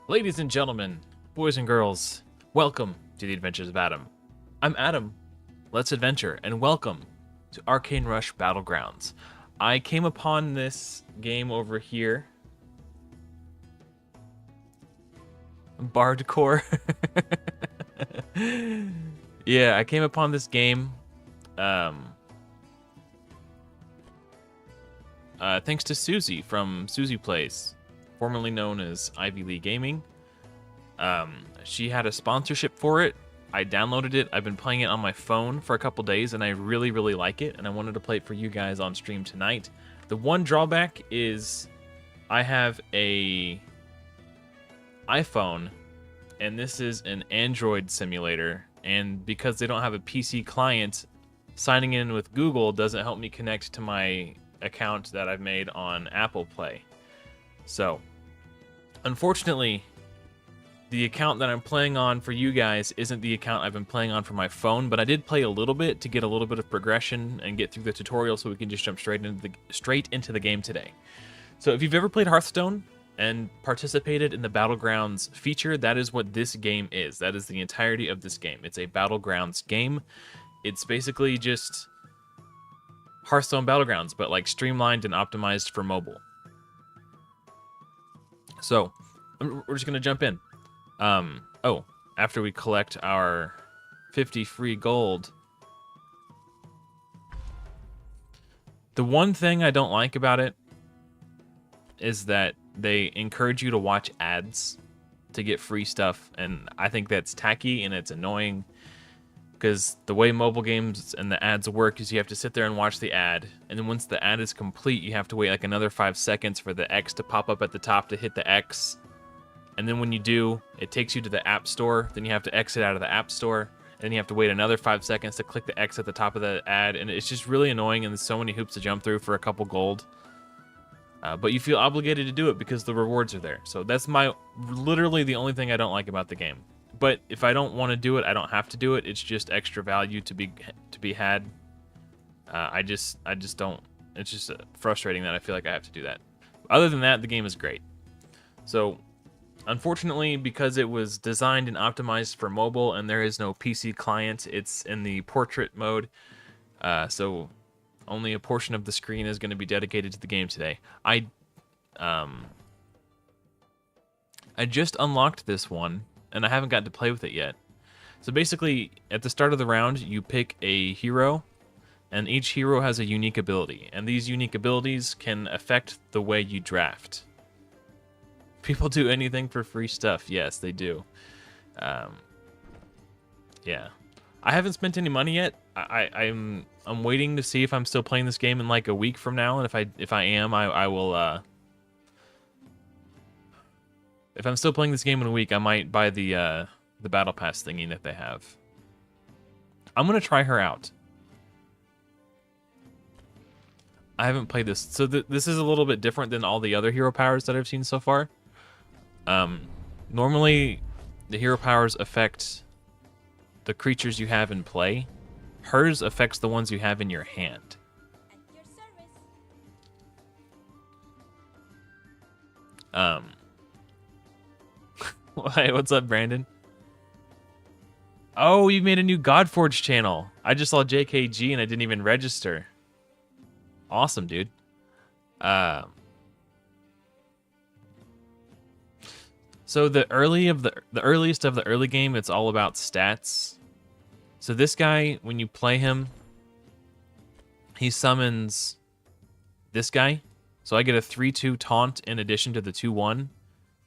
Ladies and gentlemen, boys and girls, welcome to the Adventures of Adam. I'm Adam. Let's adventure, and welcome to Arcane Rush Battlegrounds. I came upon this game over here. Bardcore. Yeah, I came upon this game thanks to Susie from Susie Plays, formerly known as Ivy Lee Gaming. She had a sponsorship for it. I downloaded it. I've been playing it on my phone for a couple days, and I really, really like it, and I wanted to play it for you guys on stream tonight. The one drawback is I have a iPhone, and this is an Android simulator, and because they don't have a PC client, signing in with Google doesn't help me connect to my account that I've made on Apple Play. So, unfortunately, the account that I'm playing on for you guys isn't the account I've been playing on for my phone, but I did play a little bit to get a little bit of progression and get through the tutorial so we can just jump straight into the game today. So if you've ever played Hearthstone and participated in the Battlegrounds feature, that is what this game is. That is the entirety of this game. It's a Battlegrounds game. It's basically just Hearthstone Battlegrounds, but like streamlined and optimized for mobile. So we're just gonna jump in. After we collect our 50 free gold. The one thing I don't like about it is that they encourage you to watch ads to get free stuff, and I think that's tacky and it's annoying because the way mobile games and the ads work is you have to sit there and watch the ad, and then once the ad is complete, you have to wait like another 5 seconds for the X to pop up at the top to hit the X. And then when you do, it takes you to the App Store. Then you have to exit out of the App Store. And then you have to wait another 5 seconds to click the X at the top of the ad. And it's just really annoying, and there's so many hoops to jump through for a couple gold. But you feel obligated to do it because the rewards are there. So that's literally the only thing I don't like about the game. But if I don't want to do it, I don't have to do it. It's just extra value to be had. I just don't. It's just frustrating that I feel like I have to do that. Other than that, the game is great. So, unfortunately, because it was designed and optimized for mobile and there is no PC client, it's in the portrait mode. So only a portion of the screen is going to be dedicated to the game today. I just unlocked this one, and I haven't gotten to play with it yet. So basically, at the start of the round, you pick a hero, and each hero has a unique ability. And these unique abilities can affect the way you draft. People do anything for free stuff. Yes, they do. Yeah. I haven't spent any money yet. I'm waiting to see if I'm still playing this game in like a week from now, and if I am, I will. If I'm still playing this game in a week, I might buy the battle pass thingy that they have. I'm gonna try her out. I haven't played this, so this is a little bit different than all the other hero powers that I've seen so far. Normally, the hero powers affect the creatures you have in play. Hers affects the ones you have in your hand. Hey, what's up, Brandon? Oh, you made a new Godforge channel. I just saw JKG and I didn't even register. Awesome, dude. So the earliest of the early game, it's all about stats. So this guy, when you play him, he summons this guy. So I get a 3/2 taunt in addition to the 2/1.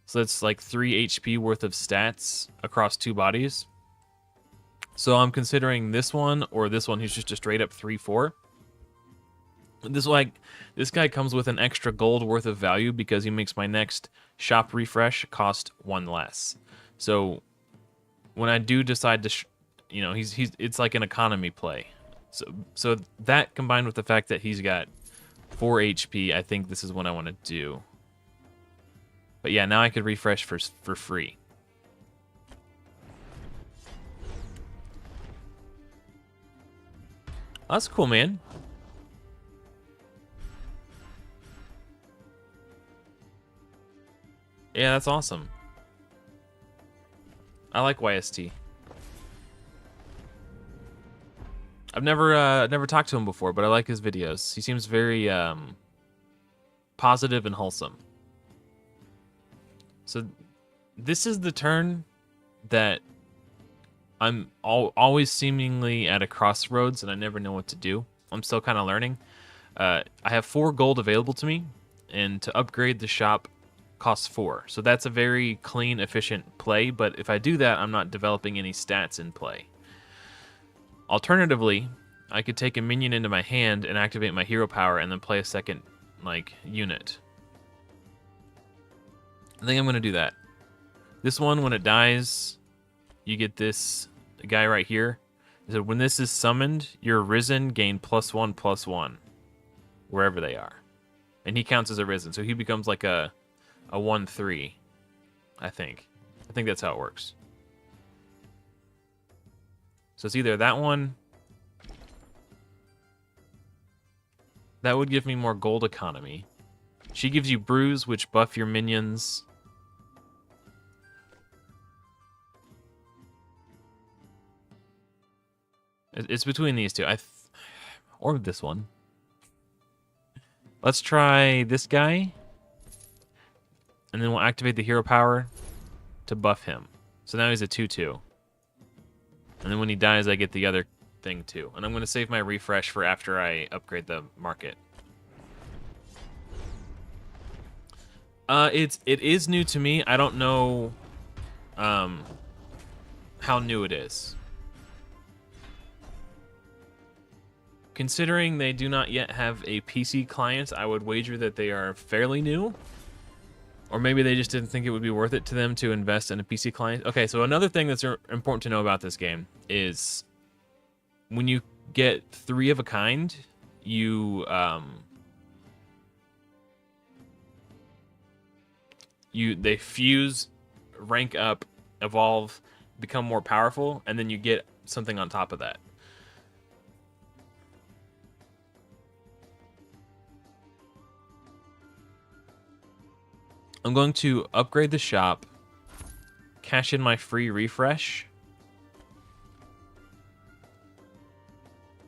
So that's like 3 HP worth of stats across 2 bodies. So I'm considering this one or this one who's just a straight up 3/4. This guy comes with an extra gold worth of value because he makes my next shop refresh cost 1 less. So when I do decide to, it's like an economy play. So that combined with the fact that he's got 4 HP, I think this is what I want to do. But yeah, now I could refresh for free. That's cool, man. Yeah, that's awesome. I like YST. I've never talked to him before, but I like his videos. He seems very positive and wholesome. So this is the turn that I'm always seemingly at a crossroads and I never know what to do. I'm still kind of learning. I have 4 gold available to me, and to upgrade the shop costs 4. So that's a very clean, efficient play, but if I do that, I'm not developing any stats in play. Alternatively, I could take a minion into my hand and activate my hero power and then play a second, like, unit. I think I'm going to do that. This one, when it dies, you get this guy right here. It said, when this is summoned, your Risen gain +1/+1, wherever they are. And he counts as a Risen, so he becomes like a 1/3, I think. I think that's how it works. So it's either that one. That would give me more gold economy. She gives you Bruise, which buff your minions. It's between these two. Or this one. Let's try this guy. And then we'll activate the hero power to buff him. So now he's a 2/2. And then when he dies, I get the other thing too. And I'm going to save my refresh for after I upgrade the market. It is new to me. I don't know how new it is. Considering they do not yet have a PC client, I would wager that they are fairly new. Or maybe they just didn't think it would be worth it to them to invest in a PC client. Okay, so another thing that's important to know about this game is when you get 3 of a kind, they fuse, rank up, evolve, become more powerful, and then you get something on top of that. I'm going to upgrade the shop, cash in my free refresh.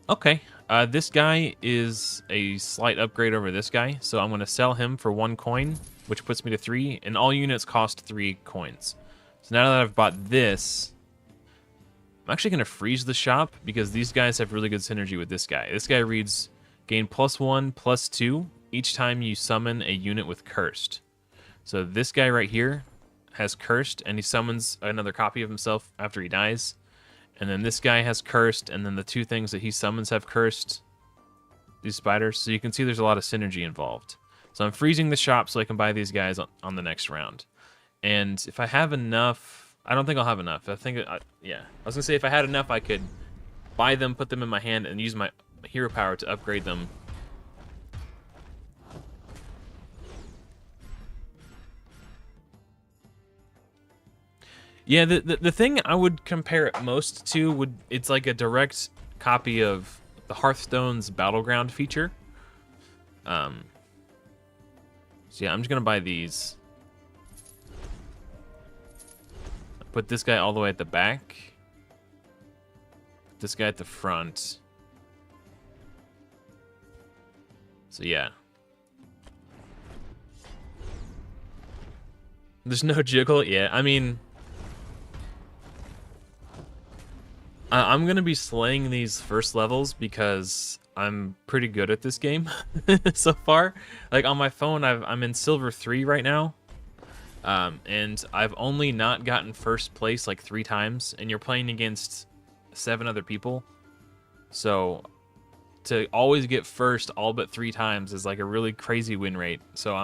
Okay, this guy is a slight upgrade over this guy, so I'm going to sell him for 1 coin, which puts me to 3, and all units cost 3 coins. So now that I've bought this, I'm actually going to freeze the shop because these guys have really good synergy with this guy. This guy reads, gain +1/+2 each time you summon a unit with Cursed. So this guy right here has Cursed, and he summons another copy of himself after he dies. And then this guy has Cursed, and then the 2 things that he summons have Cursed. These spiders. So you can see there's a lot of synergy involved. So I'm freezing the shop so I can buy these guys on the next round. And if I have enough, I don't think I'll have enough. I think, yeah. I was going to say if I had enough, I could buy them, put them in my hand, and use my hero power to upgrade them. Yeah, the thing I would compare it most to it's like a direct copy of the Hearthstone's Battleground feature. So yeah, I'm just gonna buy these. Put this guy all the way at the back. This guy at the front. So yeah. There's no jiggle? Yeah, I mean, I'm going to be slaying these first levels because I'm pretty good at this game so far. Like on my phone, I'm in Silver 3 right now. And I've only not gotten first place like 3 times, and you're playing against 7 other people. So to always get first all but 3 times is like a really crazy win rate. So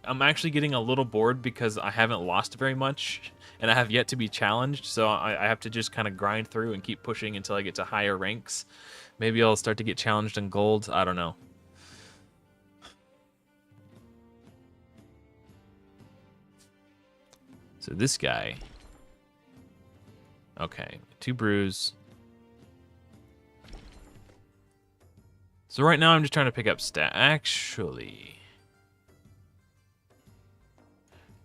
I'm actually getting a little bored because I haven't lost very much, and I have yet to be challenged. So I have to just kind of grind through and keep pushing until I get to higher ranks. Maybe I'll start to get challenged in gold. I don't know. So this guy. Okay, 2 brews. So right now I'm just trying to pick up stat. Actually,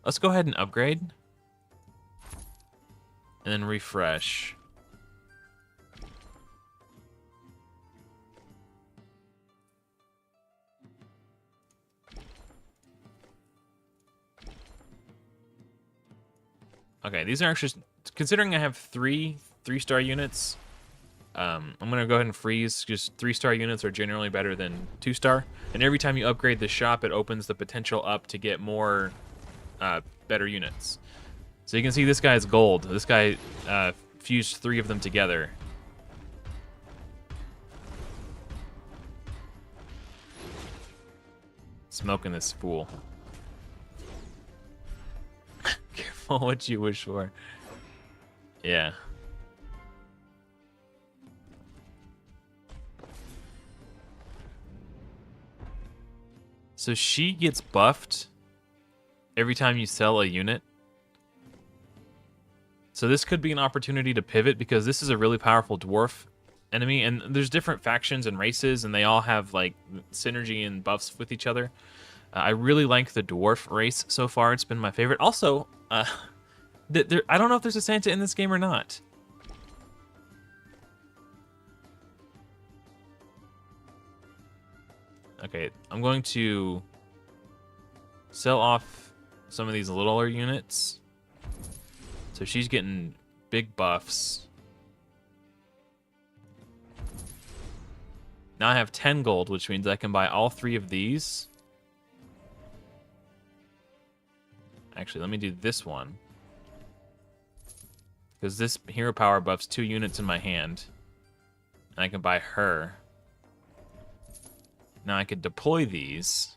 let's go ahead and upgrade. and then refresh. Okay, these are actually, considering I have three-star units, I'm gonna go ahead and freeze. Just 3-star units are generally better than 2-star. And every time you upgrade the shop, it opens the potential up to get more better units. So you can see this guy's gold. This guy fused 3 of them together. Smoking this fool. Careful what you wish for. Yeah. So she gets buffed every time you sell a unit. So this could be an opportunity to pivot because this is a really powerful dwarf enemy, and there's different factions and races, and they all have like synergy and buffs with each other. I really like the dwarf race so far. It's been my favorite. Also, I don't know if there's a Santa in this game or not. Okay, I'm going to sell off some of these littler units. So she's getting big buffs. Now I have 10 gold, which means I can buy all 3 of these. Actually, let me do this one. Because this hero power buffs 2 units in my hand. And I can buy her. Now I could deploy these.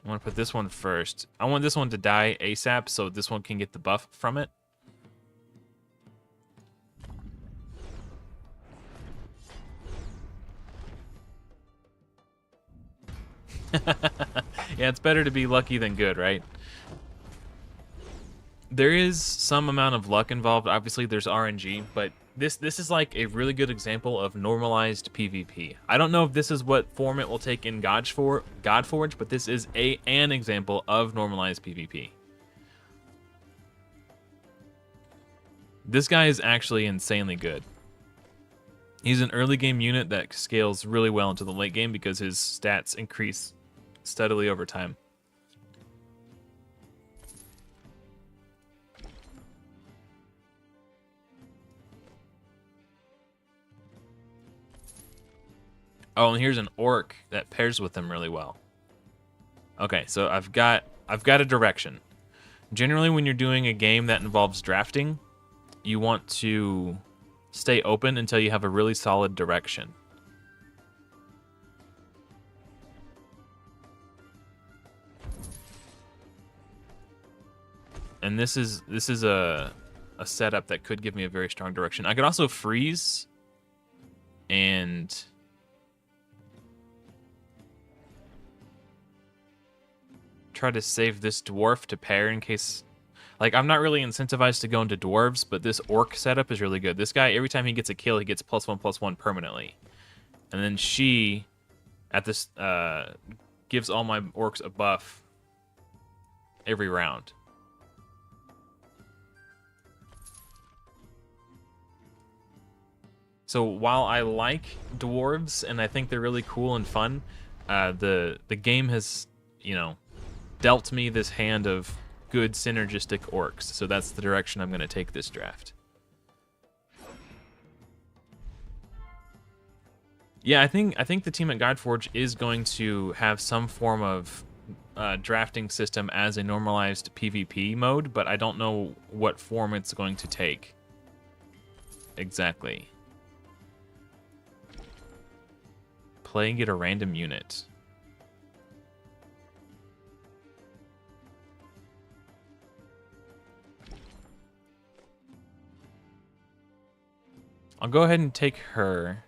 I want to put this one first. I want this one to die ASAP so this one can get the buff from it. Yeah, it's better to be lucky than good, right? There is some amount of luck involved. Obviously, there's RNG, but this is like a really good example of normalized PvP. I don't know if this is what form it will take in Godforge, but this is an example of normalized PvP. This guy is actually insanely good. He's an early game unit that scales really well into the late game because his stats increase steadily over time. Oh, and here's an orc that pairs with them really well. Okay, so I've got a direction. Generally, when you're doing a game that involves drafting, you want to stay open until you have a really solid direction. And this is a setup that could give me a very strong direction. I could also freeze and try to save this dwarf to pair in case... Like, I'm not really incentivized to go into dwarves, but this orc setup is really good. This guy, every time he gets a kill, he gets +1/+1 permanently. And then she, at this, gives all my orcs a buff every round. So while I like dwarves and I think they're really cool and fun, the game has, you know, dealt me this hand of good synergistic orcs. So that's the direction I'm going to take this draft. Yeah, I think the team at Godforge is going to have some form of drafting system as a normalized PvP mode, but I don't know what form it's going to take exactly. Play and get a random unit. I'll go ahead and take her.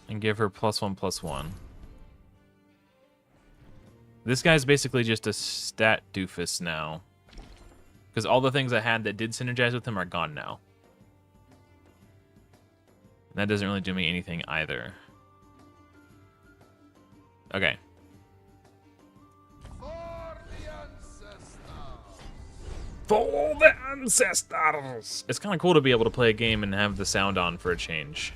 And give her +1/+1. This guy's basically just a stat doofus now. Because all the things I had that did synergize with him are gone now. That doesn't really do me anything either. Okay. For the ancestors! It's kind of cool to be able to play a game and have the sound on for a change.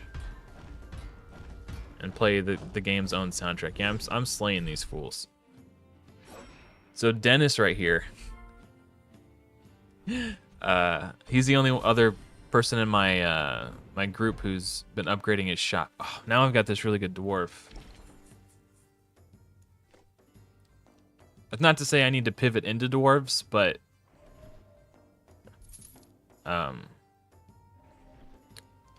And play the game's own soundtrack. Yeah, I'm slaying these fools. So Dennis right here. He's the only other person in my my group who's been upgrading his shop. Oh, now I've got this really good dwarf. It's not to say I need to pivot into dwarves, but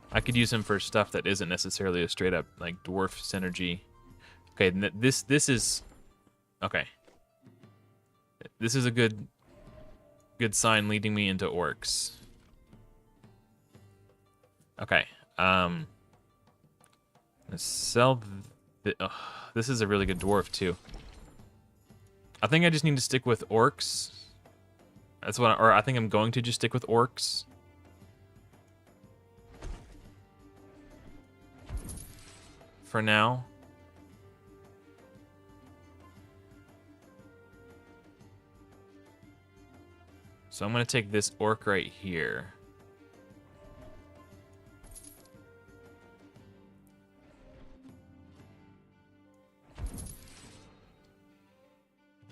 I could use him for stuff that isn't necessarily a straight up like dwarf synergy. Okay, this is okay. This is a good sign leading me into orcs. Okay. Let's sell. This is a really good dwarf too. I think I just need to stick with orcs. That's what, or I think I'm going to just stick with orcs. For now. So I'm going to take this orc right here.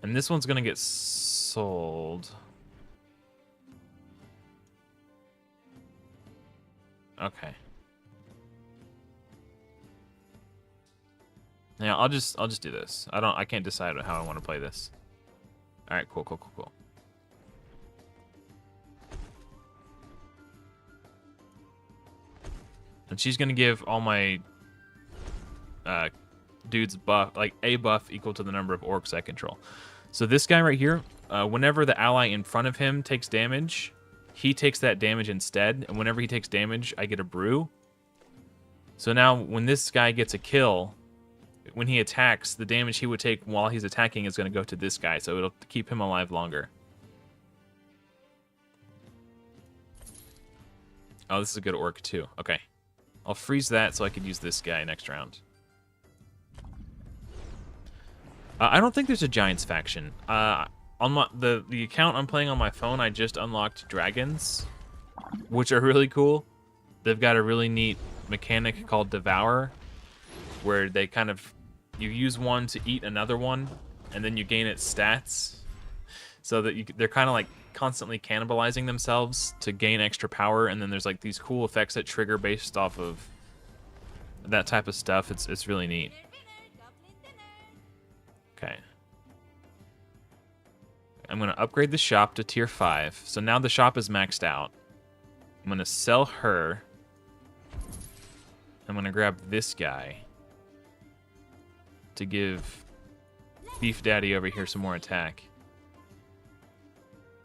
And this one's going to get sold. Okay. Yeah, I'll just do this. I can't decide how I want to play this. All right, cool. And she's gonna give all my dudes buff, like a buff equal to the number of orcs I control. So this guy right here, whenever the ally in front of him takes damage, he takes that damage instead. And whenever he takes damage, I get a brew. So now when this guy gets a kill, when he attacks, the damage he would take while he's attacking is going to go to this guy, so it'll keep him alive longer. Oh, this is a good orc too. Okay. I'll freeze that so I could use this guy next round. I don't think there's a Giants faction. On the account I'm playing on my phone, I just unlocked dragons, which are really cool. They've got a really neat mechanic called Devour, where they kind of, you use one to eat another one, and then you gain its stats, so that they're kind of like constantly cannibalizing themselves to gain extra power, and then there's like these cool effects that trigger based off of that type of stuff. It's really neat. Okay. I'm going to upgrade the shop to tier 5. So now the shop is maxed out. I'm going to sell her. I'm going to grab this guy to give Beef Daddy over here some more attack.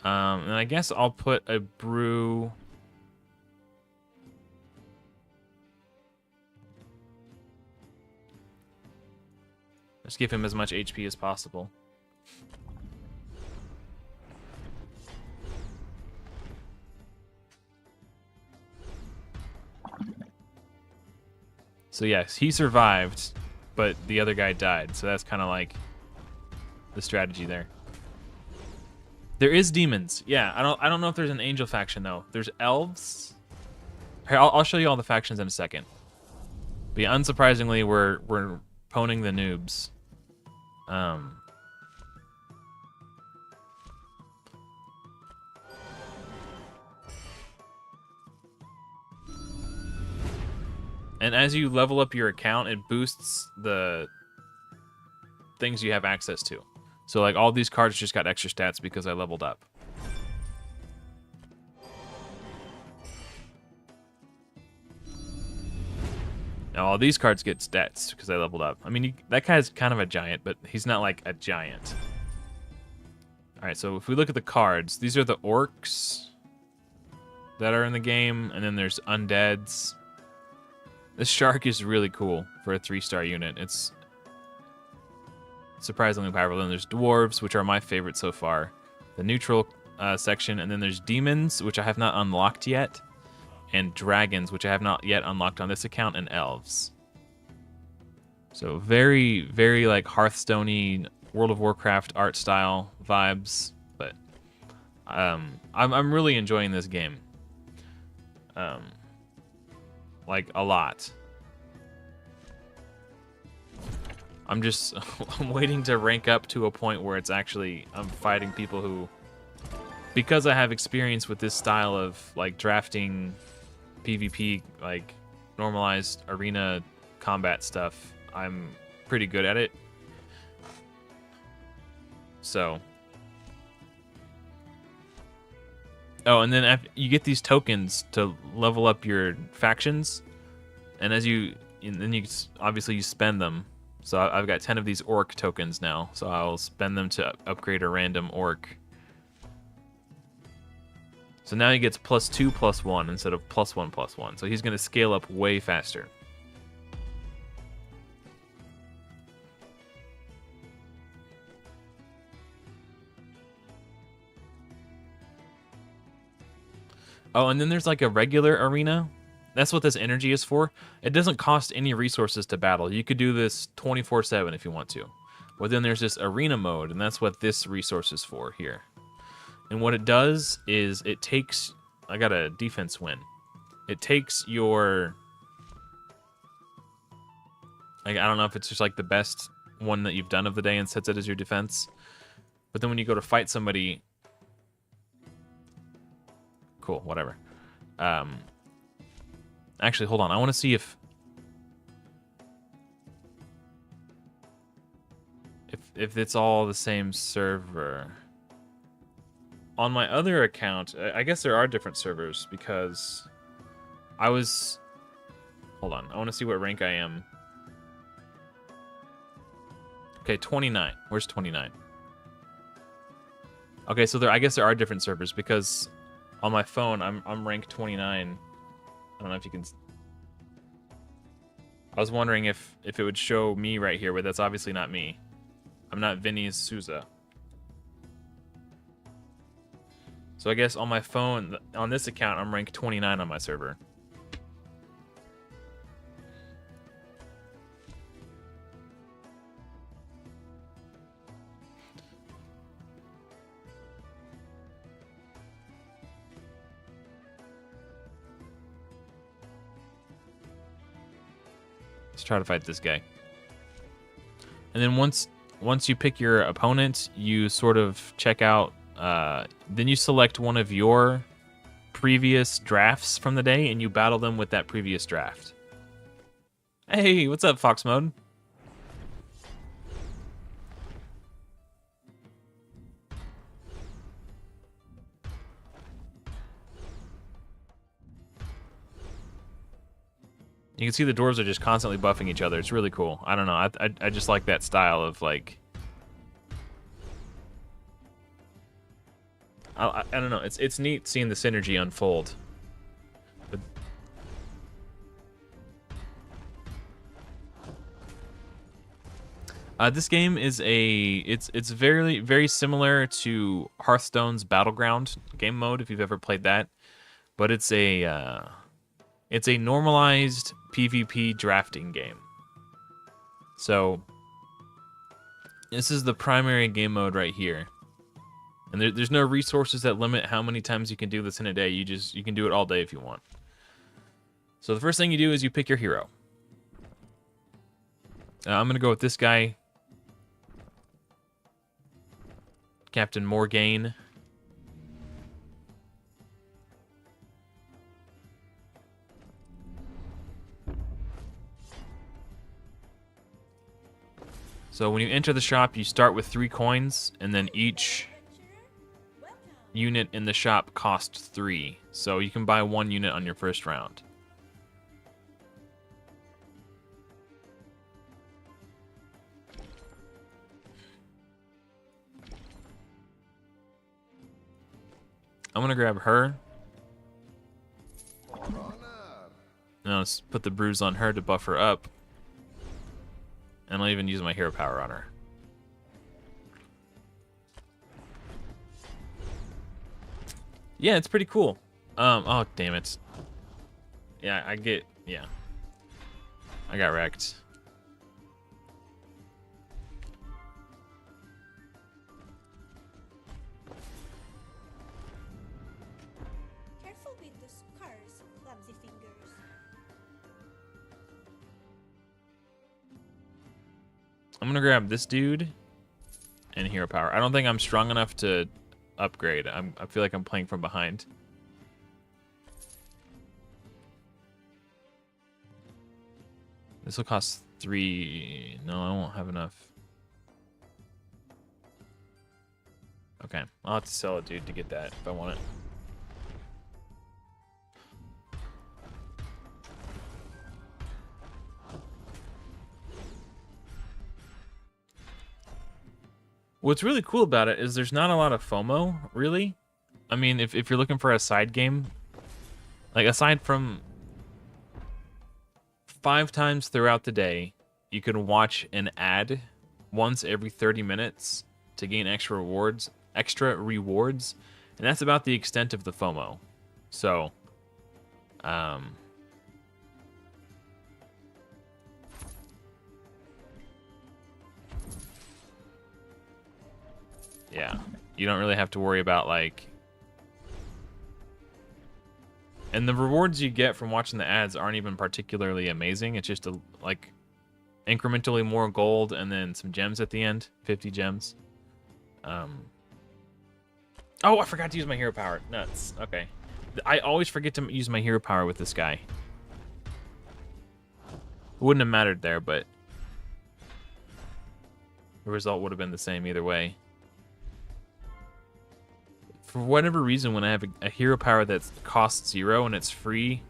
And I guess I'll put a brew. Let's give him as much HP as possible. So yes, he survived, but the other guy died. So that's kind of like the strategy there. There is demons. Yeah, I don't know if there's an angel faction though. There's elves. Here, I'll show you all the factions in a second. But yeah, unsurprisingly, we're poning the noobs. And as you level up your account, it boosts the things you have access to. So like all these cards just got extra stats because I leveled up. Now all these cards get stats because I leveled up. I mean, that guy's kind of a giant, but he's not like a giant. All right, so if we look at the cards, these are the orcs that are in the game, and then there's undeads. This shark is really cool for a 3-star unit. It's surprisingly powerful. Then there's dwarves, which are my favorite so far. The neutral section, and then there's demons, which I have not unlocked yet. and dragons, which I have not yet unlocked on this account, and elves. So very, very like Hearthstone-y, World of Warcraft art style vibes, but I'm really enjoying this game, like a lot. I'm just I'm waiting to rank up to a point where it's actually I'm fighting people who, because I have experience with this style of like drafting PvP, like normalized arena combat stuff, I'm pretty good at it. So, oh, and then you get these tokens to level up your factions, and then you obviously you spend them. So I've got 10 of these orc tokens now, so I'll spend them to upgrade a random orc. So now he gets +2/+1 instead of +1/+1. So he's going to scale up way faster. Oh, and then there's like a regular arena. That's what this energy is for. It doesn't cost any resources to battle. You could do this 24/7 if you want to. But then there's this arena mode, and that's what this resource is for here. And what it does is it takes... I got a defense win. It takes your... like, I don't know if it's just like the best one that you've done of the day and sets it as your defense. But then when you go to fight somebody... Cool, whatever. Actually, hold on. I want to see if it's all the same server. On my other account, I guess there are different servers because I was... Hold on. I want to see what rank I am. Okay, 29. Where's 29? Okay, so I guess there are different servers because on my phone, I'm rank 29. I don't know if you can... I was wondering if it would show me right here, but that's obviously not me. I'm not Vinny Souza. So I guess on my phone, on this account, I'm rank 29 on my server. Let's try to fight this guy. And then once you pick your opponent, you sort of check out, then you select one of your previous drafts from the day and you battle them with that previous draft. Hey, what's up, Fox Mode? You can see the dwarves are just constantly buffing each other. It's really cool. I don't know. I just like that style of like... I don't know. It's neat seeing the synergy unfold. But this game is it's very very similar to Hearthstone's Battleground game mode if you've ever played that, but it's a normalized PvP drafting game. So this is the primary game mode right here. And there's no resources that limit how many times you can do this in a day. You can do it all day if you want. So the first thing you do is you pick your hero. I'm going to go with this guy. Captain Morgaine. So when you enter the shop, you start with 3 coins, and then each unit in the shop costs 3. So you can buy 1 unit on your first round. I'm gonna grab her. Now let's put the bruise on her to buff her up. And I'll even use my hero power on her. Yeah, it's pretty cool. Oh, damn it. Yeah, I got wrecked. Careful with those cars, clumsy fingers. I'm gonna grab this dude and hero power. I don't think I'm strong enough to upgrade. I feel like I'm playing from behind. This will cost 3. No, I won't have enough. Okay, I'll have to sell it, dude, to get that if I want it. What's really cool about it is there's not a lot of FOMO, really. I mean, if you're looking for a side game, like aside from 5 times throughout the day, you can watch an ad once every 30 minutes to gain extra rewards, and that's about the extent of the FOMO. So, yeah, you don't really have to worry about like. And the rewards you get from watching the ads aren't even particularly amazing. It's just like incrementally more gold and then some gems at the end, 50 gems. Oh, I forgot to use my hero power. Nuts. Okay. I always forget to use my hero power with this guy. It wouldn't have mattered there, but the result would have been the same either way. For whatever reason, when I have a hero power that costs 0 and it's free,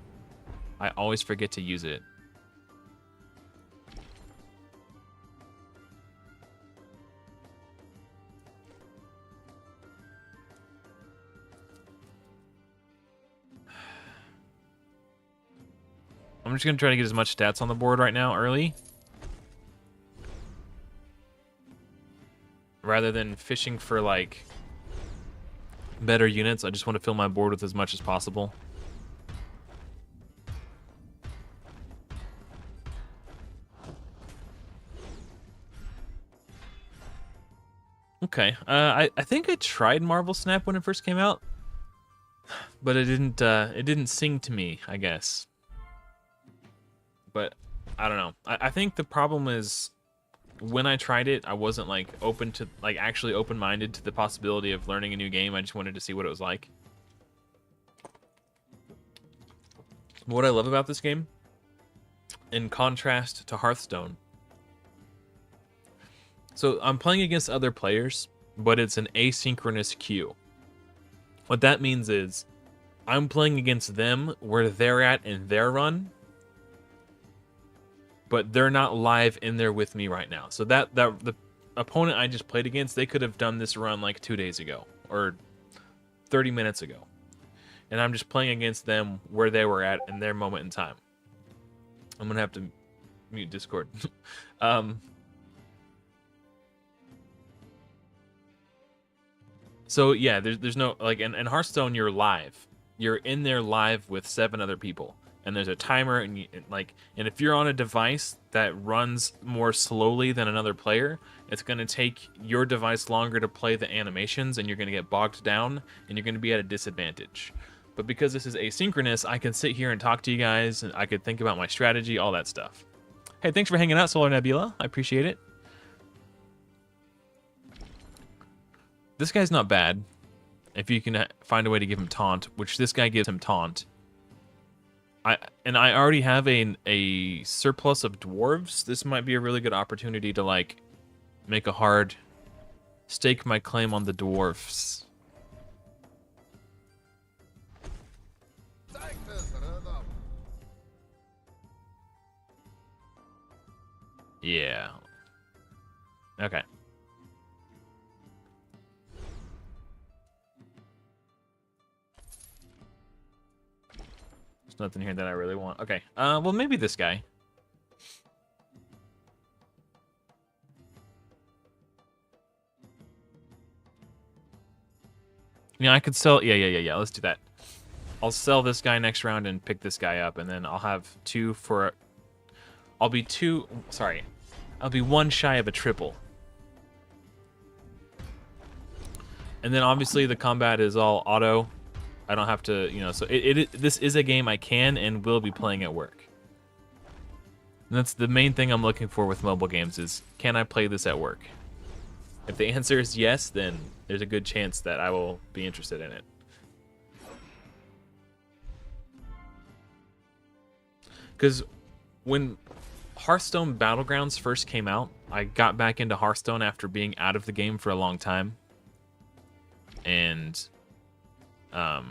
I always forget to use it. I'm just going to try to get as much stats on the board right now early. Rather than fishing for, like, better units, I just want to fill my board with as much as possible. Okay, I think I tried Marvel Snap when it first came out, but it didn't sing to me, I guess. But I don't know. I think the problem is when I tried it, I wasn't like actually open-minded to the possibility of learning a new game. I just wanted to see what it was like. What I love about this game, in contrast to Hearthstone, so I'm playing against other players, but it's an asynchronous queue. What that means is I'm playing against them where they're at in their run, but they're not live in there with me right now. So that the opponent I just played against, they could have done this run like 2 days ago or 30 minutes ago. And I'm just playing against them where they were at in their moment in time. I'm going to have to mute Discord. So yeah, there's no, like, in Hearthstone, you're live. You're in there live with 7 other people. And there's a timer, and if you're on a device that runs more slowly than another player, it's going to take your device longer to play the animations, and you're going to get bogged down, and you're going to be at a disadvantage. But because this is asynchronous, I can sit here and talk to you guys, and I could think about my strategy, all that stuff. Hey, thanks for hanging out, Solar Nebula. I appreciate it. This guy's not bad. If you can find a way to give him taunt, which this guy gives him taunt. I already have a surplus of dwarves. This might be a really good opportunity to like make a hard stake my claim on the dwarves. Yeah. Okay. There's nothing here that I really want. Okay. Well, maybe this guy. Yeah, I could sell. Yeah. Let's do that. I'll sell this guy next round and pick this guy up, and then I'll have 2 for... I'll be 2... Sorry. I'll be 1 shy of a triple. And then obviously the combat is all auto. I don't have to, you know, so this is a game I can and will be playing at work. And that's the main thing I'm looking for with mobile games is, can I play this at work? If the answer is yes, then there's a good chance that I will be interested in it. Because when Hearthstone Battlegrounds first came out, I got back into Hearthstone after being out of the game for a long time. And I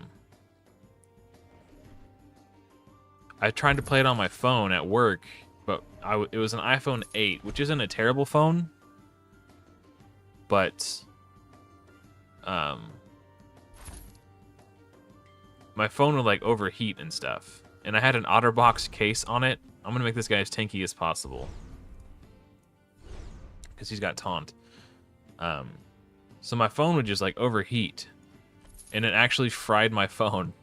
tried to play it on my phone at work, but it was an iPhone 8, which isn't a terrible phone, but my phone would like overheat and stuff. And I had an OtterBox case on it. I'm gonna make this guy as tanky as possible because he's got taunt. So my phone would just like overheat, and it actually fried my phone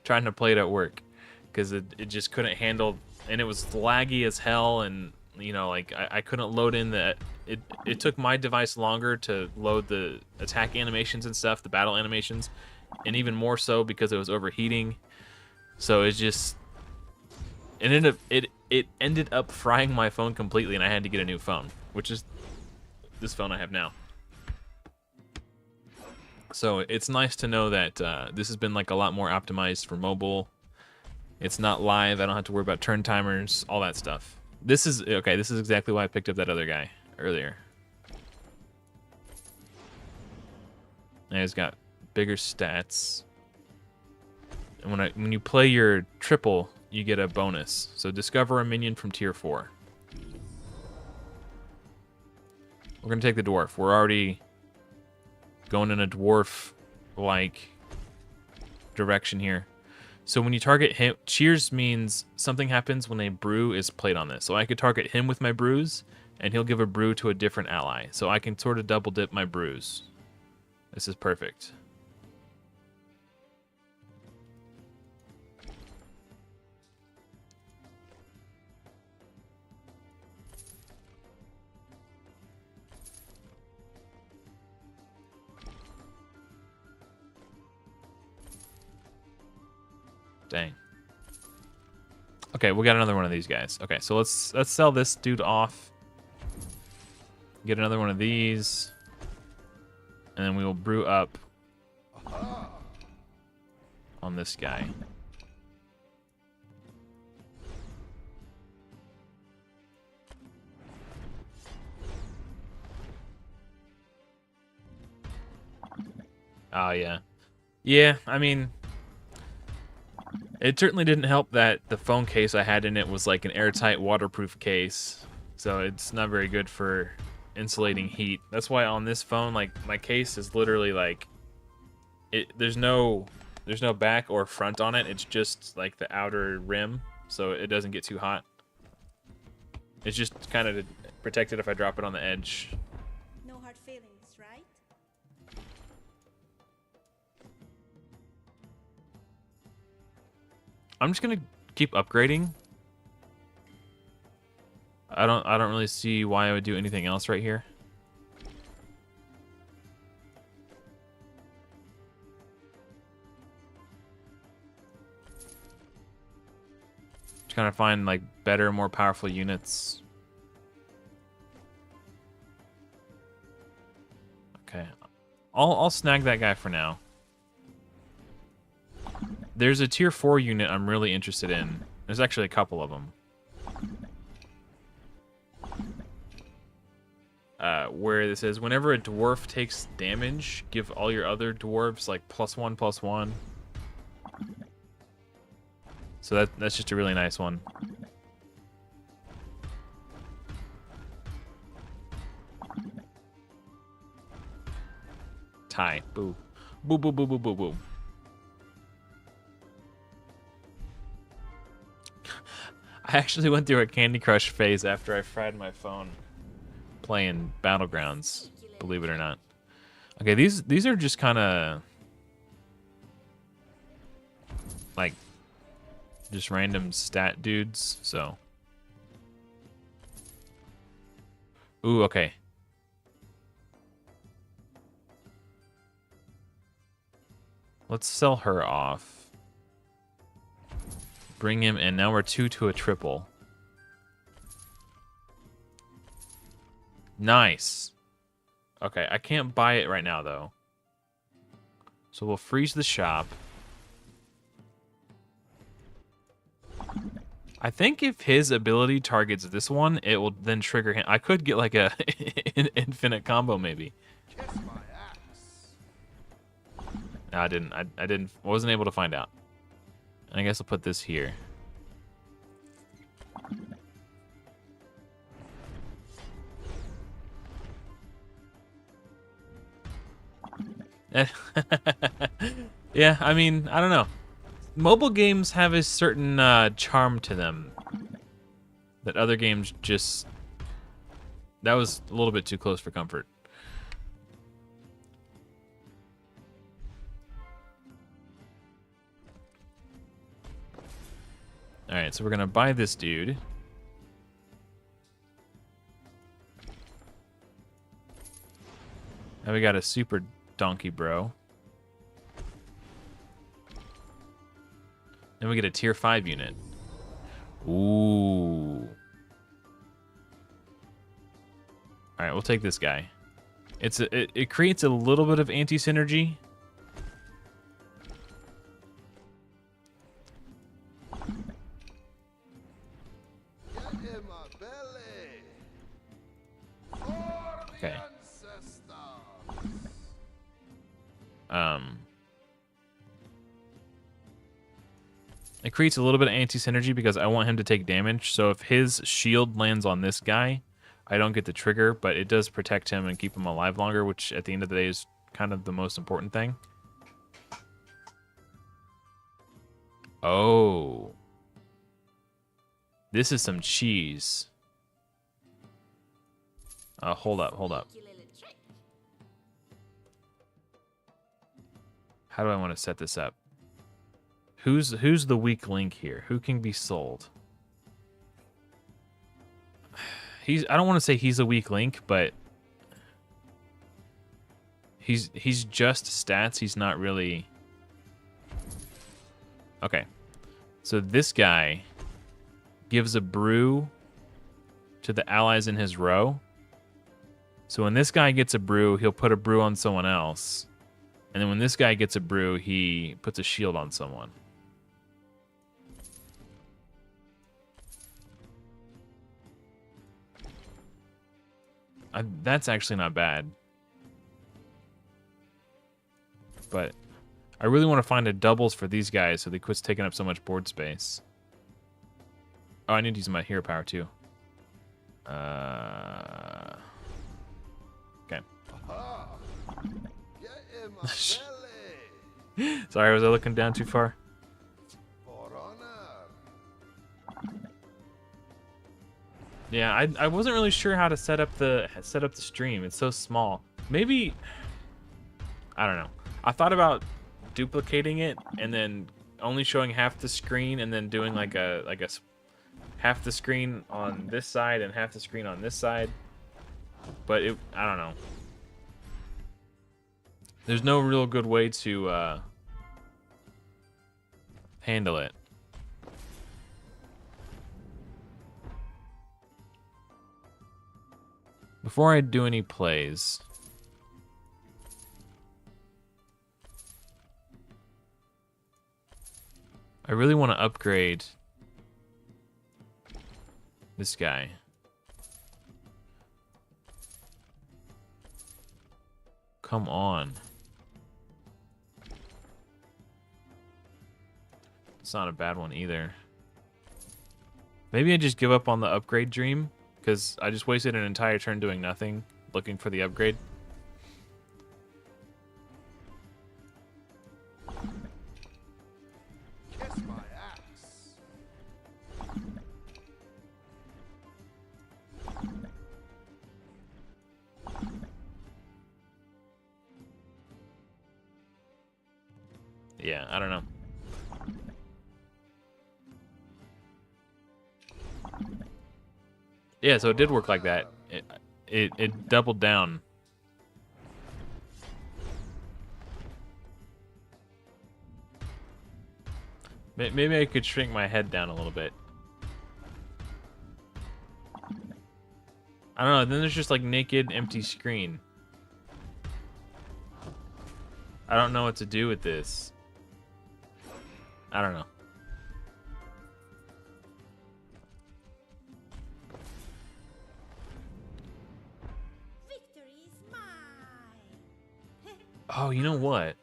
trying to play it at work because it just couldn't handle, and it was laggy as hell, and you know, like I couldn't load in the it took my device longer to load the attack animations and stuff, the battle animations, and even more so because it was overheating. So it just it ended up frying my phone completely, and I had to get a new phone, which is this phone I have now. So it's nice to know that this has been like a lot more optimized for mobile. It's not live. I don't have to worry about turn timers, all that stuff. This is okay. This is exactly why I picked up that other guy earlier. And he's got bigger stats. And when you play your triple, you get a bonus. So discover a minion from tier 4. We're gonna take the dwarf. We're already going in a dwarf-like direction here. So when you target him, cheers means something happens when a brew is played on this. So I could target him with my brews, and he'll give a brew to a different ally. So I can sort of double dip my brews. This is perfect. Dang. Okay, we got another one of these guys. Okay, so let's sell this dude off. Get another one of these. And then we will brew up on this guy. Oh, yeah. Yeah, I mean, it certainly didn't help that the phone case I had in it was like an airtight waterproof case. So it's not very good for insulating heat. That's why on this phone, like, my case is literally like, there's no back or front on it. It's just like the outer rim, so it doesn't get too hot. It's just kind of protected if I drop it on the edge. No hard feelings, right? I'm just gonna keep upgrading. I don't really see why I would do anything else right here. Just kind of find like better, more powerful units. Okay, I'll snag that guy for now. There's a tier 4 unit I'm really interested in. There's actually a couple of them. Where this is, whenever a dwarf takes damage, give all your other dwarves like +1/+1. So that's just a really nice one. Tie. Boo. Boo, boo, boo, boo, boo, boo. I actually went through a Candy Crush phase after I fried my phone playing Battlegrounds, believe it or not. Okay, these are just kind of... like just random stat dudes. So, ooh, okay. Let's sell her off. Bring him in. Now we're 2 to a triple. Nice. Okay, I can't buy it right now, though. So we'll freeze the shop. I think if his ability targets this one, it will then trigger him. I could get like a infinite combo, maybe. Kiss my axe. No, I didn't. I didn't. Wasn't able to find out. I guess I'll put this here. Yeah, I mean, I don't know. Mobile games have a certain charm to them that other games just... That was a little bit too close for comfort. Alright, so we're gonna buy this dude. Now we got a super donkey bro. Then we get a tier 5 unit. Ooh. Alright, we'll take this guy. It creates a little bit of anti-synergy. Get in my belly. For the Okay. ancestors. It creates a little bit of anti-synergy because I want him to take damage. So if his shield lands on this guy, I don't get the trigger, but it does protect him and keep him alive longer, which at the end of the day is kind of the most important thing. Oh. This is some cheese. Hold up, hold up. How do I want to set this up? Who's the weak link here? Who can be sold? I don't want to say he's a weak link, but he's just stats. He's not really. Okay. So this guy gives a brew to the allies in his row. So when this guy gets a brew, he'll put a brew on someone else. And then when this guy gets a brew, he puts a shield on someone. That's actually not bad. But I really want to find a doubles for these guys so they quit taking up so much board space. Oh, I need to use my hero power too. Okay. Aha. Get in my belly. Sorry, was I looking down too far? For honor. Yeah, I wasn't really sure how to set up the stream. It's so small. Maybe I don't know. I thought about duplicating it and then only showing half the screen and then doing like a half the screen on this side and half the screen on this side. But I don't know. There's no real good way to handle it. Before I do any plays, I really want to upgrade this guy. Come on. It's not a bad one either. Maybe I just give up on the upgrade dream, because I just wasted an entire turn doing nothing, looking for the upgrade. Kiss my axe. Yeah, I don't know. Yeah, so it did work like that. It doubled down. Maybe I could shrink my head down a little bit. I don't know. Then there's just like naked, empty screen. I don't know what to do with this. I don't know. Victory is mine. Oh, you know what?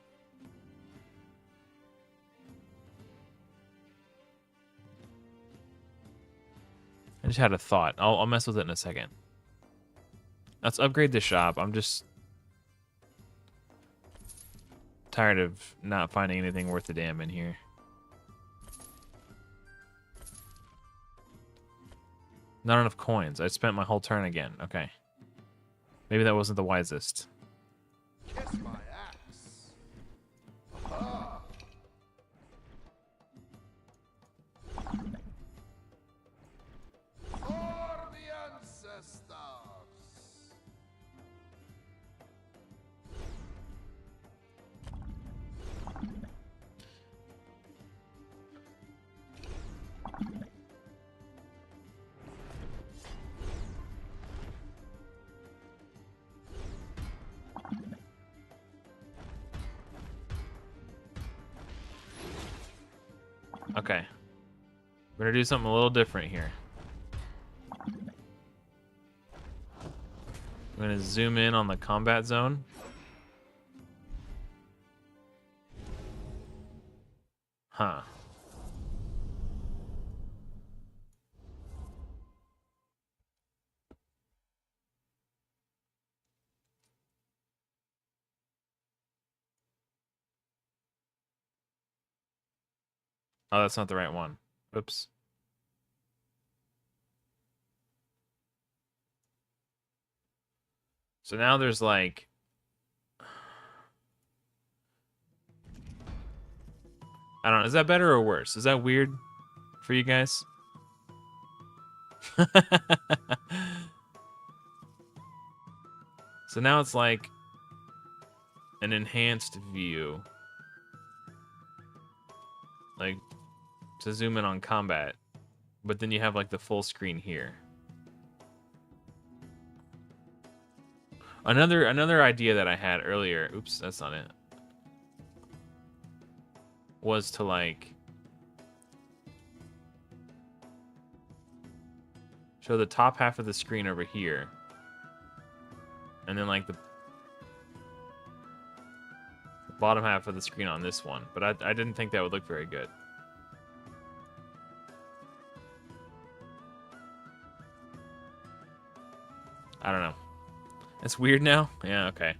I just had a thought. I'll mess with it in a second. Let's upgrade the shop. I'm just tired of not finding anything worth a damn in here. Not enough coins. I spent my whole turn again. Okay. Maybe that wasn't the wisest. Kiss my axe. Aha. For the ancestors. Okay. We're gonna do something a little different here. I'm gonna zoom in on the combat zone. Huh. Oh, that's not the right one. Oops. So now there's like... I don't know. Is that better or worse? Is that weird for you guys? So now it's like an enhanced view. Like to zoom in on combat. But then you have like the full screen here. Another idea that I had earlier, oops, that's not it, was to like show the top half of the screen over here. And then like the bottom half of the screen on this one. But I didn't think that would look very good. I don't know. It's weird now? Yeah, okay.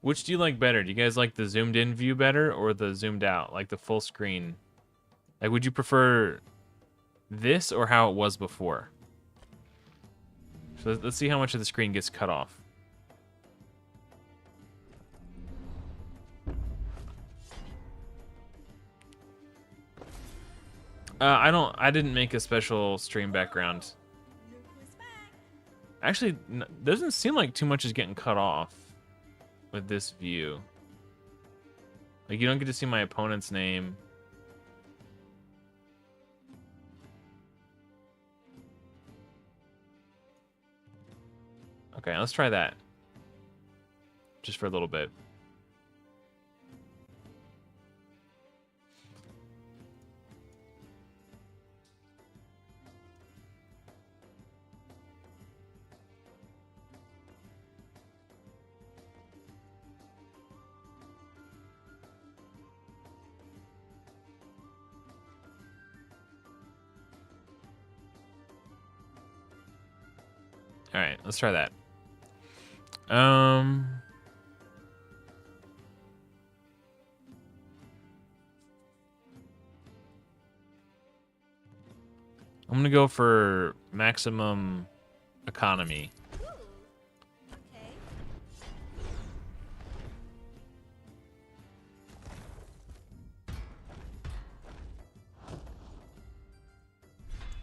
Which do you like better? Do you guys like the zoomed in view better or the zoomed out, like the full screen? Like, would you prefer this or how it was before? So let's see how much of the screen gets cut off. I didn't make a special stream background. Look who's back. Actually, doesn't seem like too much is getting cut off with this view. Like, you don't get to see my opponent's name. Okay, let's try that. Just for a little bit. All right, let's try that. I'm gonna go for maximum economy. Ooh. Okay.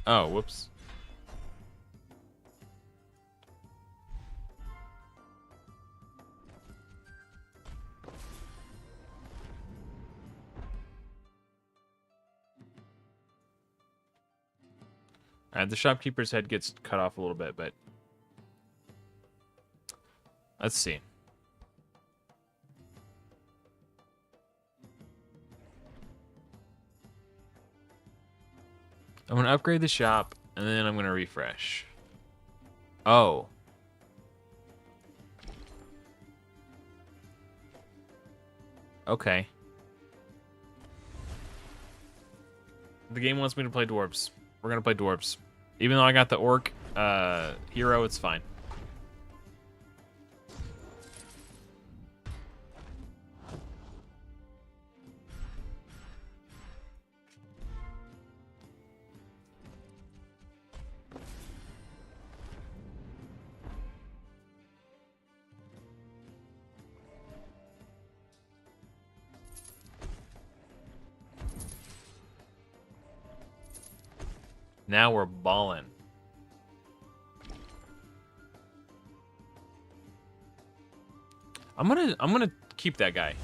Oh, whoops. All right, the shopkeeper's head gets cut off a little bit, but let's see. I'm going to upgrade the shop, and then I'm going to refresh. Oh. Okay. The game wants me to play dwarves. We're going to play dwarves. Even though I got the orc hero, it's fine. Now we're balling. I'm gonna keep that guy.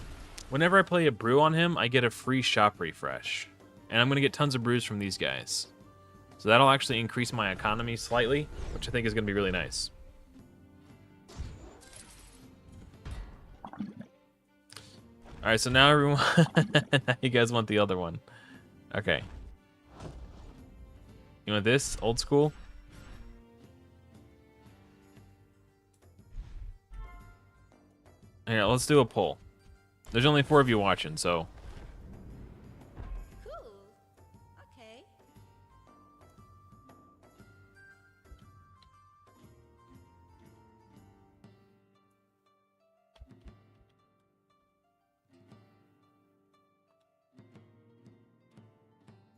Whenever I play a brew on him, I get a free shop refresh. And I'm gonna get tons of brews from these guys. So that'll actually increase my economy slightly, which I think is gonna be really nice. Alright, so now everyone now you guys want the other one. Okay. You want this? Old school? Here, let's do a poll. There's only 4 of you watching, so... Cool. Okay.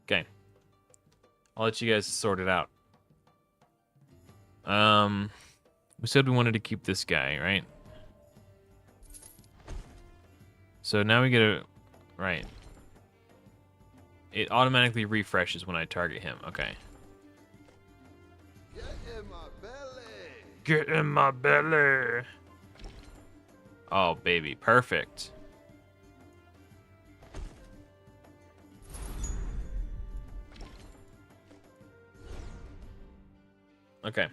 Okay. I'll let you guys sort it out. We said we wanted to keep this guy, right? So now we get a... Right. It automatically refreshes when I target him. Okay. Get in my belly. Get in my belly. Oh, baby. Perfect. Okay.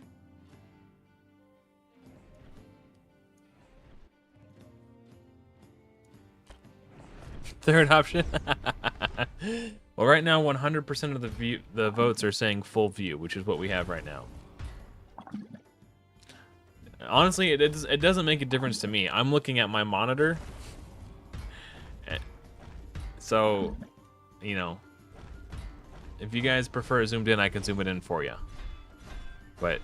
Third option. Well, right now, 100% of the votes are saying full view, which is what we have right now. Honestly, it doesn't make a difference to me. I'm looking at my monitor, so you know, if you guys prefer zoomed in, I can zoom it in for you. But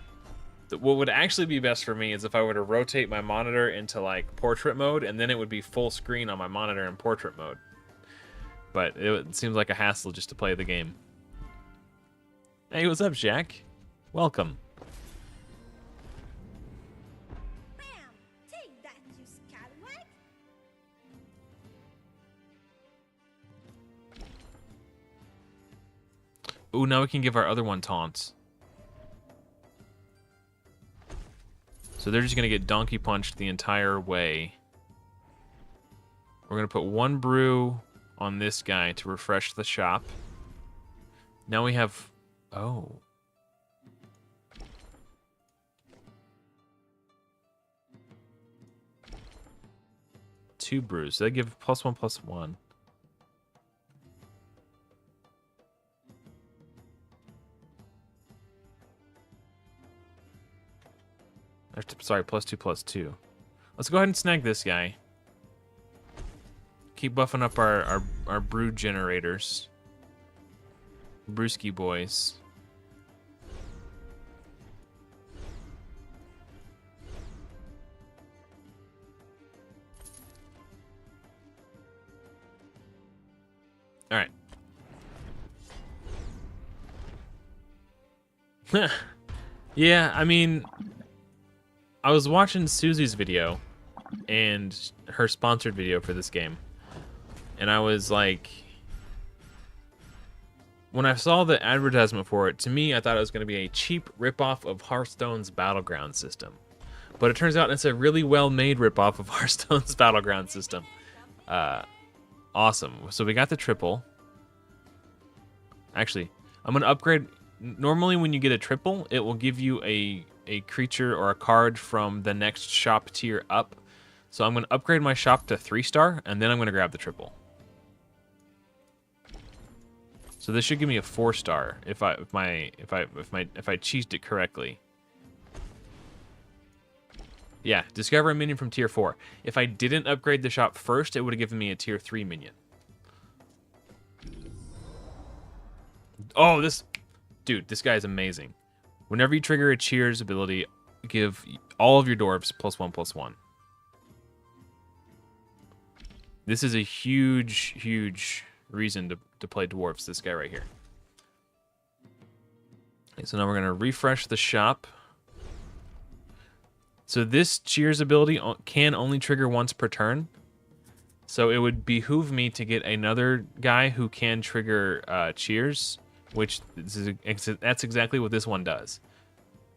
what would actually be best for me is if I were to rotate my monitor into like portrait mode, and then it would be full screen on my monitor in portrait mode. But it seems like a hassle just to play the game. Hey, what's up, Shaq? Welcome. Bam! Take that, you scallywag! Ooh, now we can give our other one taunts. So they're just gonna get donkey punched the entire way. We're gonna put 1 brew on this guy to refresh the shop. Now we have... Oh. Two brews. So they give +1/+1. Sorry, +2/+2. Let's go ahead and snag this guy. Keep buffing up our brew generators. Brewski boys. All right. Yeah, I mean, I was watching Susie's video and her sponsored video for this game. And I was like, when I saw the advertisement for it, to me, I thought it was going to be a cheap ripoff of Hearthstone's Battleground system. But it turns out it's a really well-made ripoff of Hearthstone's Battleground system. Awesome. So we got the triple. Actually, I'm going to upgrade. Normally, when you get a triple, it will give you a creature or a card from the next shop tier up. So I'm going to upgrade my shop to 3-star, and then I'm going to grab the triple. So this should give me a 4-star if I cheesed it correctly. Yeah, discover a minion from tier 4. If I didn't upgrade the shop first, it would have given me a tier 3 minion. Oh, this guy is amazing. Whenever you trigger a cheers ability, give all of your dwarves +1/+1. This is a huge reason to play dwarves, this guy right here. Okay, so now we're going to refresh the shop. So this cheers ability can only trigger once per turn. So it would behoove me to get another guy who can trigger cheers, which that's exactly what this one does.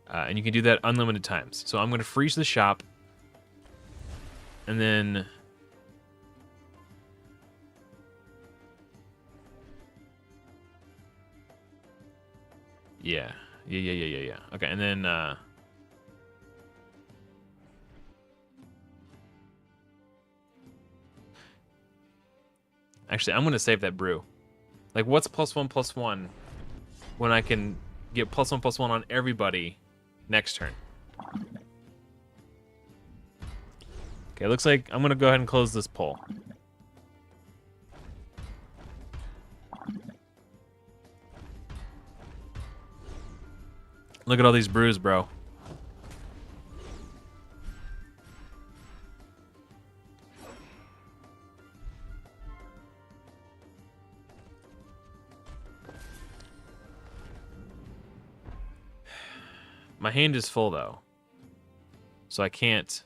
And you can do that unlimited times. So I'm going to freeze the shop. And then... Yeah. Okay, and then... Actually, I'm going to save that brew. Like, what's +1/+1 when I can get +1/+1 on everybody next turn? Okay, looks like I'm going to go ahead and close this poll. Look at all these brews, bro. My hand is full, though. So I can't...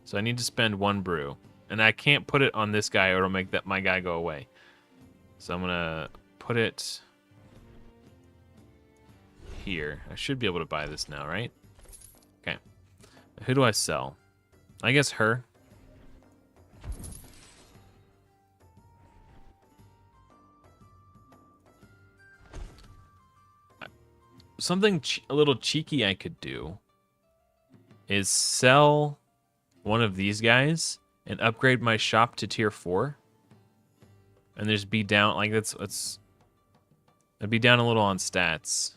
So I need to spend 1 brew. And I can't put it on this guy or it'll make my guy go away. So I'm going to put it... here. I should be able to buy this now, right? Okay. Who do I sell? I guess her. Something a little cheeky I could do is sell one of these guys and upgrade my shop to tier 4. And just be down, like I'd be down a little on stats.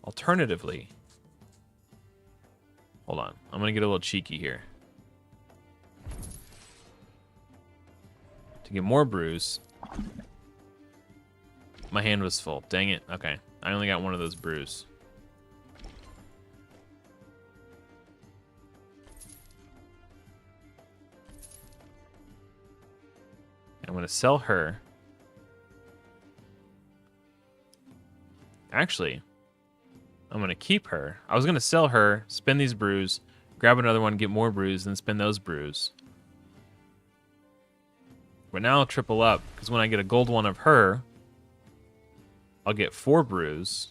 Alternatively, hold on, I'm gonna get a little cheeky here. To get more brews. My hand was full, dang it, okay. I only got 1 of those brews. I'm gonna sell her. Actually, I'm gonna keep her. I was gonna sell her, spend these brews, grab another one, get more brews, then spend those brews. But now I'll triple up, because when I get a gold one of her, I'll get 4 brews.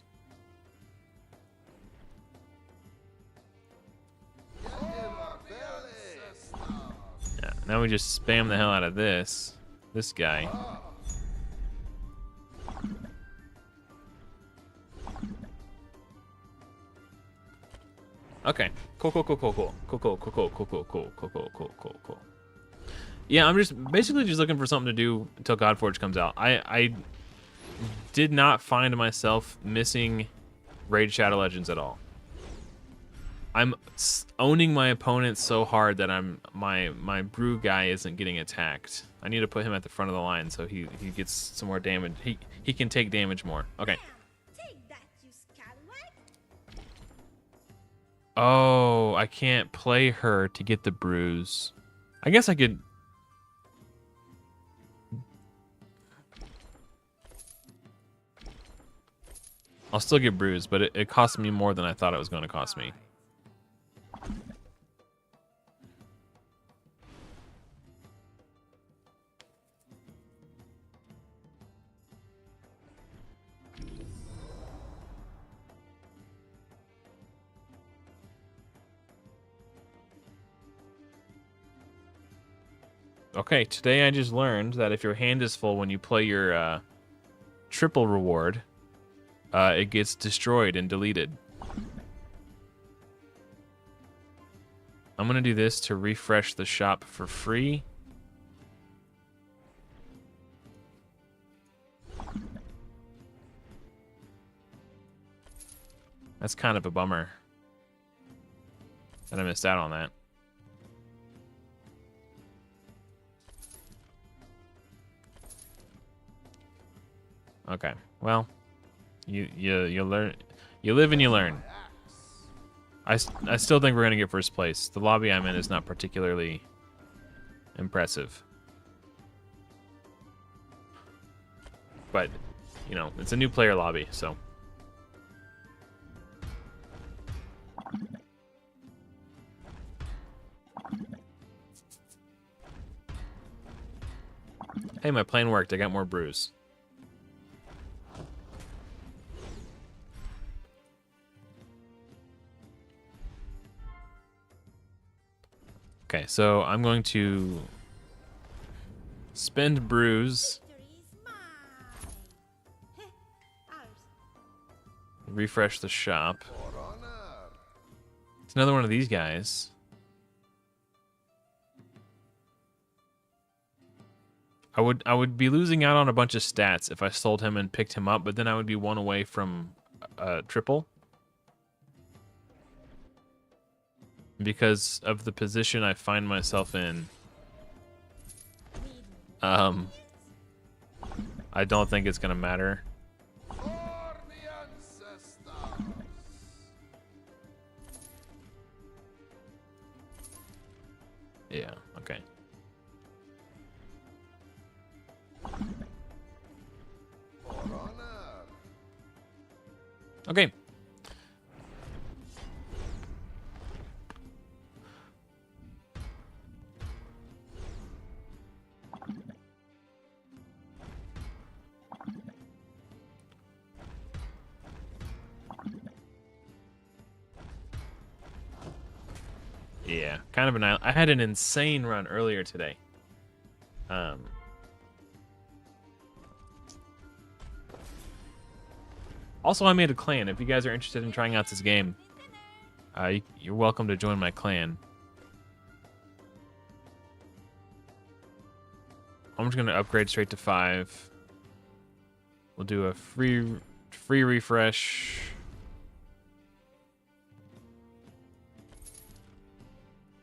Yeah, now we just spam the hell out of this guy. Okay. Cool. Yeah, I'm just basically just looking for something to do until Godforge comes out. I did not find myself missing Raid Shadow Legends at all. I'm owning my opponent so hard that my brew guy isn't getting attacked. I need to put him at the front of the line so he gets some more damage. He can take damage more. Okay. Take that, you scallywag. Oh, I can't play her to get the brews. I guess I could... I'll still get brews, but it cost me more than I thought it was going to cost me. Okay, today I just learned that if your hand is full when you play your triple reward, it gets destroyed and deleted. I'm gonna do this to refresh the shop for free. That's kind of a bummer that I missed out on that. Okay, well, you learn, you live and you learn. I still think we're gonna get first place. The lobby I'm in is not particularly impressive, but you know, it's a new player lobby, so. Hey, my plan worked. I got more brews. Okay, so I'm going to spend brews, Victory's mine. Heh, ours. refresh the shop. For honor. It's another one of these guys. I would be losing out on a bunch of stats if I sold him and picked him up, but then I would be one away from triple. Because of the position I find myself in, I don't think it's gonna matter. For the ancestors. Yeah, okay. For honor. Okay. Yeah, kind of I had an insane run earlier today. Also, I made a clan. If you guys are interested in trying out this game, you're welcome to join my clan. I'm just gonna upgrade straight to 5. We'll do a free refresh.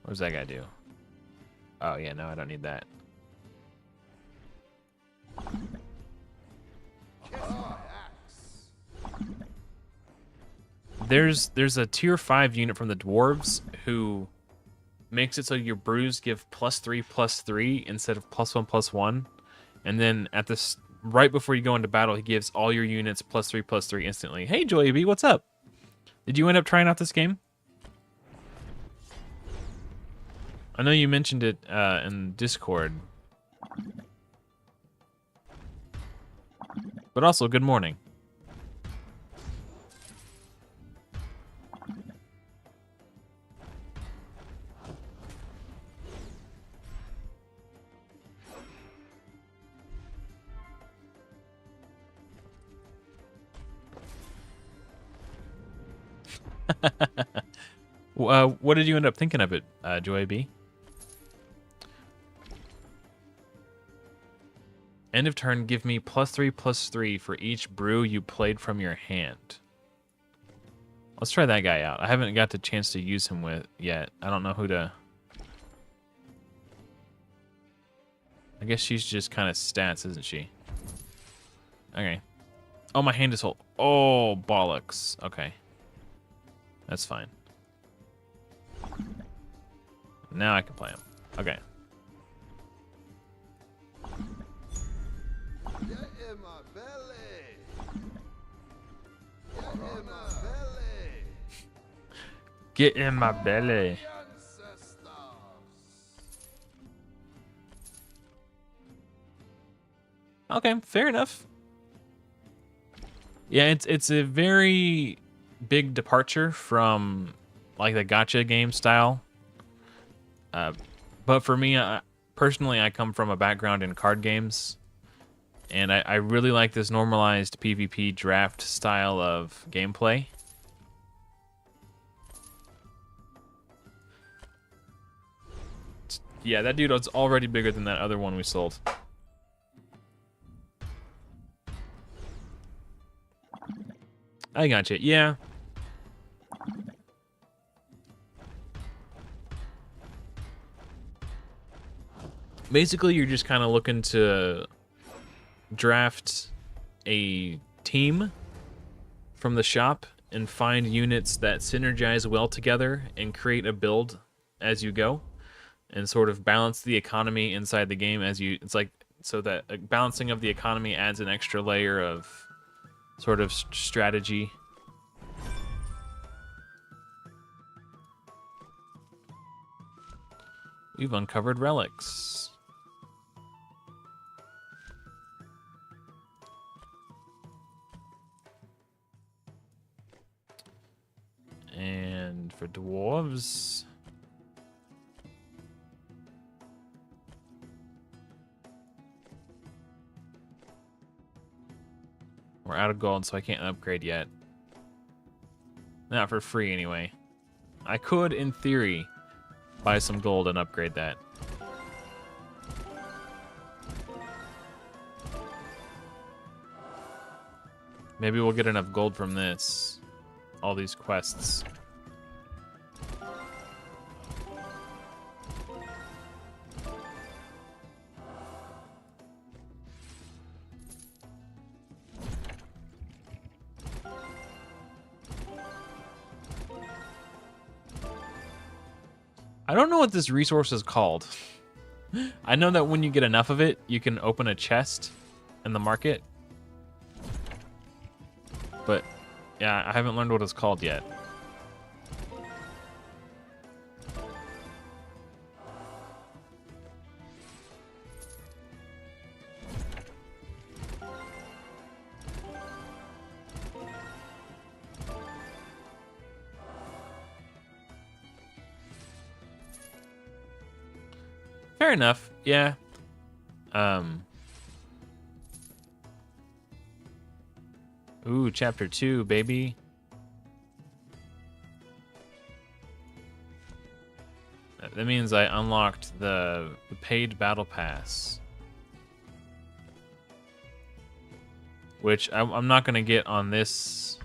What does that guy do? Oh yeah, no, I don't need that. Kiss my axe. There's a tier 5 unit from the dwarves who makes it so your brews give +3/+3 instead of +1/+1, and then at this right before you go into battle, he gives all your units +3/+3 instantly. Hey Joey B, what's up? Did you end up trying out this game? I know you mentioned it in Discord. But also, good morning. What did you end up thinking of it, Joy B? End of turn, give me +3/+3 for each brew you played from your hand. Let's try that guy out. I haven't got the chance to use him with yet. I don't know who to... I guess she's just kind of stats, isn't she? Okay. Oh, my hand is full. Oh, bollocks. Okay. That's fine. Now I can play him. Okay. Get in my belly. Get in my belly. Get in my belly. Ancestors. Okay, fair enough. Yeah, it's a very big departure from like the gacha game style. But for me, personally, I come from a background in card games, and I really like this normalized PvP draft style of gameplay. Yeah, that dude was already bigger than that other one we sold. I gotcha. Yeah. Basically, you're just kind of looking to draft a team from the shop and find units that synergize well together and create a build as you go, and sort of balance the economy inside the game as you. It's like so that balancing of the economy adds an extra layer of sort of strategy. We've uncovered relics. And for dwarves, we're out of gold, so I can't upgrade yet. Not for free, anyway. I could, in theory, buy some gold and upgrade that. Maybe we'll get enough gold from this. All these quests. I don't know what this resource is called. I know that when you get enough of it, you can open a chest in the market. But yeah, I haven't learned what it's called yet. Fair enough. Yeah. Ooh, chapter 2, baby. That means I unlocked the paid battle pass, which I'm not gonna get on this.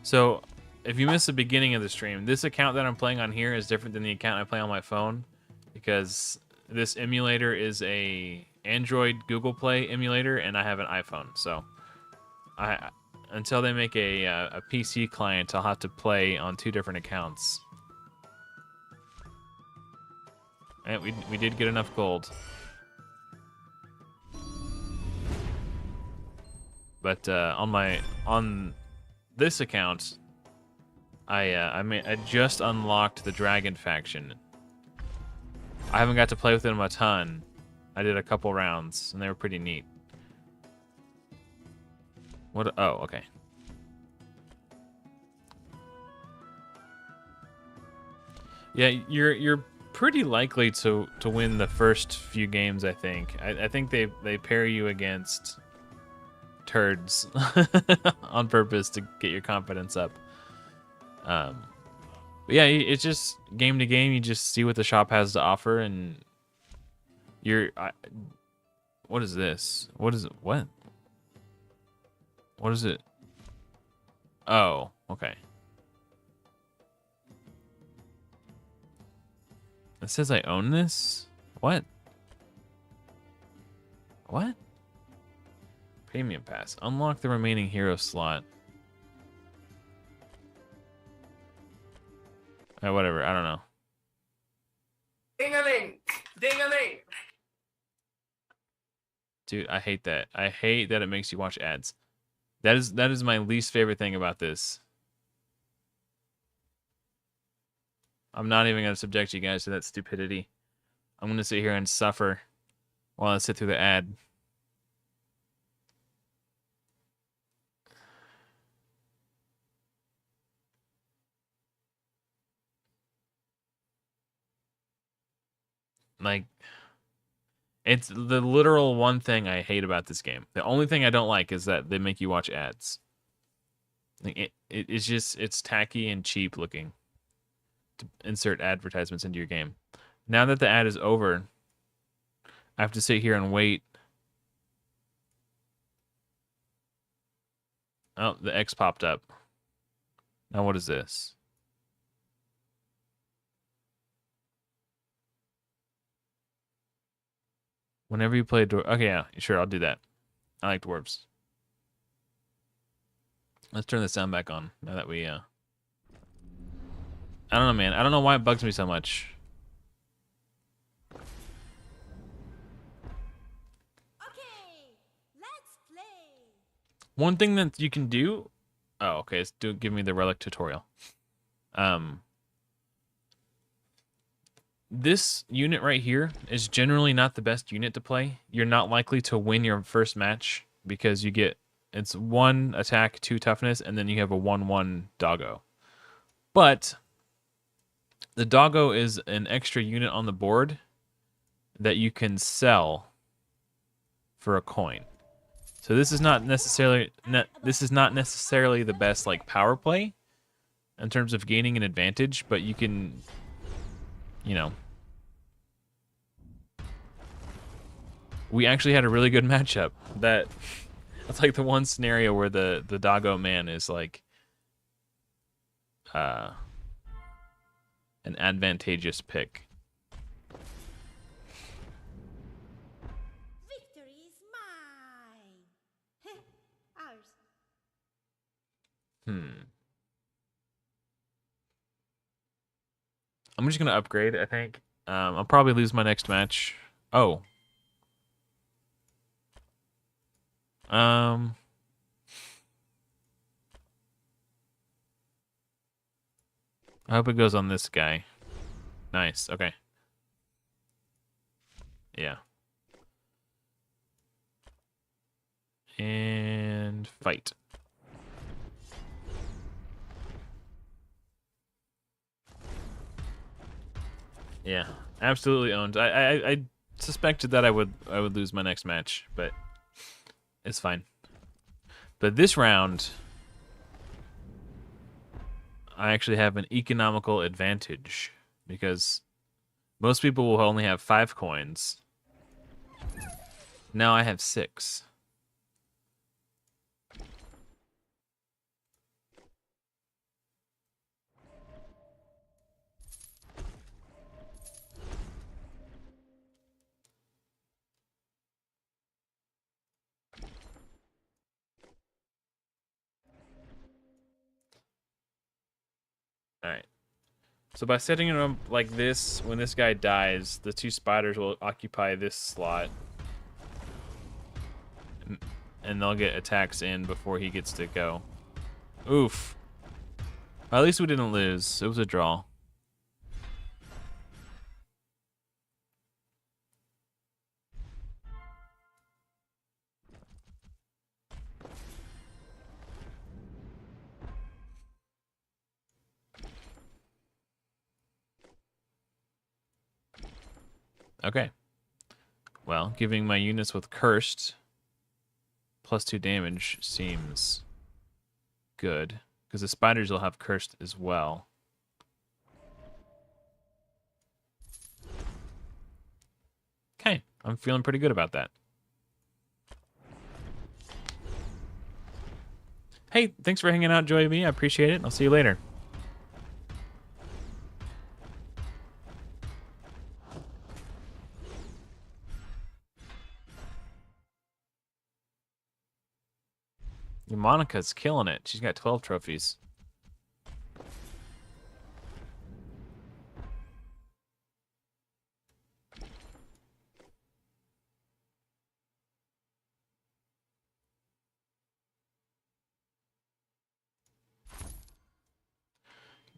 So, if you missed the beginning of the stream, this account that I'm playing on here is different than the account I play on my phone, because this emulator is a Android Google Play emulator, and I have an iPhone. So, until they make a PC client, I'll have to play on 2 different accounts. And we did get enough gold, but on this account, I just unlocked the Dragon faction. I haven't got to play with them a ton. I did a couple rounds, and they were pretty neat. What? Oh, okay. Yeah, you're pretty likely to win the first few games. I think. I think they pair you against turds on purpose to get your confidence up. But yeah, it's just game to game. You just see what the shop has to offer, and what is this? What is it? What? What is it? Oh, okay. It says I own this? What? What? Premium pass. Unlock the remaining hero slot. Whatever. I don't know. Ding-a-ling! Ding-a-ling! Dude, I hate that. I hate that it makes you watch ads. That is my least favorite thing about this. I'm not even going to subject you guys to that stupidity. I'm going to sit here and suffer while I sit through the ad. Like, it's the literal one thing I hate about this game. The only thing I don't like is that they make you watch ads. Like it's just, it's tacky and cheap looking to insert advertisements into your game. Now that the ad is over, I have to sit here and wait. Oh, the X popped up. Now what is this? Whenever you play dwarf. Okay, yeah, sure, I'll do that. I like dwarves. Let's turn the sound back on now that we I don't know, man. I don't know why it bugs me so much. Okay, let's play. One thing that you can do. Oh, okay. Give me the relic tutorial. This unit right here is generally not the best unit to play. You're not likely to win your first match because you get, it's 1 attack, 2 toughness, and then you have a 1/1 doggo. But the doggo is an extra unit on the board that you can sell for a coin. So this is not necessarily the best like power play in terms of gaining an advantage, but you can, you know, we actually had a really good matchup. That's like the one scenario where the doggo man is like an advantageous pick. Victory is mine. Ours. I'm just gonna upgrade, I think. I'll probably lose my next match. Oh. I hope it goes on this guy. Nice, okay. Yeah. And fight. Yeah, absolutely owned. I suspected that I would lose my next match, but it's fine. But this round, I actually have an economical advantage because most people will only have 5 coins. Now I have 6. All right. So by setting it up like this, when this guy dies, the 2 spiders will occupy this slot. And they'll get attacks in before he gets to go. Oof. Well, at least we didn't lose. It was a draw. Okay. Well, giving my units with cursed +2 damage seems good, because the spiders will have cursed as well. Okay, I'm feeling pretty good about that. Hey, thanks for hanging out, Joy B. I appreciate it. I'll see you later. Monica's killing it. She's got 12 trophies.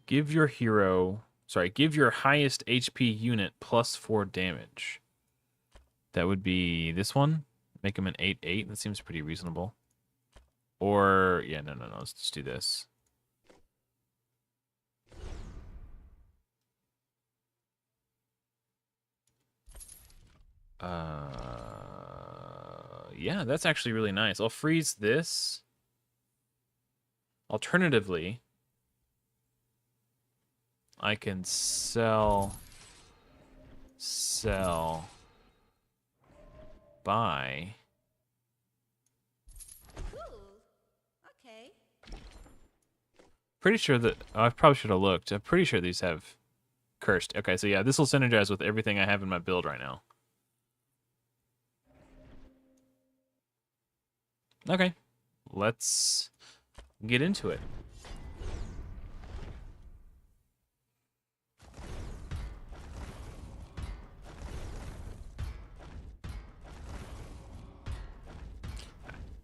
Give your highest HP unit +4 damage. That would be this one. Make him an 8/8. That seems pretty reasonable. Or, yeah, no. Let's just do this. Yeah, that's actually really nice. I'll freeze this. Alternatively, I can sell, buy. Cool. Okay. Pretty sure that, oh, I probably should have looked. I'm pretty sure these have cursed. Okay, so yeah, this will synergize with everything I have in my build right now. Okay, let's get into it.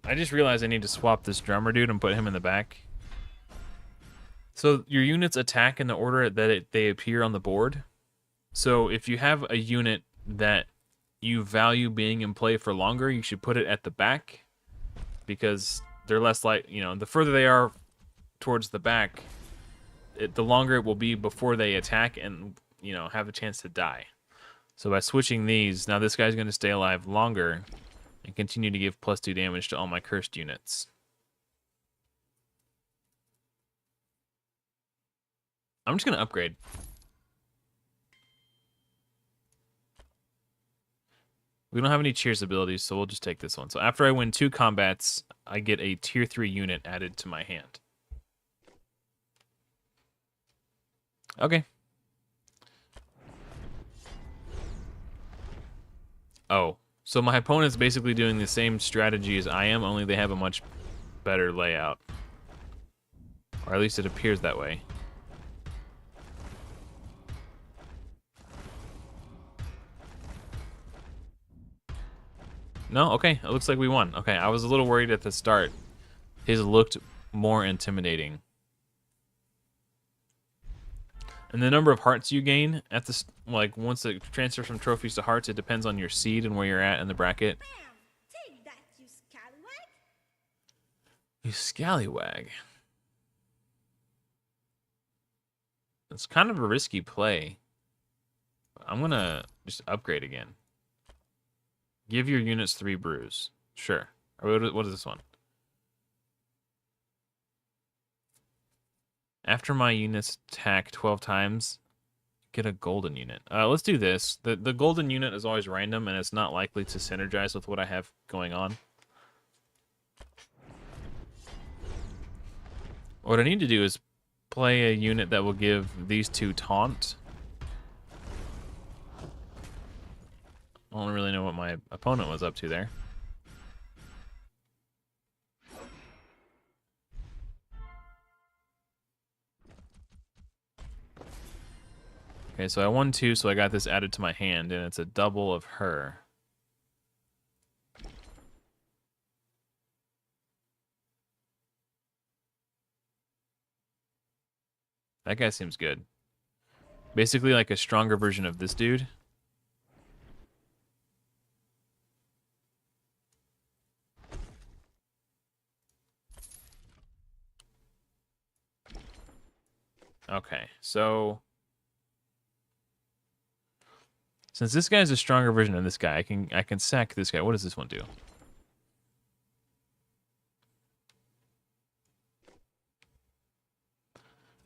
I just realized I need to swap this drummer dude and put him in the back. So your units attack in the order that they appear on the board. So if you have a unit that you value being in play for longer, you should put it at the back, because they're less like, the further they are towards the back, the longer it will be before they attack and, have a chance to die. So by switching these, now this guy's going to stay alive longer and continue to give +2 damage to all my cursed units. I'm just going to upgrade. We don't have any cheers abilities, so we'll just take this one. So after I win 2 combats, I get a tier 3 unit added to my hand. Okay. Oh, so my opponent's basically doing the same strategy as I am, only they have a much better layout. Or at least it appears that way. No? Okay, it looks like we won. Okay, I was a little worried at the start. His looked more intimidating. And the number of hearts you gain at the, once it transfers from trophies to hearts, it depends on your seed and where you're at in the bracket. Bam! Take that, you scallywag! You scallywag. It's kind of a risky play. I'm gonna just upgrade again. Give your units 3 brews. Sure. Or what is this one? After my units attack 12 times, get a golden unit. Let's do this. The golden unit is always random, and it's not likely to synergize with what I have going on. What I need to do is play a unit that will give these 2 taunt. I don't really know what my opponent was up to there. Okay, so I won 2, so I got this added to my hand, and it's a double of her. That guy seems good. Basically like a stronger version of this dude. Okay, so since this guy is a stronger version of this guy, I can sack this guy. What does this one do?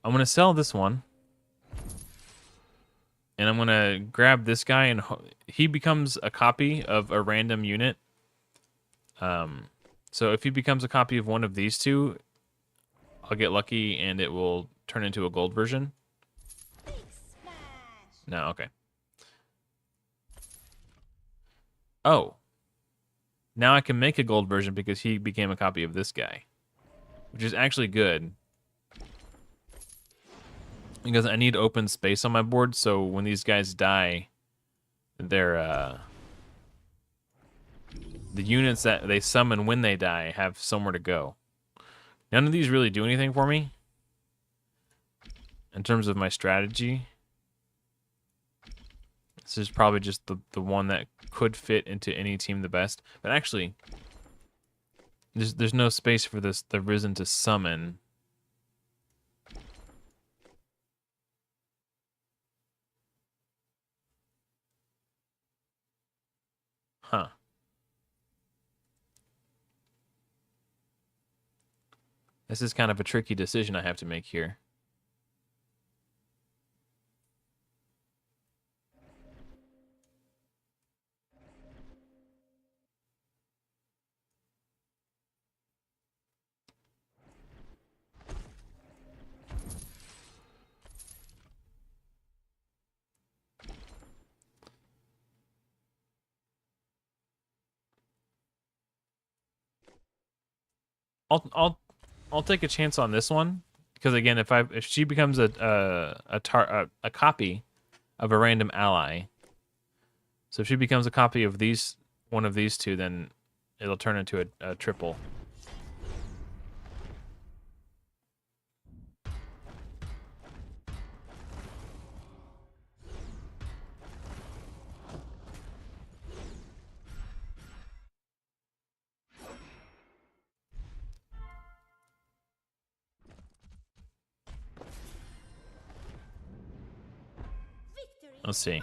I'm gonna sell this one, and I'm gonna grab this guy, and he becomes a copy of a random unit. So if he becomes a copy of one of these 2, I'll get lucky, and it will turn into a gold version. Big smash! No, okay. Oh. Now I can make a gold version because he became a copy of this guy, which is actually good. Because I need open space on my board, so when these guys die, they're, the units that they summon when they die have somewhere to go. None of these really do anything for me in terms of my strategy. This is probably just the one that could fit into any team the best. But actually, there's no space for the Risen to summon. This is kind of a tricky decision I have to make here. I'll take a chance on this one because again, if she becomes a copy of a random ally, so if she becomes a copy of one of these two, then it'll turn into a triple. Victory Let's see. mine.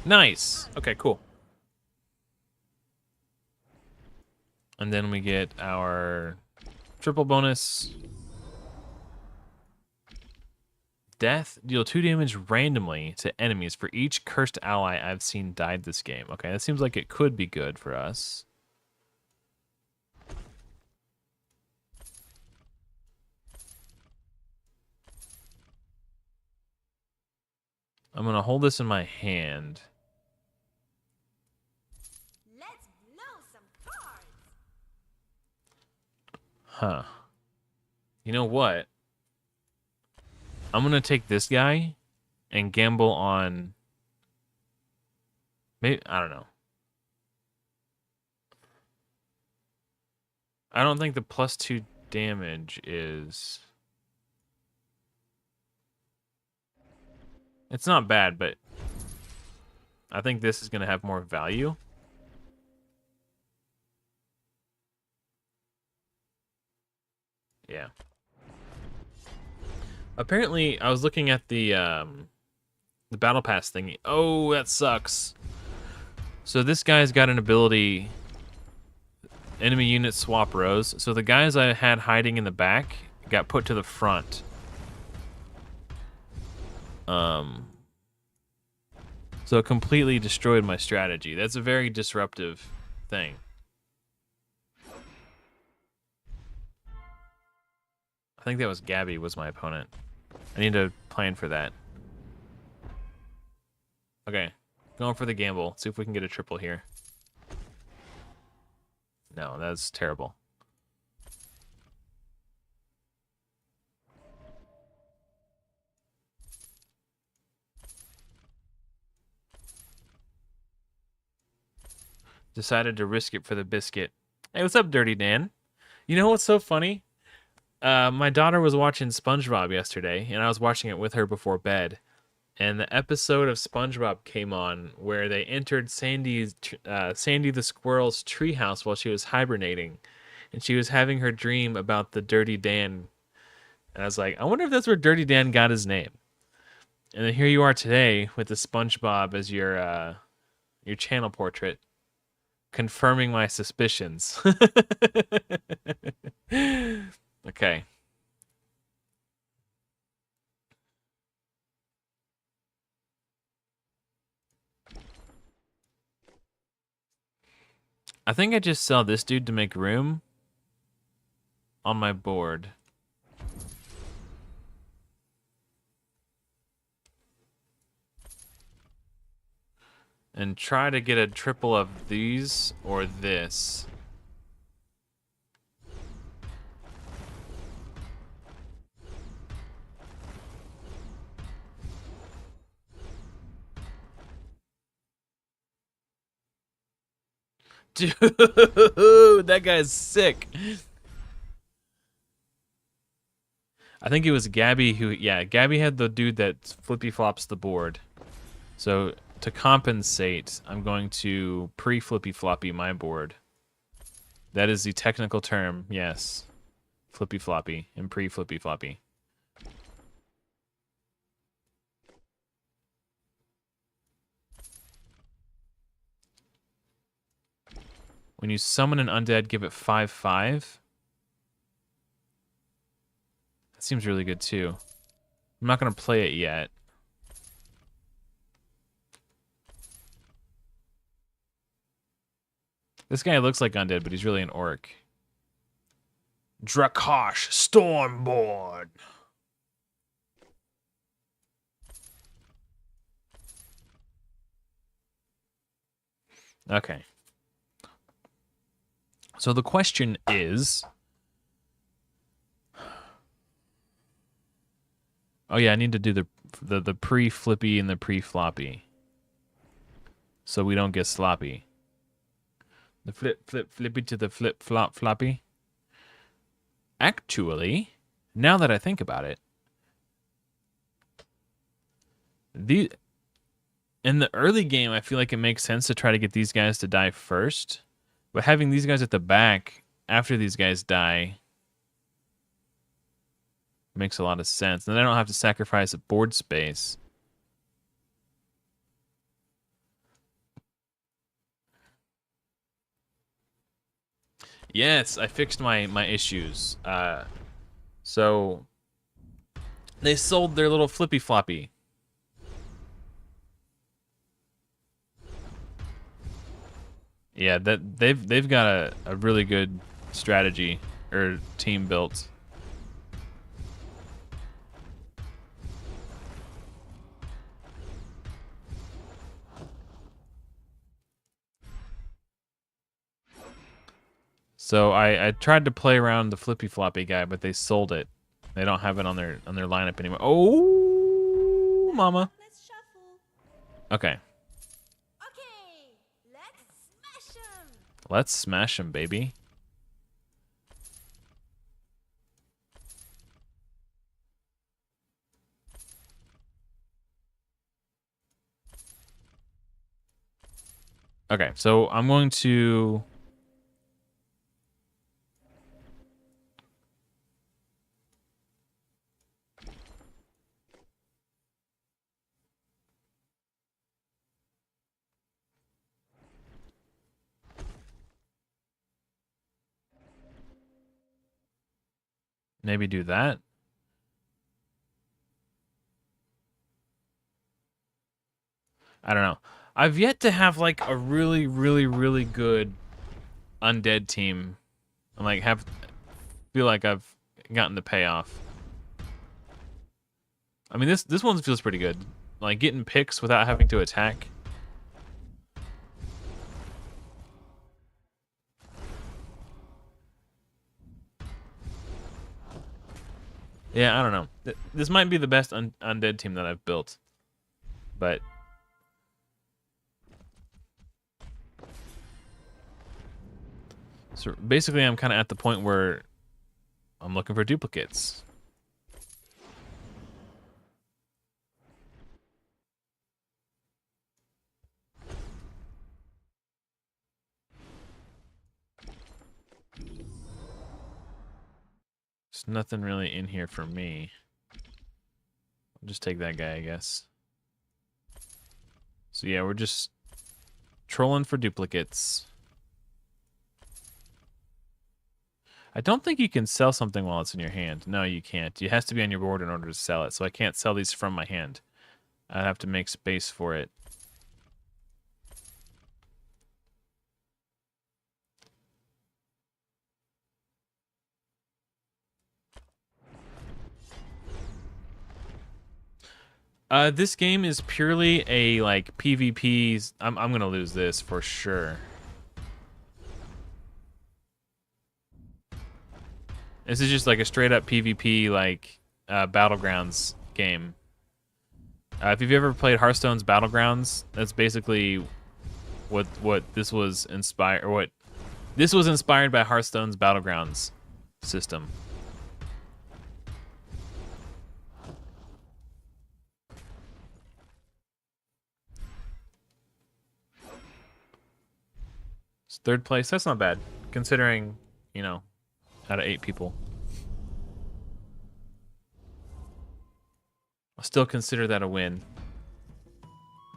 Nice. Okay, cool. And then we get our triple bonus. Death. Deal 2 damage randomly to enemies for each cursed ally I've seen died this game. Okay, that seems like it could be good for us. I'm going to hold this in my hand. Let's blow some cards. Huh. You know what? I'm going to take this guy and gamble on... Maybe, I don't know. I don't think the +2 damage is... It's not bad, but I think this is going to have more value. Yeah. Apparently, I was looking at the battle pass thingy. Oh, that sucks. So this guy's got an ability, enemy units swap rows. So the guys I had hiding in the back got put to the front. So it completely destroyed my strategy. That's a very disruptive thing. I think that was Gabby was my opponent. I need to plan for that. Okay, going for the gamble. See if we can get a triple here. No, that's terrible. Decided to risk it for the biscuit. Hey, what's up, Dirty Dan? You know what's so funny? My daughter was watching SpongeBob yesterday, and I was watching it with her before bed. And the episode of SpongeBob came on where they entered Sandy the squirrel's treehouse while she was hibernating, and she was having her dream about the Dirty Dan. And I was like, I wonder if that's where Dirty Dan got his name. And then here you are today with the SpongeBob as your channel portrait, confirming my suspicions. Okay. I think I just sell this dude to make room on my board. And try to get a triple of these or this. Dude, that guy's sick. I think it was Gabby who, yeah, Gabby had the dude that flippy flops the board. So to compensate, I'm going to pre-flippy floppy my board. That is the technical term, yes. Flippy floppy and pre-flippy floppy. When you summon an undead, give it 5/5. That seems really good too. I'm not gonna play it yet. This guy looks like undead, but he's really an orc. Drakosh Stormborn. Okay. So the question is... Oh yeah, I need to do the pre-flippy and the pre-floppy. So we don't get sloppy. The flippy to the flip flop floppy. Actually, now that I think about it, in the early game, I feel like it makes sense to try to get these guys to die first. But having these guys at the back after these guys die makes a lot of sense. And then I don't have to sacrifice board space. Yes, I fixed my issues. So they sold their little flippy floppy. Yeah, that they've got a really good strategy or team built. So I tried to play around the flippy floppy guy, but they sold it. They don't have it on their lineup anymore. Oh, mama. Let's shuffle. Okay. Okay, let's smash 'em. Let's smash him, baby. Okay, so I'm going to... maybe do that. I don't know. I've yet to have like a really, really, really good undead team. And like feel like I've gotten the payoff. I mean this one feels pretty good. Like getting picks without having to attack. Yeah, I don't know. This might be the best undead team that I've built. But so basically I'm kind of at the point where I'm looking for duplicates. There's nothing really in here for me. I'll just take that guy, I guess. So yeah, we're just trolling for duplicates. I don't think you can sell something while it's in your hand. No, you can't. It has to be on your board in order to sell it. So I can't sell these from my hand. I'd have to make space for it. This game is purely a like PvP. I'm gonna lose this for sure. This is just like a straight up PvP like Battlegrounds game. If you've ever played Hearthstone's Battlegrounds, that's basically what this was inspired, or what this was inspired by Hearthstone's Battlegrounds system. It's third place. That's not bad, considering, you know, out of 8 people. I'll still consider that a win.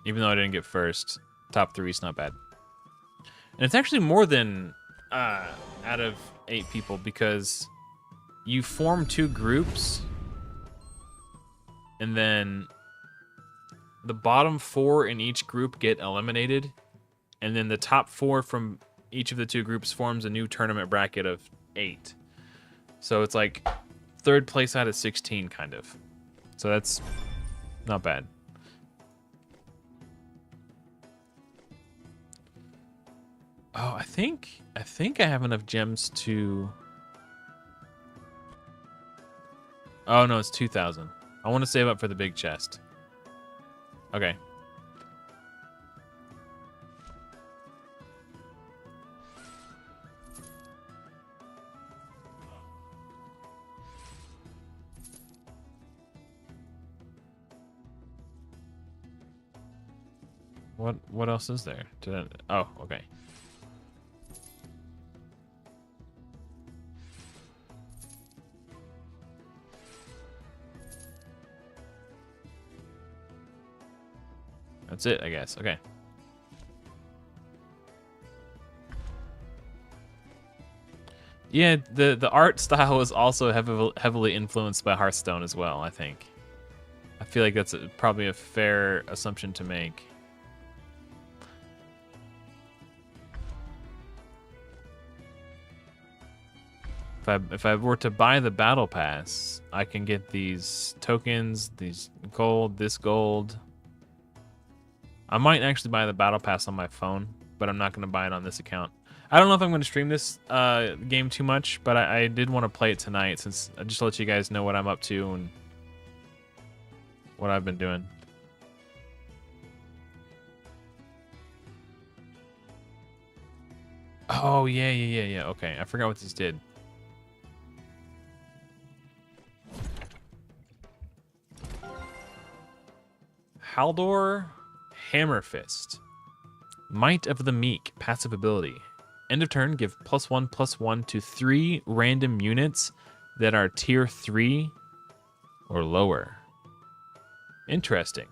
Even though I didn't get first. Top 3 is not bad. And it's actually more than out of 8 people, because you form 2 groups and then the bottom 4 in each group get eliminated, and then the top 4 from each of the 2 groups forms a new tournament bracket of 8. So it's like 3rd place out of 16, kind of. So that's not bad. Oh, I think I have enough gems to... Oh, no, it's 2,000. I want to save up for the big chest. Okay. What else is there? Oh, okay. That's it, I guess. Okay. Yeah, the art style is also heavily influenced by Hearthstone as well, I think. I feel like that's probably a fair assumption to make. If I were to buy the battle pass, I can get these tokens, these gold, this gold. I might actually buy the battle pass on my phone, but I'm not going to buy it on this account. I don't know if I'm going to stream this game too much, but I did want to play it tonight, since I just let you guys know what I'm up to and what I've been doing. Oh, yeah. Okay, I forgot what these did. Haldor Hammerfist. Might of the Meek, passive ability. End of turn, give +1/+1 to 3 random units that are tier 3 or lower. Interesting.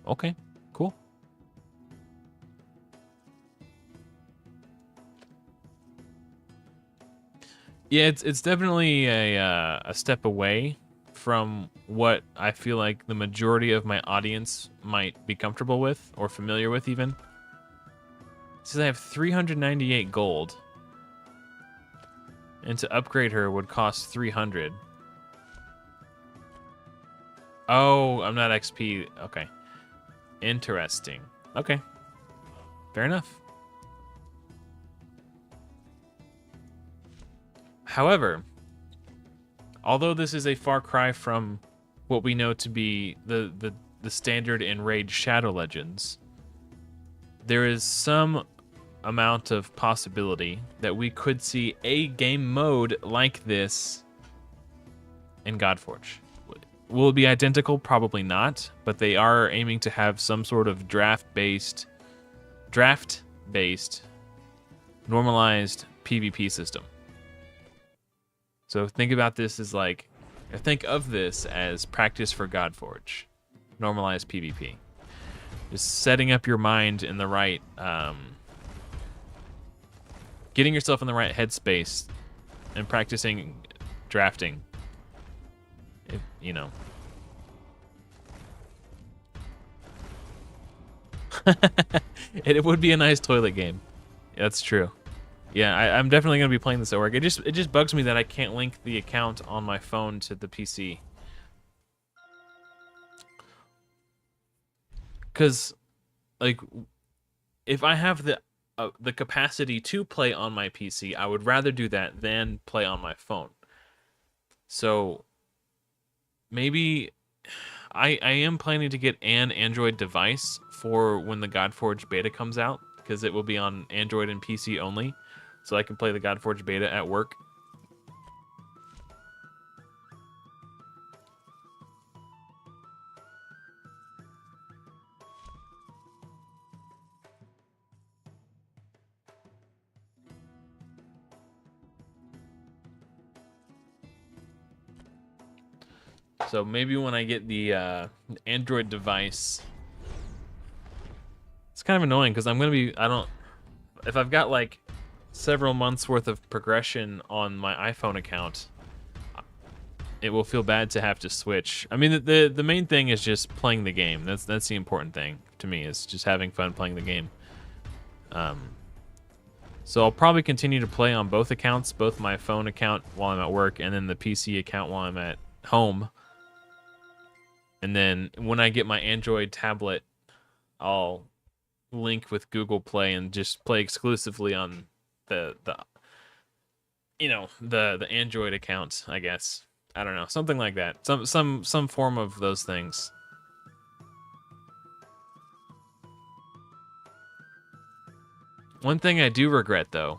Okay, cool. Yeah, it's definitely a step away from what I feel like the majority of my audience might be comfortable with or familiar with even. It says I have 398 gold. And to upgrade her would cost 300. Oh, I'm not XP. Okay. Interesting. Okay. Fair enough. However, although this is a far cry from what we know to be the standard in Raid Shadow Legends, there is some amount of possibility that we could see a game mode like this in Godforge. Will it be identical? Probably not, but they are aiming to have some sort of draft-based, normalized PvP system. So think about this as like, think of this as practice for Godforge, normalized PvP. Just setting up your mind in the right, getting yourself in the right headspace, and practicing drafting. If, you know. It would be a nice toilet game. That's true. Yeah, I'm definitely gonna be playing this at work. It just bugs me that I can't link the account on my phone to the PC. Cause, like, if I have the capacity to play on my PC, I would rather do that than play on my phone. So maybe I am planning to get an Android device for when the Godforge beta comes out, because it will be on Android and PC only. So I can play the Godforge beta at work. So maybe when I get the Android device, it's kind of annoying because I'm gonna be, if I've got like several months worth of progression on my iPhone account, it will feel bad to have to switch. I mean, the main thing is just playing the game. That's the important thing to me, is just having fun playing the game. So I'll probably continue to play on both accounts, both my phone account while I'm at work and then the PC account while I'm at home. And then when I get my Android tablet, I'll link with Google Play and just play exclusively on the Android account, I guess. I don't know, something like that. Some form of those things. One thing I do regret, though,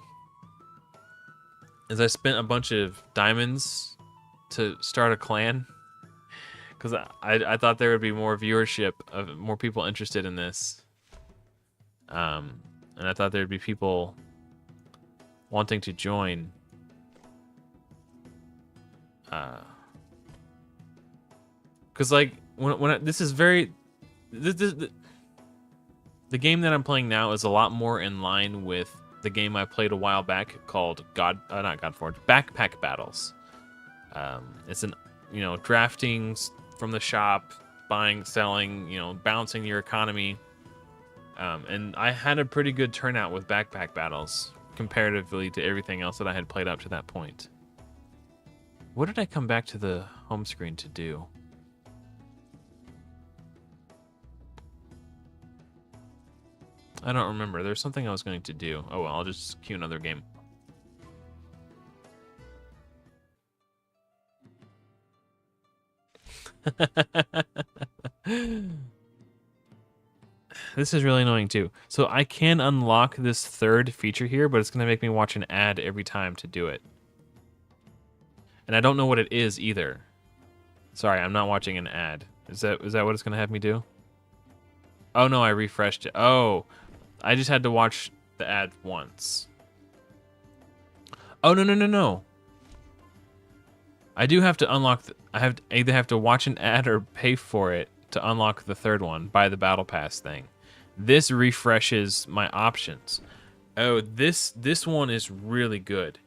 is I spent a bunch of diamonds to start a clan, because I thought there would be more viewership, of more people interested in this, and I thought there would be people wanting to join. Because like this is very the game that I'm playing now is a lot more in line with the game I played a while back called not Godforge, Backpack Battles. It's an, drafting from the shop, buying, selling, balancing your economy. And I had a pretty good turnout with Backpack Battles comparatively to everything else that I had played up to that point. What did I come back to the home screen to do? I don't remember. There's something I was going to do. Oh well, I'll just queue another game. This is really annoying too. So I can unlock this third feature here, but it's going to make me watch an ad every time to do it. And I don't know what it is either. Sorry, I'm not watching an ad. Is that what it's going to have me do? Oh no, I refreshed it. Oh, I just had to watch the ad once. Oh, no. I do have to unlock... I either have to watch an ad or pay for it to unlock the third one, buy the Battle Pass thing. This refreshes my options. Oh, this one is really good.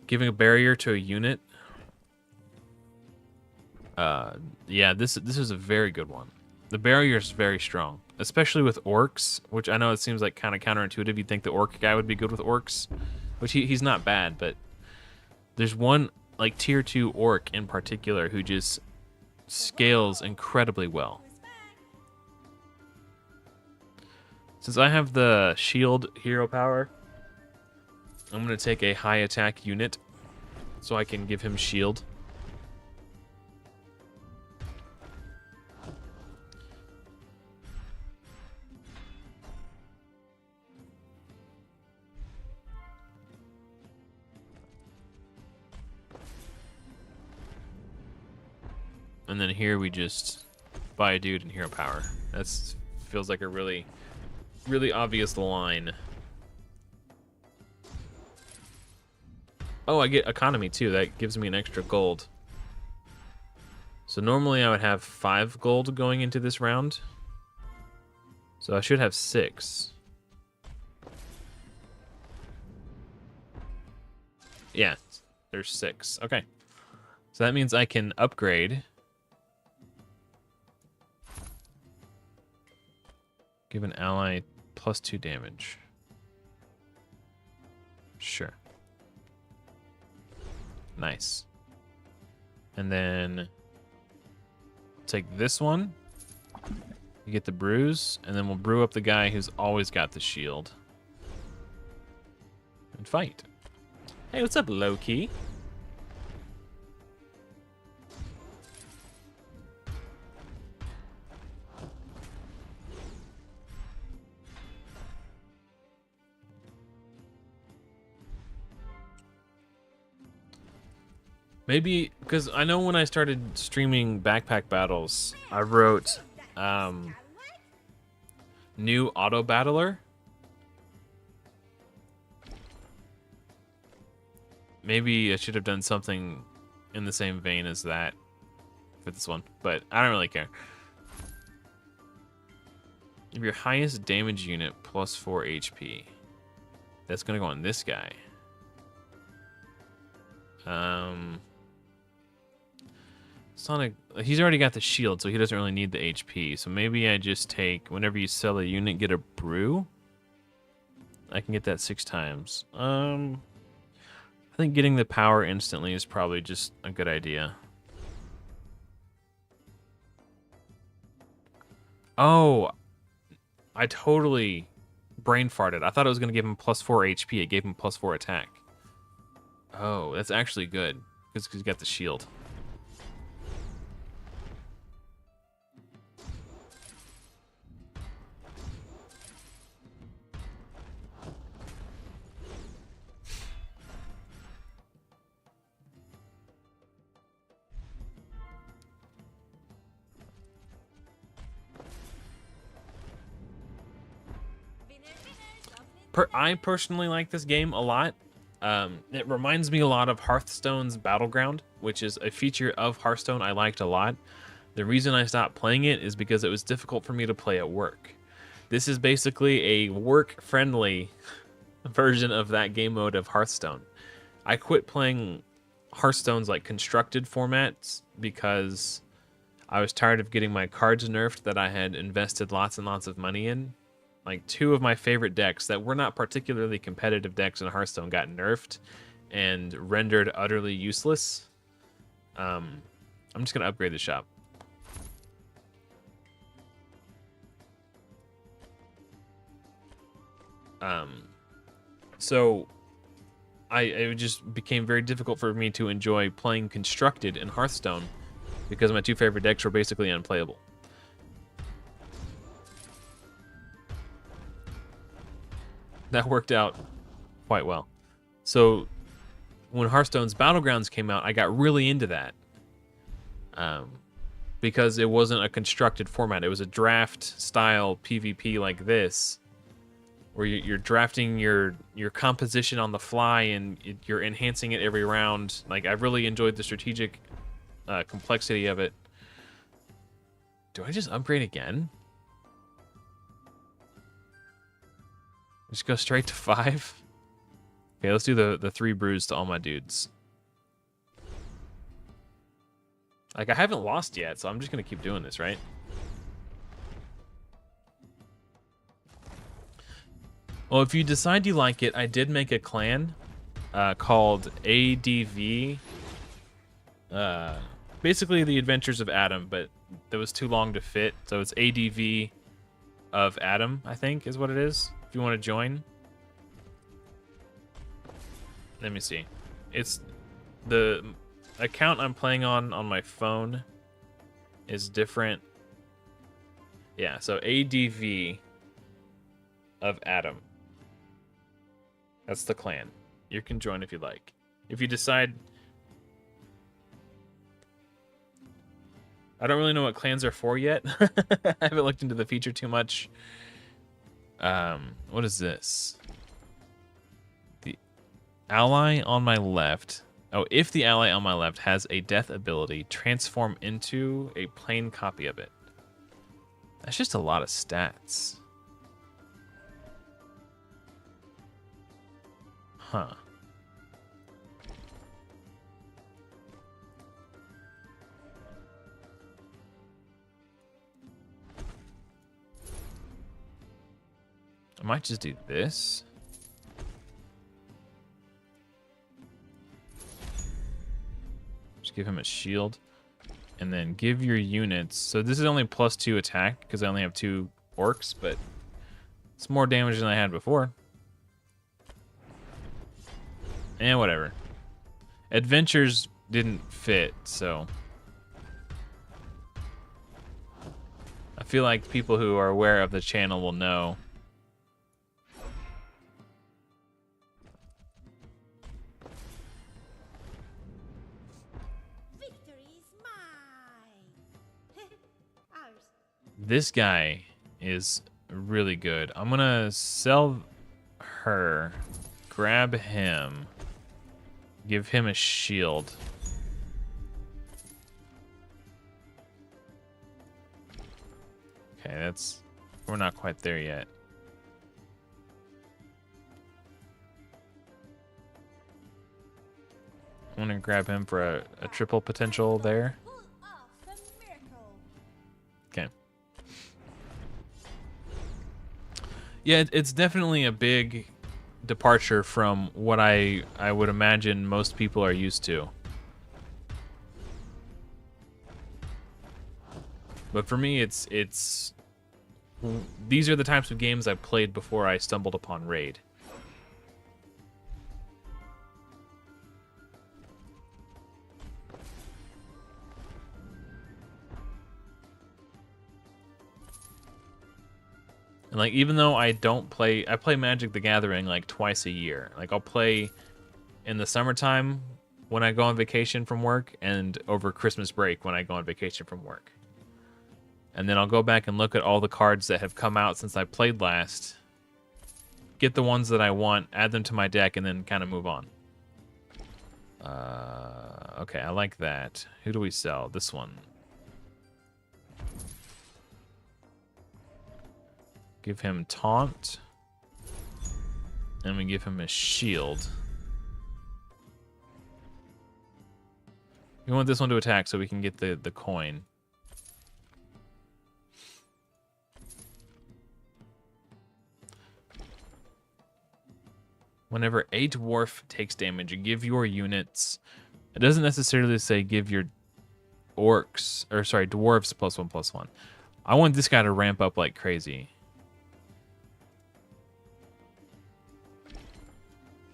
Giving a barrier to a unit. Yeah, this is a very good one. The barrier is very strong, especially with orcs, which I know it seems like kind of counterintuitive. You'd think the orc guy would be good with orcs, which he's not bad, but there's one like tier 2 orc in particular who just scales incredibly well. Since I have the shield hero power, I'm going to take a high attack unit so I can give him shield. And then here we just buy a dude in hero power. That's feels like a really, really obvious line. Oh, I get economy too. That gives me an extra gold. So normally I would have 5 gold going into this round. So I should have 6. Yeah, there's 6. Okay. So that means I can upgrade. Give an ally +2 damage. Sure. Nice. And then take this one. You get the bruise, and then we'll brew up the guy who's always got the shield. And fight. Hey, what's up, Loki? Maybe, because I know when I started streaming Backpack Battles, I wrote new auto battler. Maybe I should have done something in the same vein as that for this one, but I don't really care. Give your highest damage unit +4 HP. That's gonna go on this guy. Sonic, he's already got the shield, so he doesn't really need the HP. So maybe I just take, whenever you sell a unit, get a brew. I can get that 6 times. I think getting the power instantly is probably just a good idea. Oh, I totally brain farted. I thought it was going to give him +4 HP. It gave him +4 attack. Oh, that's actually good because he's got the shield. I personally like this game a lot. It reminds me a lot of Hearthstone's Battleground, which is a feature of Hearthstone I liked a lot. The reason I stopped playing it is because it was difficult for me to play at work. This is basically a work-friendly version of that game mode of Hearthstone. I quit playing Hearthstone's like constructed formats because I was tired of getting my cards nerfed that I had invested lots and lots of money in. Like 2 of my favorite decks that were not particularly competitive decks in Hearthstone got nerfed and rendered utterly useless. I'm just gonna upgrade the shop. So it just became very difficult for me to enjoy playing constructed in Hearthstone because my 2 favorite decks were basically unplayable. That worked out quite well. So when Hearthstone's Battlegrounds came out, I got really into that because it wasn't a constructed format. It was a draft style PvP like this, where you're drafting your composition on the fly and you're enhancing it every round. Like, I really enjoyed the strategic complexity of it. Do I just upgrade again? Just go straight to 5? Okay, let's do the 3 brews to all my dudes. Like, I haven't lost yet, so I'm just gonna keep doing this, right? Well, if you decide you like it, I did make a clan called ADV. Basically the Adventures of Adam, but that was too long to fit. So it's ADV of Adam, I think is what it is. If you want to join. Let me see. It's the account I'm playing on my phone is different. Yeah, so ADV of Adam. That's the clan. You can join if you like. If you decide... I don't really know what clans are for yet. I haven't looked into the feature too much. What is this? The ally on my left. Oh, if the ally on my left has a death ability, transform into a plain copy of it. That's just a lot of stats. Huh. I might just do this. Just give him a shield. And then give your units... So this is only +2 attack, because I only have 2 orcs, but it's more damage than I had before. And whatever. Adventures didn't fit, so... I feel like people who are aware of the channel will know. This guy is really good. I'm gonna sell her, grab him, give him a shield. Okay, we're not quite there yet. I'm gonna grab him for a triple potential there. Pull off a miracle. Okay. Yeah, it's definitely a big departure from what I would imagine most people are used to. But for me, it's these are the types of games I played before I stumbled upon Raid. And like, even though I play Magic the Gathering like twice a year. Like, I'll play in the summertime when I go on vacation from work, and over Christmas break when I go on vacation from work. And then I'll go back and look at all the cards that have come out since I played last, get the ones that I want, add them to my deck, and then kind of move on. Okay, I like that. Who do we sell? This one. Give him taunt. And we give him a shield. We want this one to attack so we can get the coin. Whenever a dwarf takes damage, give your units... It doesn't necessarily say give your orcs... Or sorry, dwarves +1/+1. I want this guy to ramp up like crazy.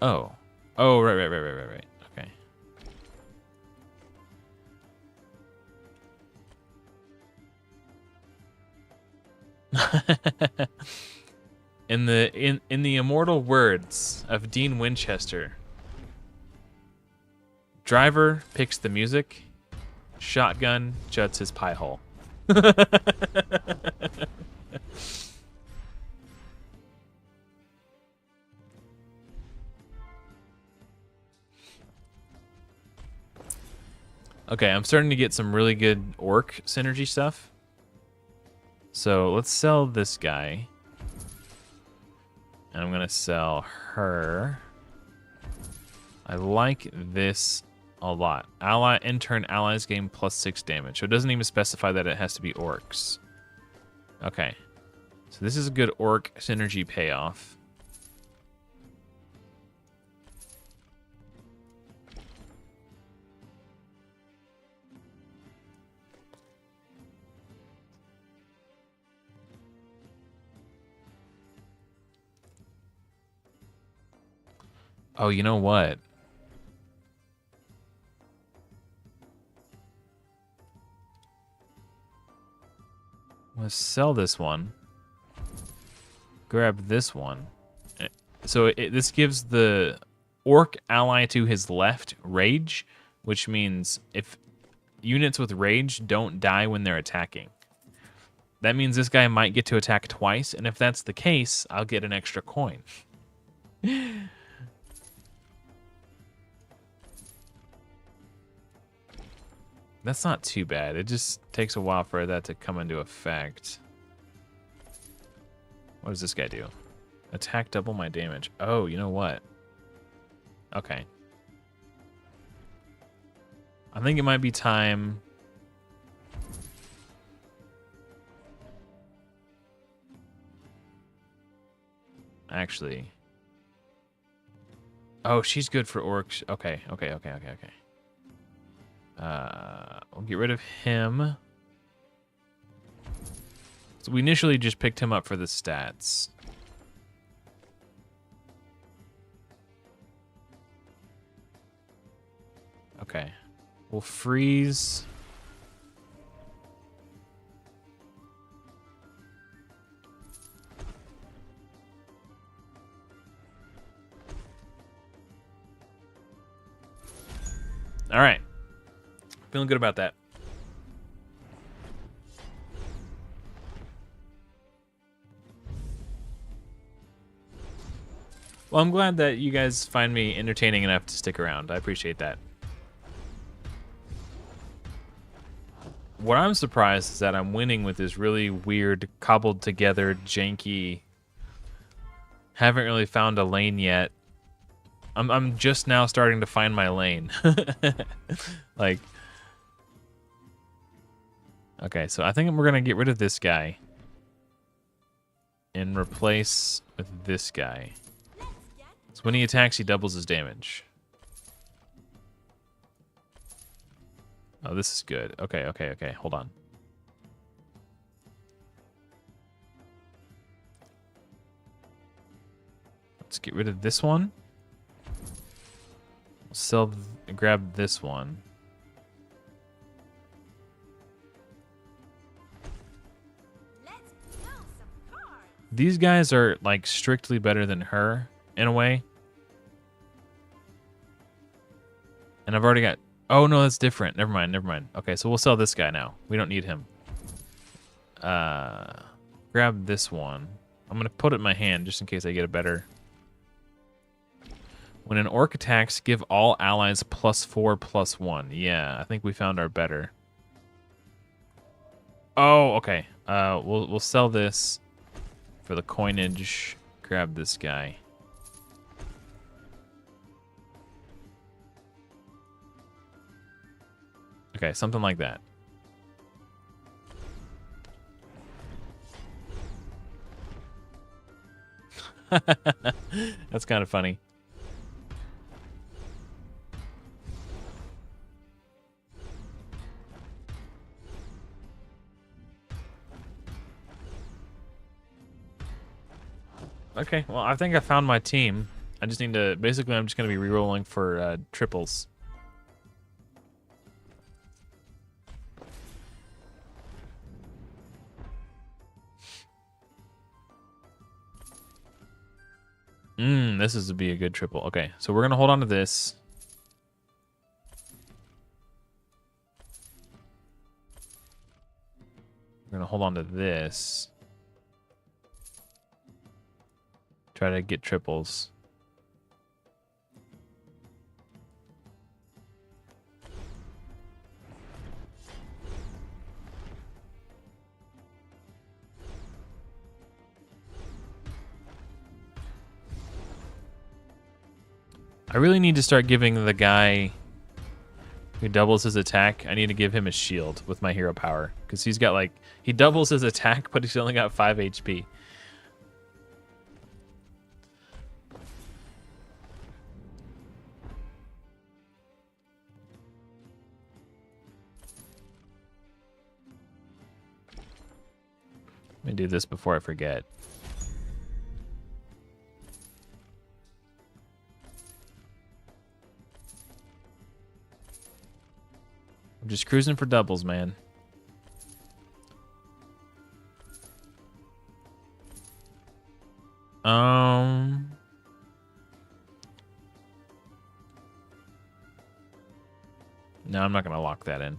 Oh. Oh, right. Okay. In the immortal words of Dean Winchester, driver picks the music, shotgun juts his pie hole. Okay, I'm starting to get some really good orc synergy stuff. So let's sell this guy. And I'm going to sell her. I like this a lot. Ally, intern allies gain +6 damage. So it doesn't even specify that it has to be orcs. Okay. So this is a good orc synergy payoff. Oh, you know what? Let's sell this one. Grab this one. So this gives the orc ally to his left rage, which means if units with rage don't die when they're attacking. That means this guy might get to attack twice, and if that's the case, I'll get an extra coin. That's not too bad. It just takes a while for that to come into effect. What does this guy do? Attack double my damage. Oh, you know what? Okay. I think it might be time... Actually... Oh, she's good for orcs. Okay. We'll get rid of him. So we initially just picked him up for the stats. Okay. We'll freeze. All right. Feeling good about that. Well, I'm glad that you guys find me entertaining enough to stick around. I appreciate that. What I'm surprised is that I'm winning with this really weird, cobbled together, janky... Haven't really found a lane yet. I'm just now starting to find my lane. Like, okay, so I think we're gonna get rid of this guy and replace with this guy. So when he attacks, he doubles his damage. Oh, this is good. Okay, okay, okay. Hold on. Let's get rid of this one. Sell, grab this one. These guys are like strictly better than her in a way. And I've already got, oh no, that's different. Never mind, never mind. Okay, so we'll sell this guy now. We don't need him. Grab this one. I'm gonna put it in my hand just in case I get a better. When an orc attacks, give all allies +4/+1. Yeah, I think we found our better. Oh, okay. We'll sell this for the coinage. Grab this guy. Okay, something like that. That's kind of funny. Okay, well, I think I found my team. I just need to... Basically, I'm just going to be re-rolling for triples. This is to be a good triple. Okay, so we're going to hold on to this. We're going to hold on to this. Try to get triples. I really need to start giving the guy who doubles his attack, I need to give him a shield with my hero power. Because he's got like, he doubles his attack, but he's only got 5 HP. Let me do this before I forget. I'm just cruising for doubles, man. No, I'm not gonna lock that in.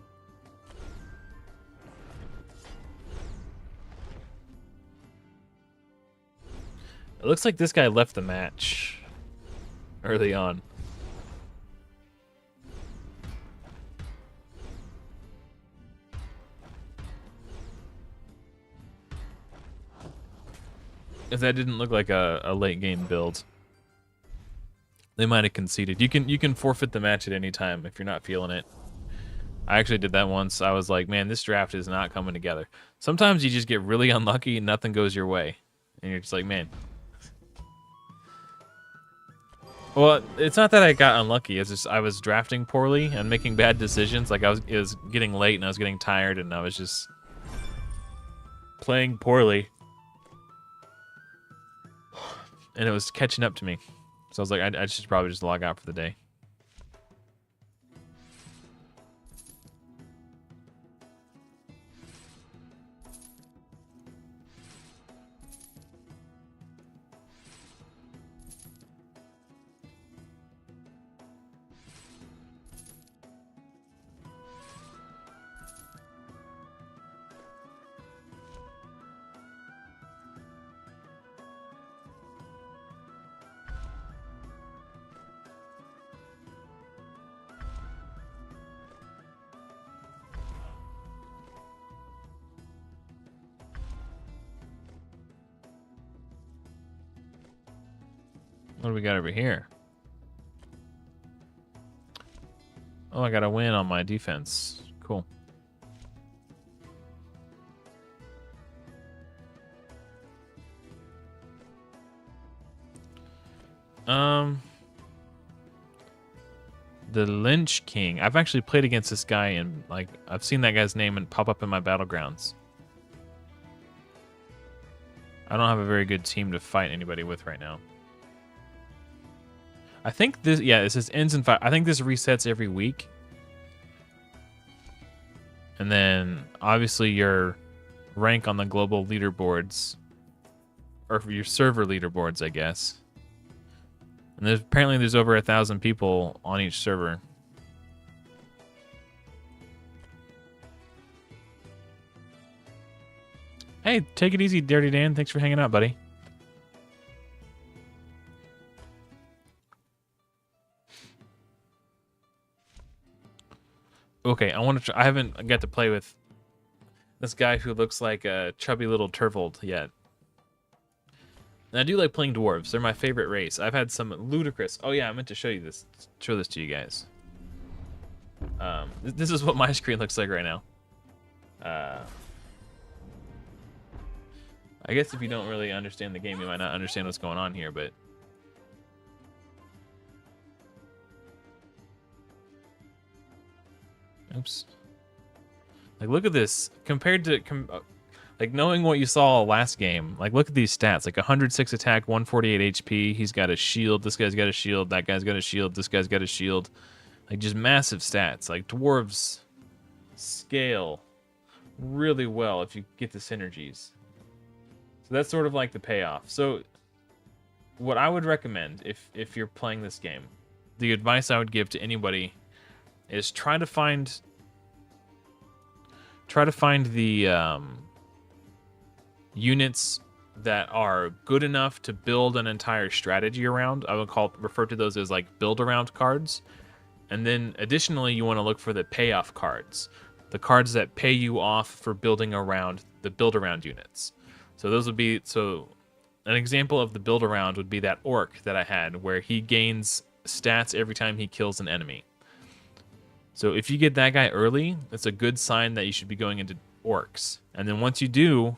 It looks like this guy left the match early on. If that didn't look like a late game build, they might have conceded. You can forfeit the match at any time if you're not feeling it. I actually did that once. I was like, man, this draft is not coming together. Sometimes you just get really unlucky and nothing goes your way. And you're just like, man. Well, it's not that I got unlucky. It's just I was drafting poorly and making bad decisions. Like it was getting late and I was getting tired and I was just playing poorly. And it was catching up to me. So I was like, I should probably just log out for the day. What do we got over here? Oh, I got a win on my defense. Cool. The Lynch King. I've actually played against this guy, and like I've seen that guy's name and pop up in my Battlegrounds. I don't have a very good team to fight anybody with right now. I think this, yeah, it says ends in 5. I think this resets every week. And then obviously your rank on the global leaderboards, or for your server leaderboards, I guess. And apparently there's over 1,000 people on each server. Hey, take it easy, Dirty Dan. Thanks for hanging out, buddy. Okay, I want to. I haven't got to play with this guy who looks like a chubby little turvold yet. And I do like playing dwarves. They're my favorite race. I've had some ludicrous. Oh yeah, I meant to show you this. Show this to you guys. This is what my screen looks like right now. I guess if you don't really understand the game, you might not understand what's going on here, but oops. Like, look at this. Compared to, like, knowing what you saw last game, like, look at these stats. Like, 106 attack, 148 HP. He's got a shield. This guy's got a shield. That guy's got a shield. This guy's got a shield. Like, just massive stats. Like, dwarves scale really well if you get the synergies. So that's sort of like the payoff. So what I would recommend if you're playing this game, the advice I would give to anybody is try to find the units that are good enough to build an entire strategy around. I would refer to those as like build around cards. And then additionally, you want to look for the payoff cards, the cards that pay you off for building around the build around units. So those would be, so an example of the build around would be that orc that I had where he gains stats every time he kills an enemy. So if you get that guy early, it's a good sign that you should be going into orcs. And then once you do,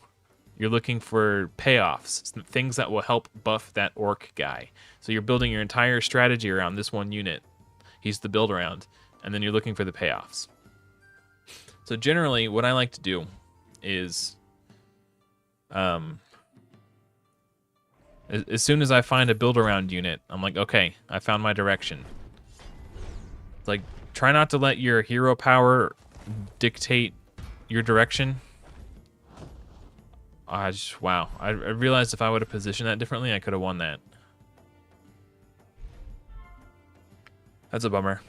you're looking for payoffs, things that will help buff that orc guy. So you're building your entire strategy around this one unit. He's the build around. And then you're looking for the payoffs. So generally, what I like to do is, as soon as I find a build around unit, I'm like, okay, I found my direction. It's like, try not to let your hero power dictate your direction. Wow. I realized if I would have positioned that differently, I could have won that. That's a bummer.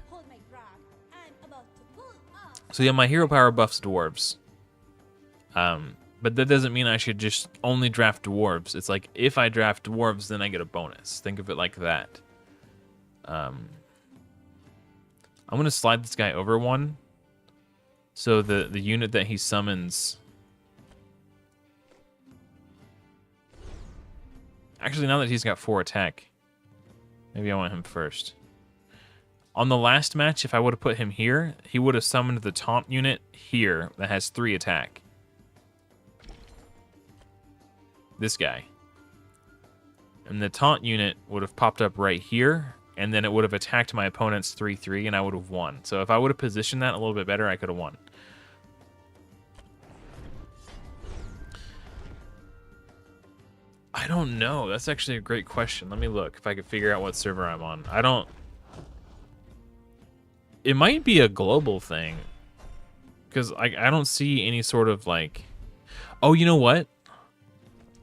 Hold my breath. I'm about to pull up. So yeah, my hero power buffs dwarves. But that doesn't mean I should just only draft dwarves. It's like, if I draft dwarves, then I get a bonus. Think of it like that. I'm going to slide this guy over one. So the unit that he summons... Actually, now that he's got 4 attack, maybe I want him first. On the last match, if I would have put him here, he would have summoned the taunt unit here that has 3 attack. This guy. And the taunt unit would have popped up right here, and then it would have attacked my opponent's 3/3, and I would have won. So if I would have positioned that a little bit better, I could have won. I don't know. That's actually a great question. Let me look if I could figure out what server I'm on. I don't... It might be a global thing. Because I don't see any sort of like... Oh, you know what?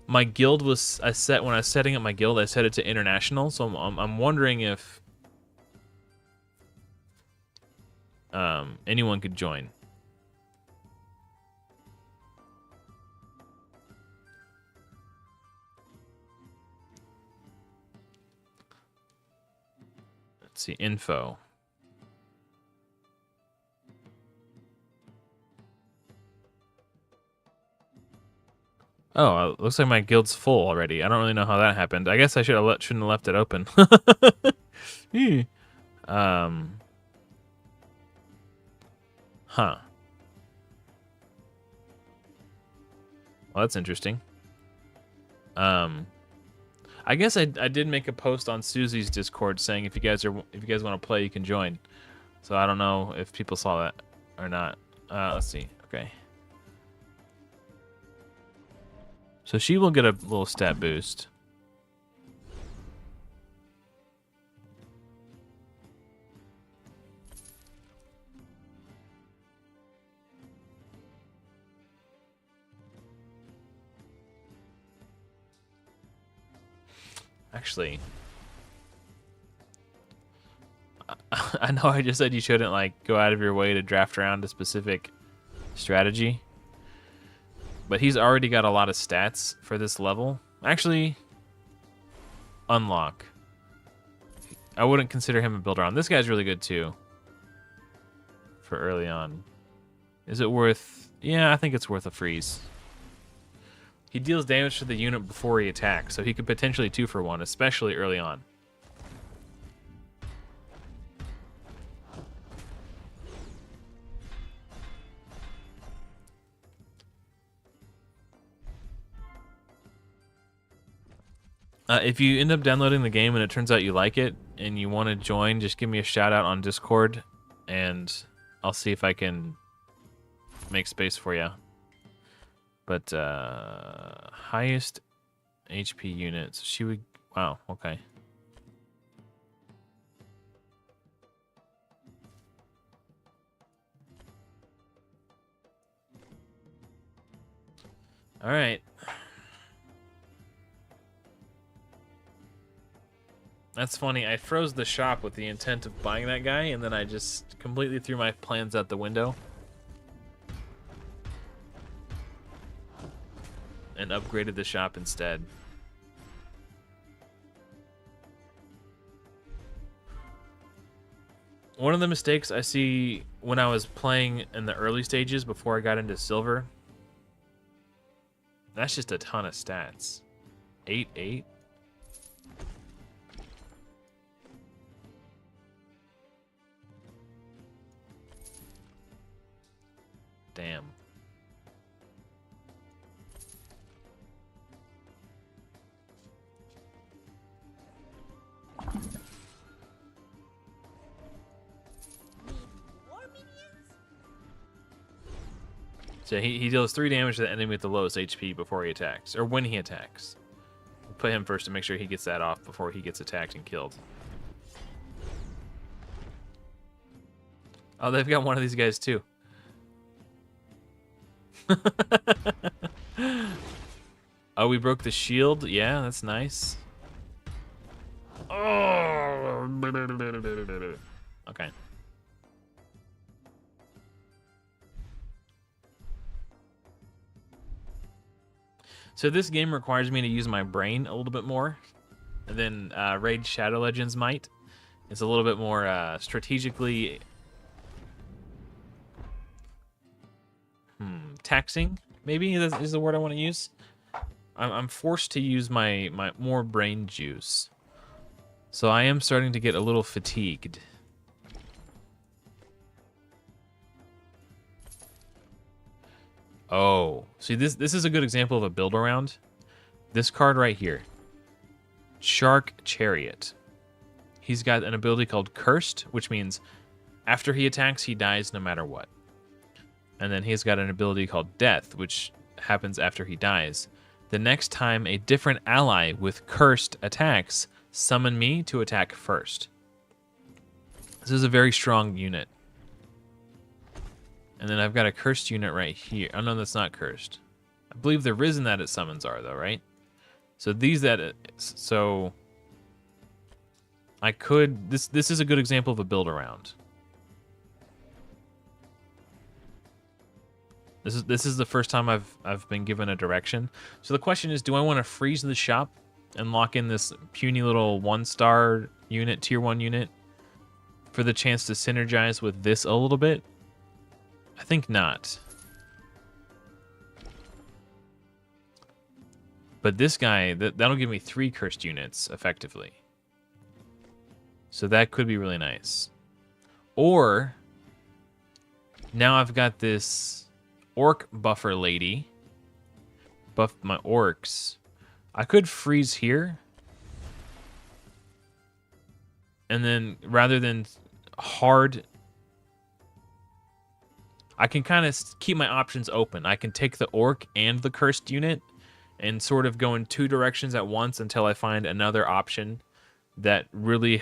My guild was... when I was setting up my guild, I set it to international. So I'm wondering if... anyone could join. Let's see, info. Oh, it looks like my guild's full already. I don't really know how that happened. I guess I shouldn't have left it open. Hmm. Huh. Well, that's interesting. I guess I did make a post on Susie's Discord saying if you guys want to play, you can join. So I don't know if people saw that or not. Let's see. Okay. So she will get a little stat boost. Actually, I know I just said you shouldn't like go out of your way to draft around a specific strategy, but he's already got a lot of stats for this level. Actually, unlock. I wouldn't consider him a builder on. This guy's really good too. For early on. Is it worth... Yeah, I think it's worth a freeze. He deals damage to the unit before he attacks, so he could potentially 2-for-1, especially early on. If you end up downloading the game and it turns out you like it and you want to join, just give me a shout out on Discord and I'll see if I can make space for you. But highest HP units, she would... Wow, okay. All right. That's funny. I froze the shop with the intent of buying that guy, and then I just completely threw my plans out the window. And upgraded the shop instead. One of the mistakes I see when I was playing in the early stages before I got into silver, that's just a ton of stats. 8-8. Damn. More minions? So he deals 3 damage to the enemy with the lowest HP before he attacks, or when he attacks. Put him first to make sure he gets that off before he gets attacked and killed. Oh, they've got one of these guys too. Oh, we broke the shield. Yeah, that's nice. Oh. Okay. So this game requires me to use my brain a little bit more than Raid Shadow Legends might. It's a little bit more strategically taxing, maybe is the word I want to use. I'm forced to use my more brain juice. So I am starting to get a little fatigued. Oh, see this is a good example of a build around. This card right here. Shark Chariot. He's got an ability called Cursed, which means after he attacks, he dies no matter what. And then he's got an ability called Death, which happens after he dies. The next time a different ally with Cursed attacks, summon me to attack first. This is a very strong unit. And then I've got a Cursed unit right here. Oh, no, that's not Cursed. I believe the Risen that it summons are, though, right? So these that... So... I could... This is a good example of a build-around. This is the first time I've been given a direction. So the question is, do I want to freeze the shop and lock in this puny little 1-star unit, tier 1 unit, for the chance to synergize with this a little bit? I think not. But this guy, that'll give me 3 cursed units, effectively. So that could be really nice. Or, now I've got this orc buffer lady. Buff my orcs. I could freeze here. And then, rather than hard... I can kind of keep my options open. I can take the orc and the cursed unit and sort of go in 2 directions at once until I find another option that really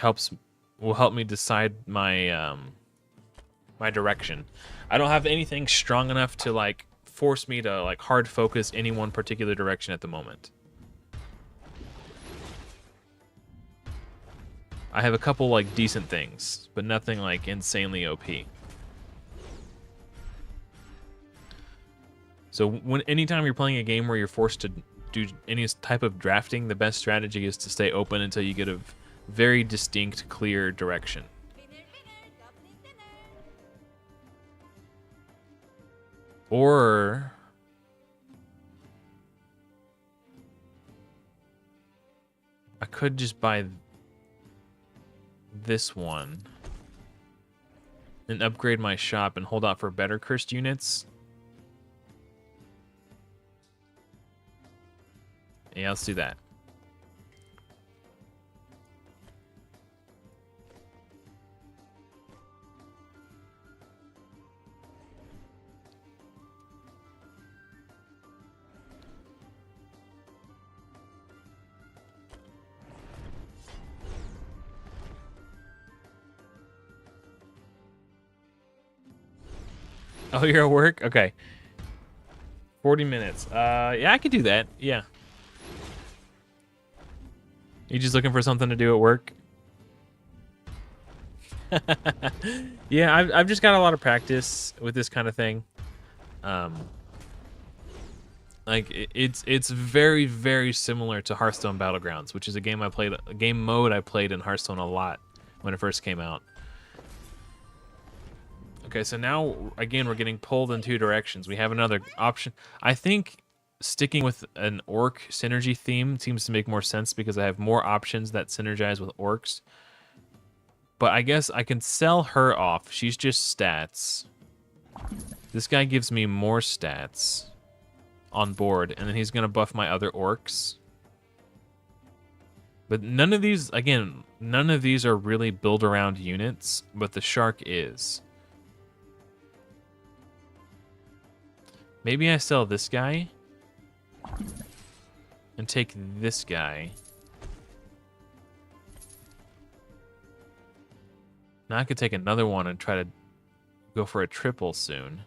will help me decide my my direction. I don't have anything strong enough to like force me to like hard focus any one particular direction at the moment. I have a couple like decent things, but nothing like insanely OP. So anytime you're playing a game where you're forced to do any type of drafting, the best strategy is to stay open until you get a very distinct, clear direction. Goblin dinner. Or I could just buy this one and upgrade my shop and hold out for better cursed units. Yeah, let's do that. Oh, you're at work? Okay. 40 minutes. Yeah, I could do that. Yeah. You just looking for something to do at work? Yeah, I've just got a lot of practice with this kind of thing. Like it's very, very similar to Hearthstone Battlegrounds, which is a game mode I played in Hearthstone a lot when it first came out. Okay, so now again we're getting pulled in 2 directions. We have another option. I think sticking with an orc synergy theme seems to make more sense because I have more options that synergize with orcs. But I guess I can sell her off. She's just stats. This guy gives me more stats on board, and then he's going to buff my other orcs. But none of these, again, none of these are really build-around units, but the shark is. Maybe I sell this guy and take this guy. Now I could take another one and try to go for a triple soon.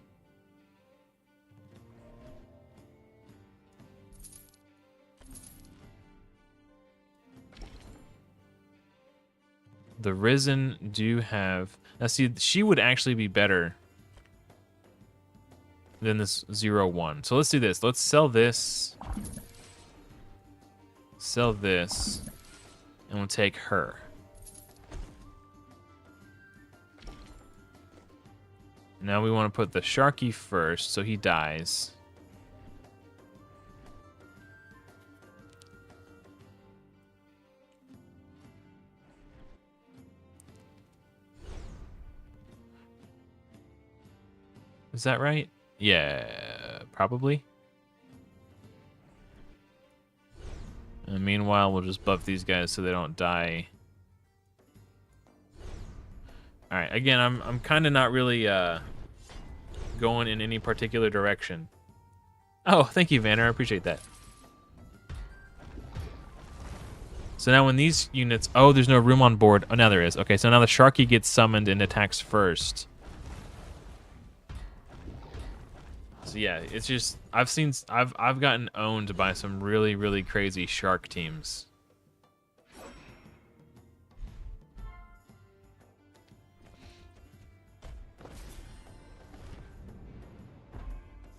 The Risen do have... Now see, she would actually be better than this 0-1. So let's do this. Let's sell this. Sell this. And we'll take her. Now we want to put the Sharky first, so he dies. Is that right? Yeah, probably. And meanwhile, we'll just buff these guys so they don't die. All right, again, I'm kind of not really going in any particular direction. Oh, thank you, Vanner. I appreciate that. So now when these units... Oh, there's no room on board. Oh, now there is. Okay, so now the Sharky gets summoned and attacks first. So yeah, it's just... I've gotten owned by some really, really crazy shark teams.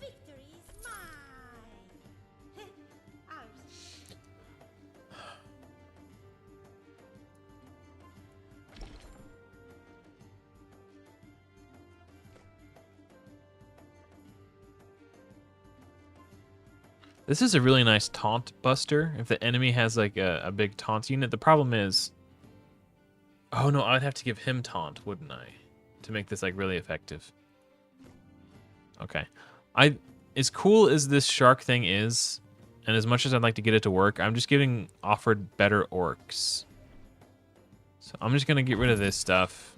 Victory is mine. Ours. This is a really nice taunt buster. If the enemy has like a big taunt unit, the problem is, oh no, I'd have to give him taunt, wouldn't I, to make this like really effective. Okay, as cool as this shark thing is, and as much as I'd like to get it to work, I'm just getting offered better orcs. So I'm just gonna get rid of this stuff.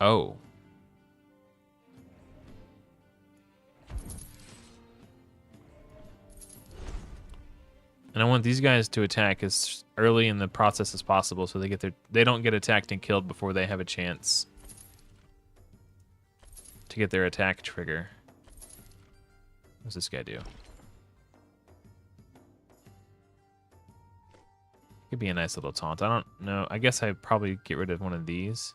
Oh. And I want these guys to attack as early in the process as possible so they don't get attacked and killed before they have a chance to get their attack trigger. What's this guy do? Could be a nice little taunt. I don't know. I guess I'd probably get rid of one of these.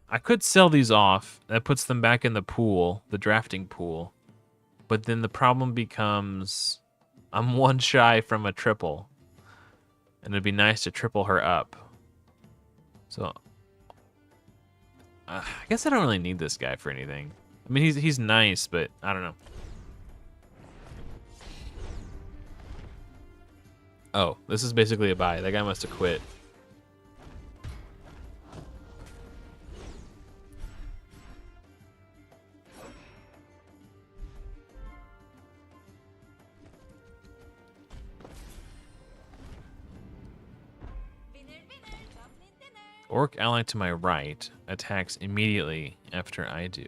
I could sell these off. That puts them back in the pool, the drafting pool. But then the problem becomes I'm one shy from a triple. And it'd be nice to triple her up. So I guess I don't really need this guy for anything. I mean, he's nice, but I don't know. Oh, this is basically a buy. That guy must have quit. Orc ally to my right attacks immediately after I do.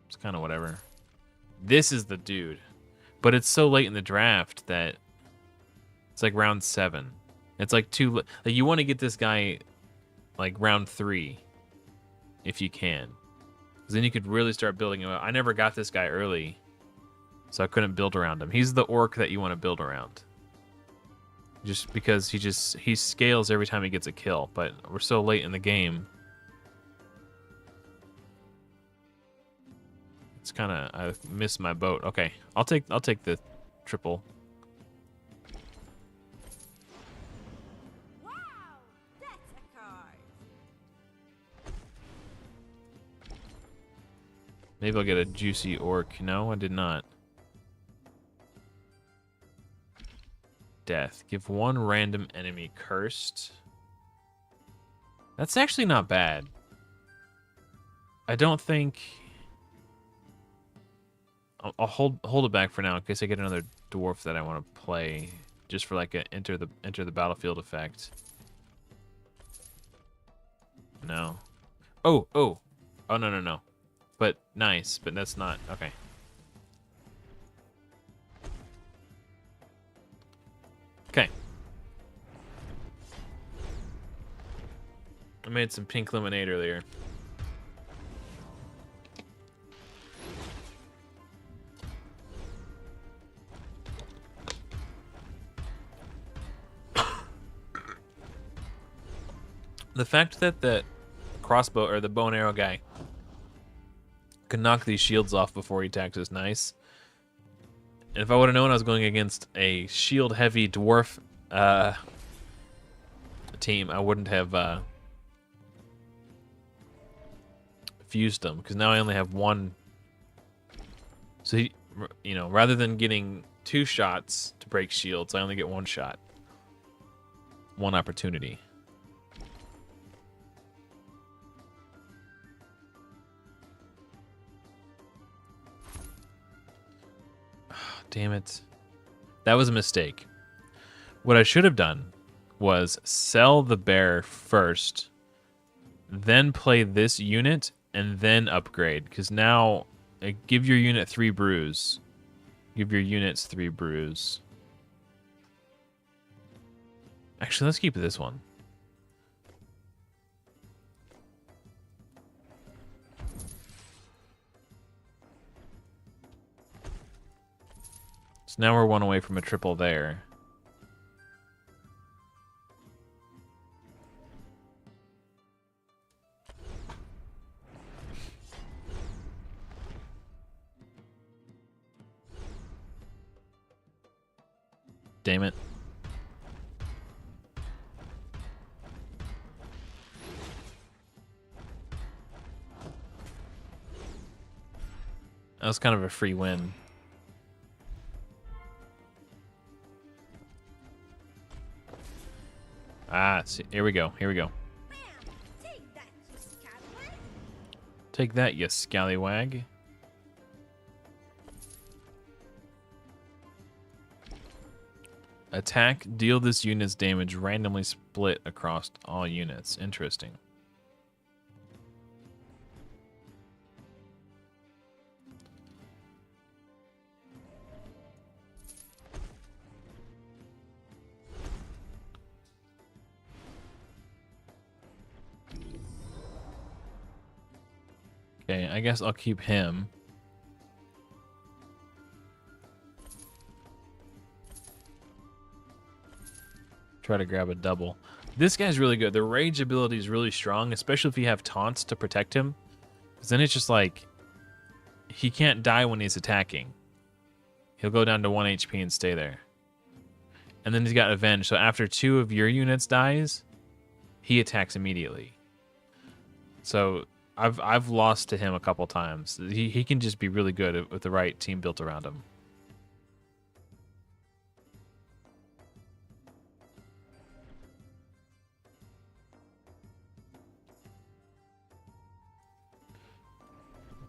It's kind of whatever. This is the dude. But it's so late in the draft that it's like round 7. It's like like you want to get this guy like round 3 if you can. Because then you could really start building him up. I never got this guy early, so I couldn't build around him. He's the orc that you want to build around. Just because he scales every time he gets a kill, but we're so late in the game. It's kind of I missed my boat. Okay, I'll take the triple. Wow, that's a card. Maybe I'll get a juicy orc. No, I did not. Death. Give one random enemy cursed. That's actually not bad. I don't think... I'll hold it back for now in case I get another dwarf that I want to play, just for like a enter the battlefield effect. No. Oh no. But nice, but that's not okay. Okay. I made some pink lemonade earlier. The fact that the crossbow or the bow and arrow guy can knock these shields off before he attacks is nice. And if I would have known I was going against a shield-heavy dwarf team, I wouldn't have fused them, because now I only have one. So, rather than getting 2 shots to break shields, I only get 1 shot. 1 opportunity. Damn it. That was a mistake. What I should have done was sell the bear first, then play this unit, and then upgrade. Because now, give your unit 3 brews. Give your units 3 brews. Actually, let's keep this one. So now we're 1 away from a triple there. Damn it. That was kind of a free win. Ah, see, here we go. Here we go. Bam! Take that, you scallywag! Take that, you scallywag. Attack, deal this unit's damage, randomly split across all units. Interesting. Okay, I guess I'll keep him. Try to grab a double. This guy's really good. The rage ability is really strong, especially if you have taunts to protect him. Because then it's just like, he can't die when he's attacking. He'll go down to 1 HP and stay there. And then he's got Avenge, so after 2 of your units dies, he attacks immediately. So I've lost to him a couple times. He can just be really good with the right team built around him.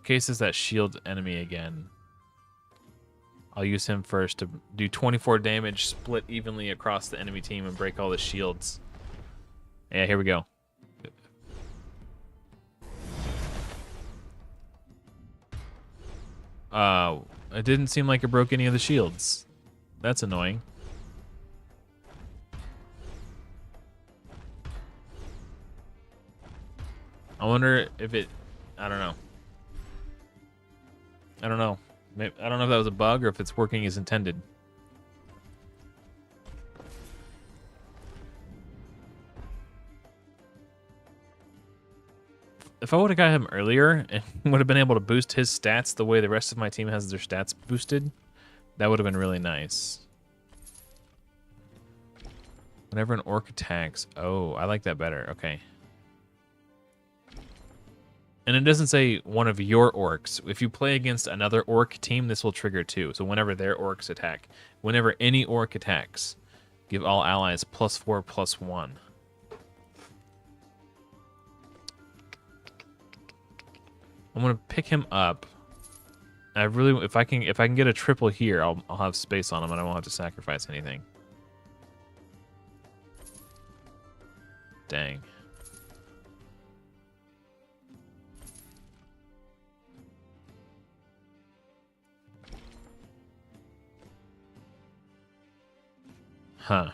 Case is that shield enemy again. I'll use him first to do 24 damage, split evenly across the enemy team, and break all the shields. Yeah, here we go. It didn't seem like it broke any of the shields. That's annoying. I wonder if it... I don't know. I don't know. Maybe, I don't know if that was a bug or if it's working as intended. If I would have got him earlier and would have been able to boost his stats the way the rest of my team has their stats boosted, that would have been really nice. Whenever an orc attacks... Oh, I like that better. Okay. And it doesn't say one of your orcs. If you play against another orc team, this will trigger too. So whenever their orcs attack, whenever any orc attacks, give all allies +4/+1. I'm gonna pick him up. I really, if I can get a triple here, I'll have space on him and I won't have to sacrifice anything. Dang. Huh.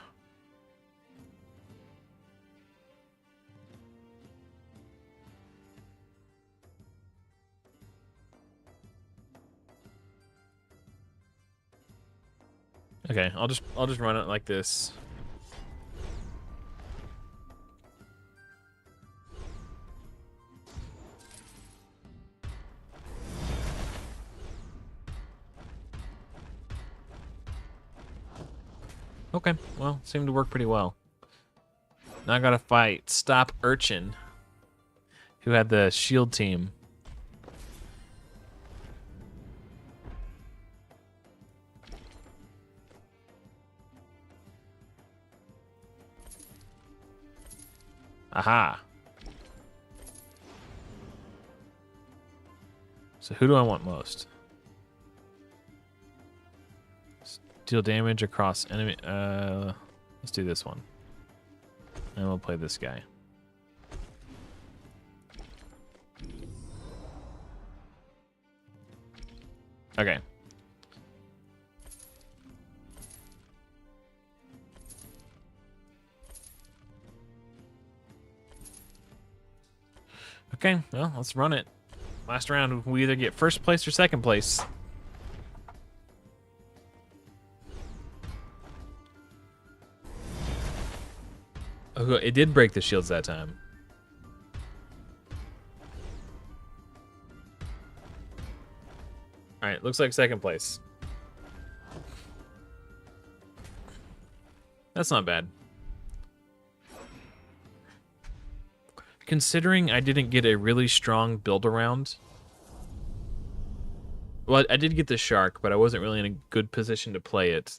Okay, I'll just run it like this. Okay, well, seemed to work pretty well. Now I gotta fight Stop Urchin, who had the shield team. Aha. So who do I want most? Deal damage across enemy. Let's do this one. And we'll play this guy. Okay. Okay, well, let's run it. Last round, we either get first place or second place. Oh, it did break the shields that time. All right, looks like second place. That's not bad. Considering I didn't get a really strong build around. Well, I did get the shark, but I wasn't really in a good position to play it.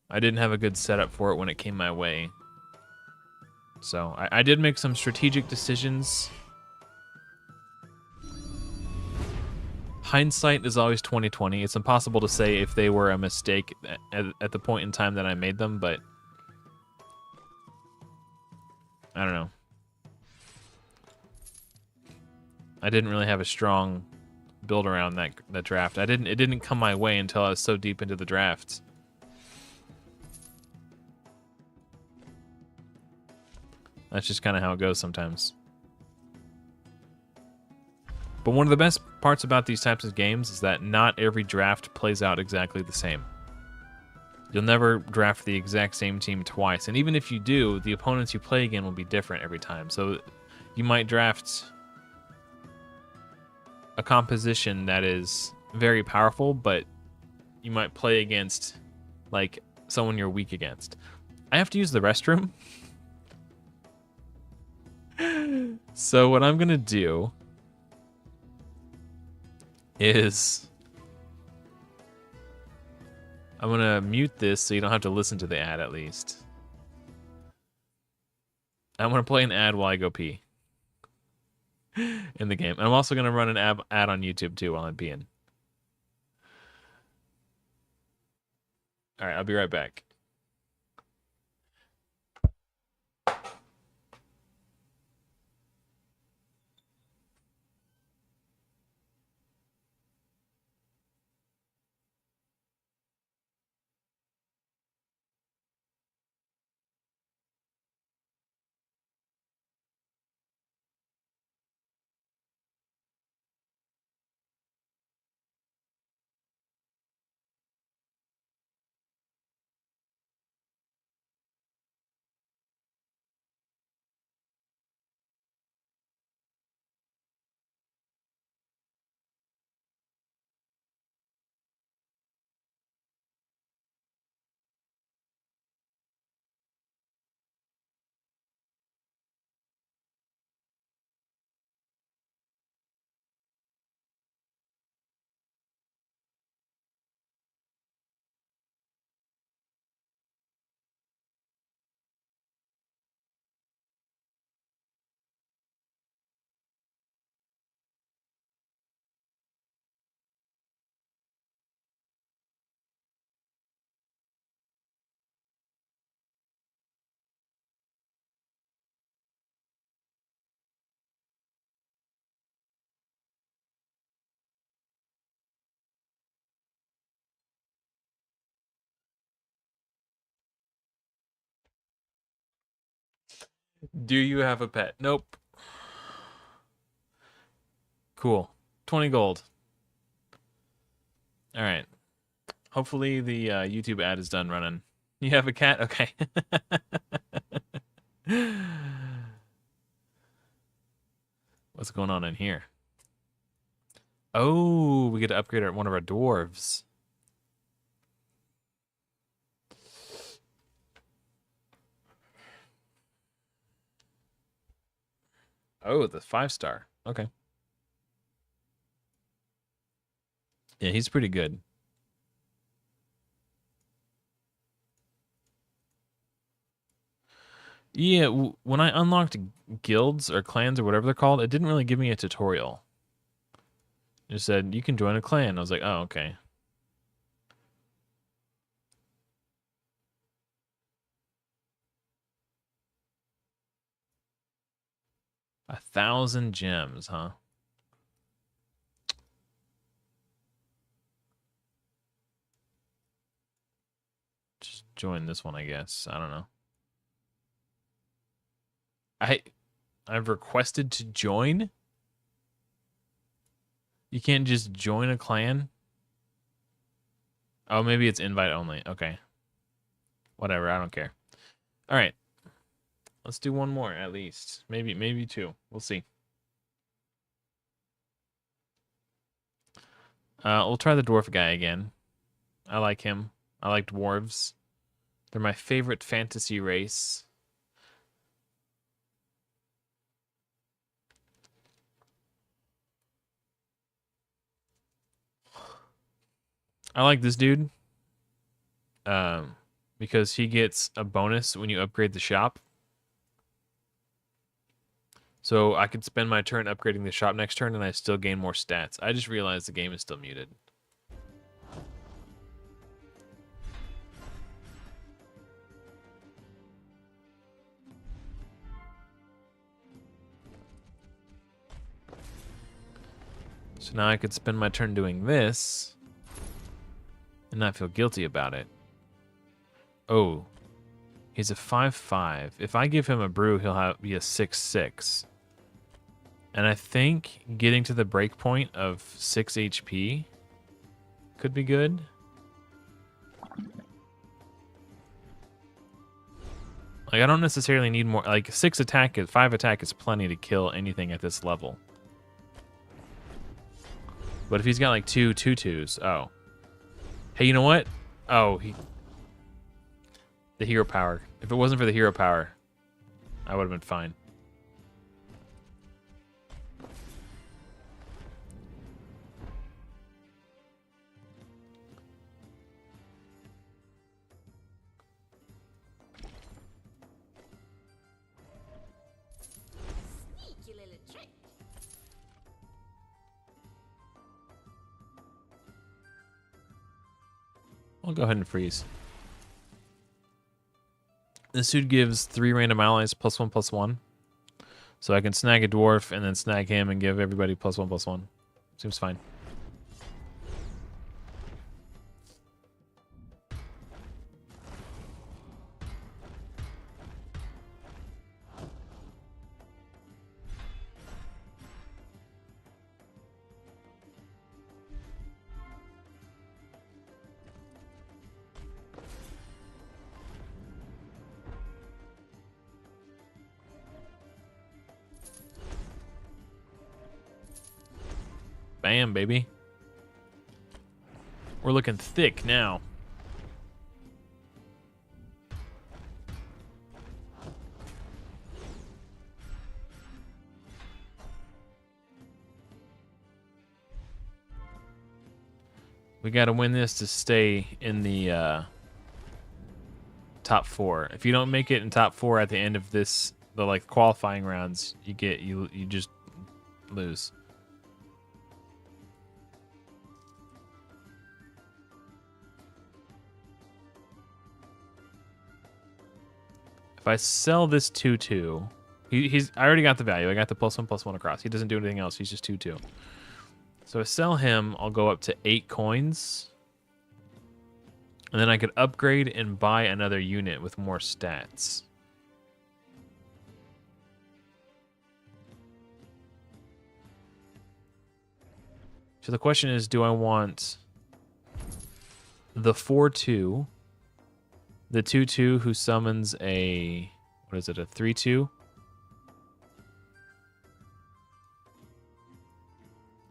I didn't have a good setup for it when it came my way. So I did make some strategic decisions. Hindsight is always 20/20. It's impossible to say if they were a mistake at the point in time that I made them, but I don't know. I didn't really have a strong build around that draft. It didn't come my way until I was so deep into the draft. That's just kind of how it goes sometimes. But one of the best parts about these types of games is that not every draft plays out exactly the same. You'll never draft the exact same team twice, and even if you do, the opponents you play again will be different every time. So you might draft a composition that is very powerful, but you might play against like someone you're weak against. I have to use the restroom. So what I'm gonna do is I'm gonna mute this so you don't have to listen to the ad at least. I'm gonna play an ad while I go pee in the game. And I'm also gonna run an ad on YouTube too while I'm peeing. Alright, I'll be right back. Do you have a pet? Nope. Cool. 20 gold. All right. Hopefully the YouTube ad is done running. You have a cat? Okay. What's going on in here? Oh, we get to upgrade one of our dwarves. Oh, the 5-star. Okay. Yeah, he's pretty good. Yeah, when I unlocked guilds or clans or whatever they're called, it didn't really give me a tutorial. It just said, you can join a clan. I was like, oh, okay. A 1,000 gems, huh? Just join this one, I guess. I don't know. I've requested to join? You can't just join a clan? Oh, maybe it's invite only. Okay. Whatever, I don't care. All right. Let's do one more at least. Maybe two. We'll see. We'll try the dwarf guy again. I like him. I like dwarves. They're my favorite fantasy race. I like this dude. Because he gets a bonus when you upgrade the shop. So I could spend my turn upgrading the shop next turn and I still gain more stats. I just realized the game is still muted. So now I could spend my turn doing this and not feel guilty about it. Oh, he's a 5/5. If I give him a brew, he'll be a 6/6. And I think getting to the break point of 6 HP could be good. Like, I don't necessarily need more. Like, 5 attack is plenty to kill anything at this level. But if he's got like 2/2/2s, oh. Hey, you know what? Oh, the hero power. If it wasn't for the hero power, I would have been fine. Sneaky little trick. I'll go ahead and freeze. This dude gives 3 random allies +1/+1. So I can snag a dwarf and then snag him and give everybody +1/+1. Seems fine. Bam, baby. We're looking thick now. We got to win this to stay in the top 4. If you don't make it in top 4 at the end of the like qualifying rounds, you just lose. If I sell this 2/2, I already got the value. I got the +1/+1 across. He doesn't do anything else. He's just 2/2. So I sell him, I'll go up to 8 coins. And then I could upgrade and buy another unit with more stats. So the question is, do I want the 4/2, the 2/2 who summons a, what is it, a 3/2?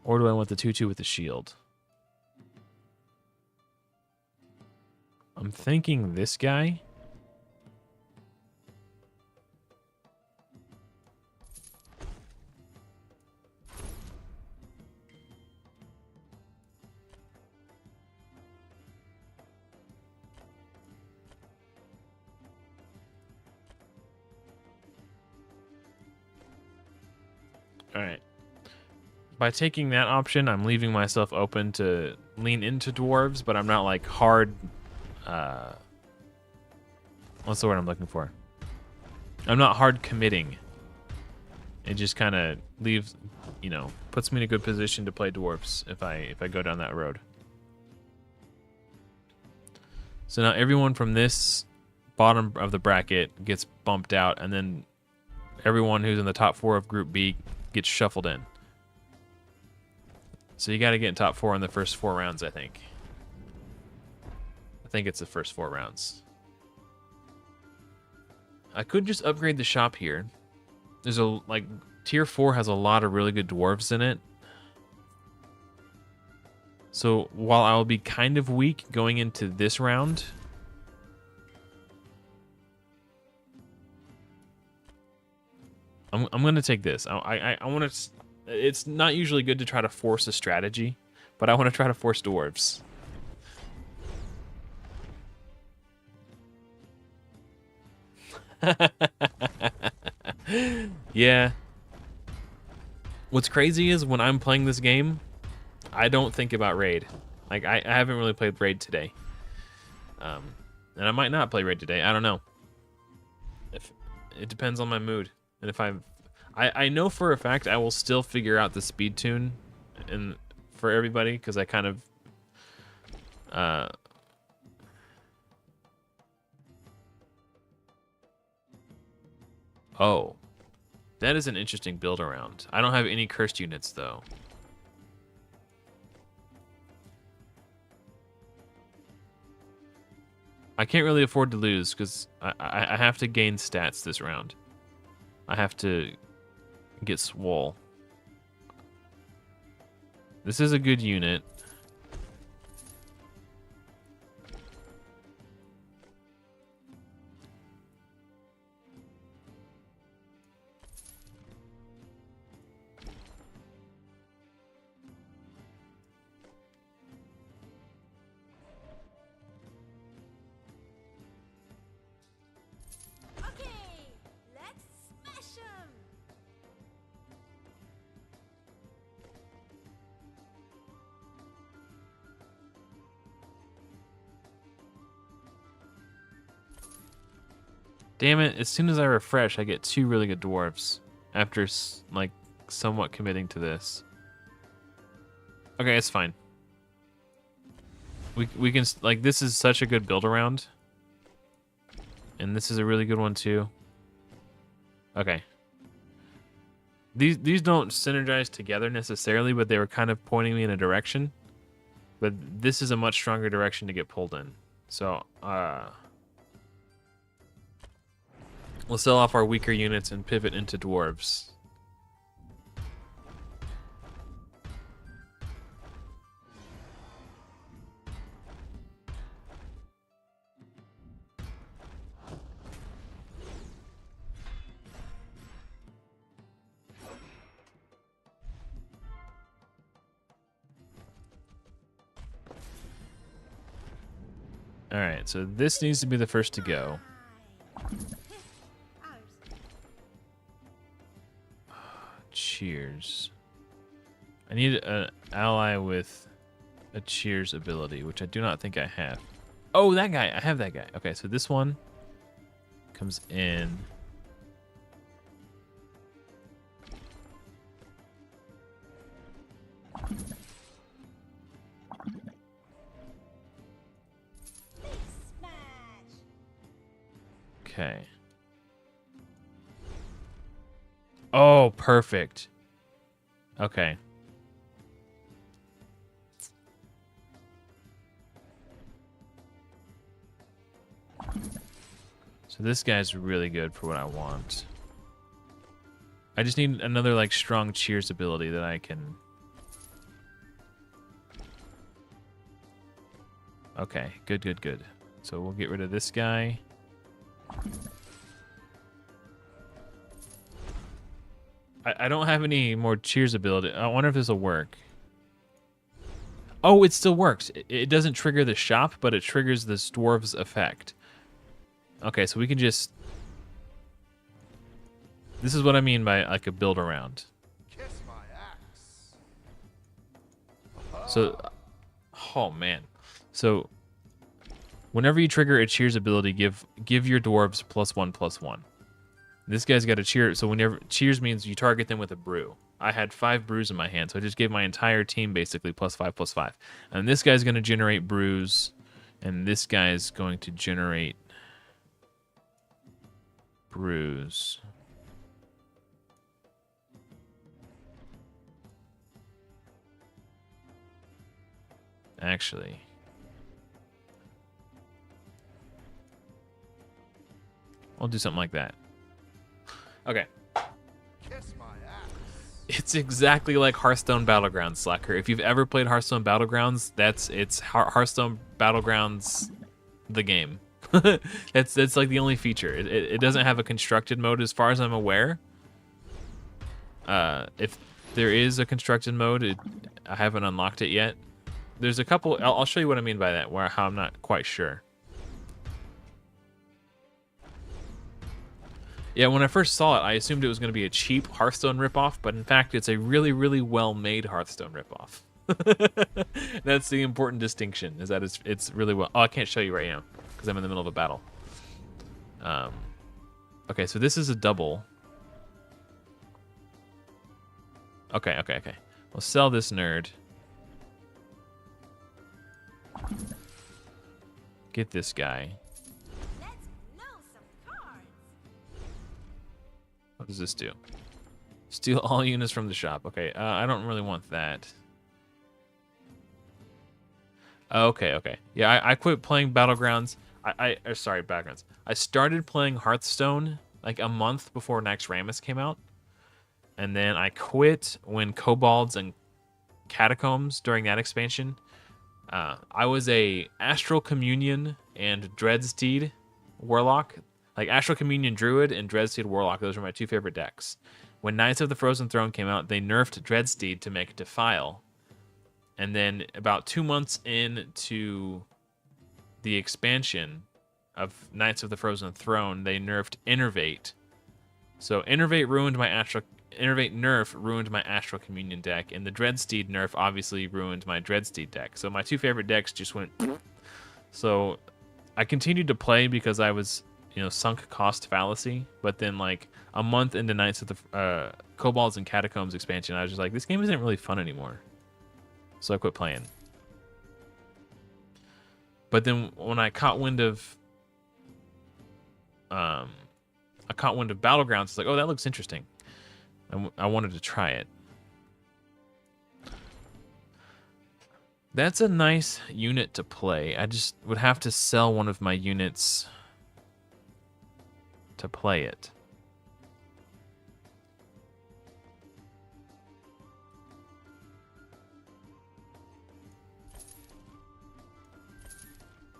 Or do I want the 2/2 with the shield? I'm thinking this guy. All right. By taking that option, I'm leaving myself open to lean into dwarves, but I'm not like hard. What's the word I'm looking for? I'm not hard committing. It just kind of leaves, puts me in a good position to play dwarves if I go down that road. So now everyone from this bottom of the bracket gets bumped out, and then everyone who's in the top 4 of Group B gets shuffled in. So you got to get in top 4 in the first 4 rounds, I think. I think it's the first 4 rounds. I could just upgrade the shop here. There's tier 4 has a lot of really good dwarves in it. So while I'll be kind of weak going into this round, I'm gonna take this. I want to. It's not usually good to try to force a strategy, but I want to try to force dwarves. Yeah. What's crazy is when I'm playing this game, I don't think about raid. Like I haven't really played raid today, and I might not play raid today. I don't know. If it depends on my mood, and if I know for a fact I will still figure out the speed tune, and for everybody because I kind of oh, that is an interesting build around. I don't have any cursed units though. I can't really afford to lose because I have to gain stats this round. I have to get swole. This is a good unit. Okay, let's smash 'em. Damn it, as soon as I refresh, I get 2 really good dwarves after, like, somewhat committing to this. Okay, it's fine. We can, like, this is such a good build around. And this is a really good one, too. Okay. These don't synergize together necessarily, but they were kind of pointing me in a direction. But this is a much stronger direction to get pulled in. So, we'll sell off our weaker units and pivot into dwarves. All right, so this needs to be the first to go. Ours. Cheers. I need an ally with a cheers ability, which I do not think I have. Oh, that guy. I have that guy. Okay, so this one comes in. Big smash. Okay. Oh, perfect. Okay. So this guy's really good for what I want. I just need another like strong cheers ability that I can. Okay, good, good, good. So we'll get rid of this guy. I don't have any more cheers ability. I wonder if this will work. Oh, it still works. It doesn't trigger the shop, but it triggers this dwarves effect. Okay, so we can just... This is what I mean by like a build around. Kiss my axe. So, oh man. So, whenever you trigger a cheers ability, give your dwarves +1/+1. This guy's got a cheer, so whenever cheers means you target them with a brew. I had 5 brews in my hand, so I just gave my entire team basically +5/+5. And this guy's going to generate brews, and this guy's going to generate brews. Actually, I'll do something like that. Okay. Kiss my axe. It's exactly like Hearthstone Battlegrounds, Slacker. If you've ever played Hearthstone Battlegrounds, it's Hearthstone Battlegrounds, the game. That's like the only feature. It doesn't have a constructed mode as far as I'm aware. If there is a constructed mode, I haven't unlocked it yet. There's a couple. I'll show you what I mean by that. How I'm not quite sure. Yeah, when I first saw it, I assumed it was going to be a cheap Hearthstone ripoff, but in fact, it's a really, really well-made Hearthstone ripoff. That's the important distinction, is that it's really well. Oh, I can't show you right now because I'm in the middle of a battle. Okay, so this is a double. Okay. We'll sell this nerd. Get this guy. Let's blow some cards. What does this do? Steal all units from the shop. Okay, I don't really want that. Okay. Yeah, I quit playing Battlegrounds. Sorry, Battlegrounds. I started playing Hearthstone like a month before Naxxramas came out. And then I quit when Kobolds and Catacombs during that expansion. I was a Astral Communion and Dreadsteed Warlock. Like Astral Communion Druid and Dreadsteed Warlock. Those were my two favorite decks. When Knights of the Frozen Throne came out, they nerfed Dreadsteed to make Defile. And then about 2 months into the expansion of Knights of the Frozen Throne, they nerfed Innervate. So Innervate nerf ruined my Astral Communion deck, and the Dreadsteed nerf obviously ruined my Dreadsteed deck. So my two favorite decks just went. So I continued to play because I was, sunk cost fallacy. But then like a month into Knights of the Kobolds and Catacombs expansion, I was just like, this game isn't really fun anymore. So I quit playing. But then when I caught wind of Battlegrounds, it's like, oh, that looks interesting. I wanted to try it. That's a nice unit to play. I just would have to sell one of my units to play it.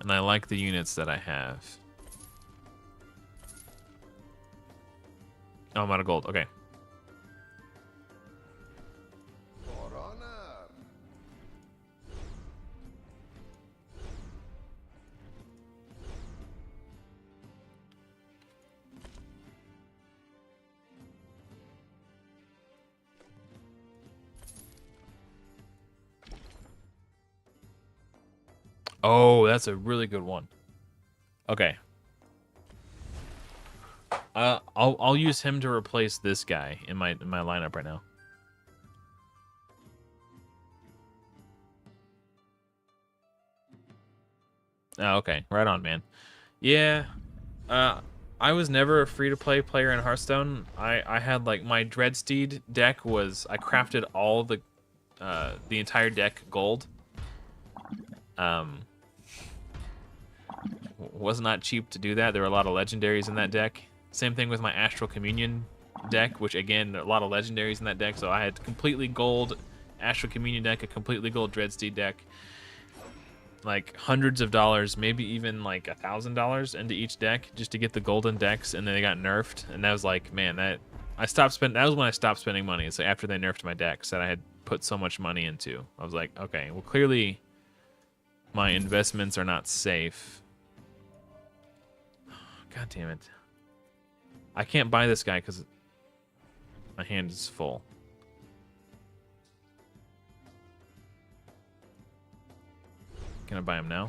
And I like the units that I have. Oh, I'm out of gold. Okay. For honor. Oh, that's a really good one. Okay. I'll use him to replace this guy in my lineup right now. Oh, okay. Right on, man. Yeah. I was never a free-to-play player in Hearthstone. I had like my Dreadsteed deck was I crafted all the entire deck gold. Was not cheap to do that. There were a lot of legendaries in that deck. Same thing with my Astral Communion deck, which again, a lot of legendaries in that deck. So I had completely gold Astral Communion deck, a completely gold Dreadsteed deck. Like hundreds of dollars, maybe even like $1,000 into each deck just to get the golden decks, and then they got nerfed. And that was like, man, that was when I stopped spending money. It's like after they nerfed my decks that I had put so much money into. I was like, okay, well clearly my investments are not safe. God damn it. I can't buy this guy because my hand is full. Can I buy him now?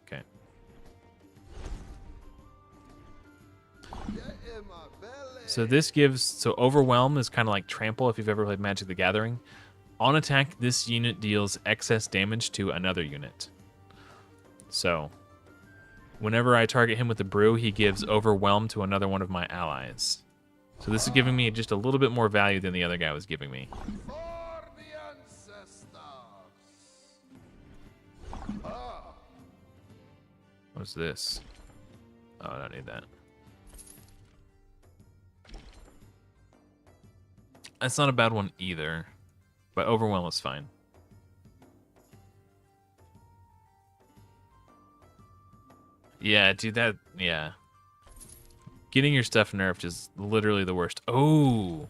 Okay. So this gives... So Overwhelm is kind of like Trample if you've ever played Magic the Gathering. On attack, this unit deals excess damage to another unit. So... whenever I target him with the brew, he gives Overwhelm to another one of my allies. So this is giving me just a little bit more value than the other guy was giving me. For the ancestors. Ah. What's this? Oh, I don't need that. That's not a bad one either. But Overwhelm is fine. Yeah, dude, yeah. Getting your stuff nerfed is literally the worst. Oh.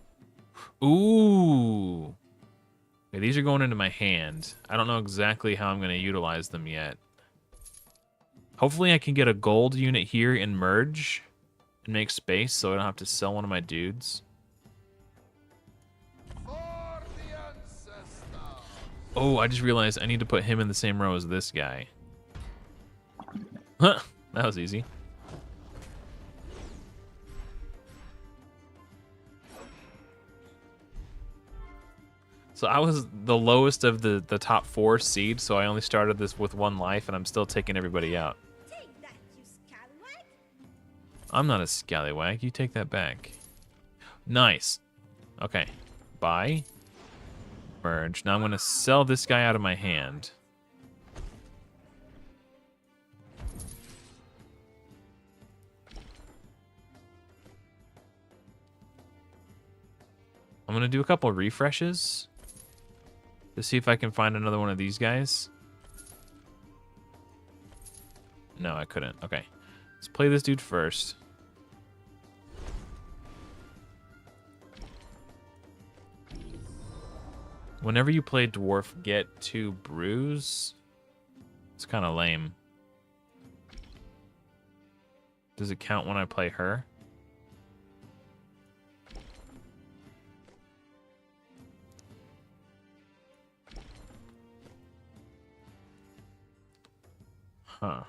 Ooh. Okay, these are going into my hand. I don't know exactly how I'm going to utilize them yet. Hopefully I can get a gold unit here and merge and make space so I don't have to sell one of my dudes. For the ancestors. Oh, I just realized I need to put him in the same row as this guy. Huh, that was easy. So I was the lowest of the top 4 seeds, so I only started this with 1 life, and I'm still taking everybody out. Take that, you scallywag! I'm not a scallywag. You take that back. Nice. Okay. Buy. Merge. Now I'm going to sell this guy out of my hand. I'm going to do a couple refreshes to see if I can find another one of these guys. No, I couldn't. Okay. Let's play this dude first. Whenever you play Dwarf, get 2 brews. It's kind of lame. Does it count when I play her? Huh.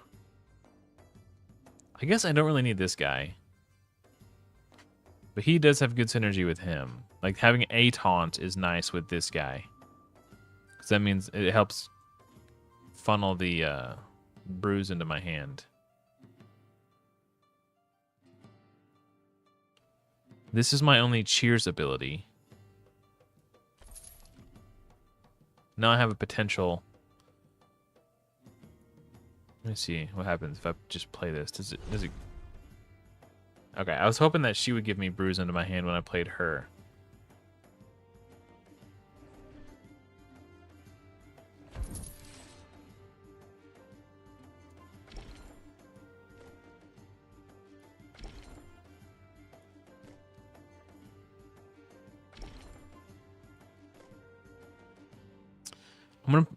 I guess I don't really need this guy. But he does have good synergy with him. Like, having a taunt is nice with this guy. Because that means it helps funnel the brews into my hand. This is my only cheers ability. Now I have a potential... Let me see what happens if I just play this. Does it... Okay, I was hoping that she would give me brews into my hand when I played her. I'm gonna...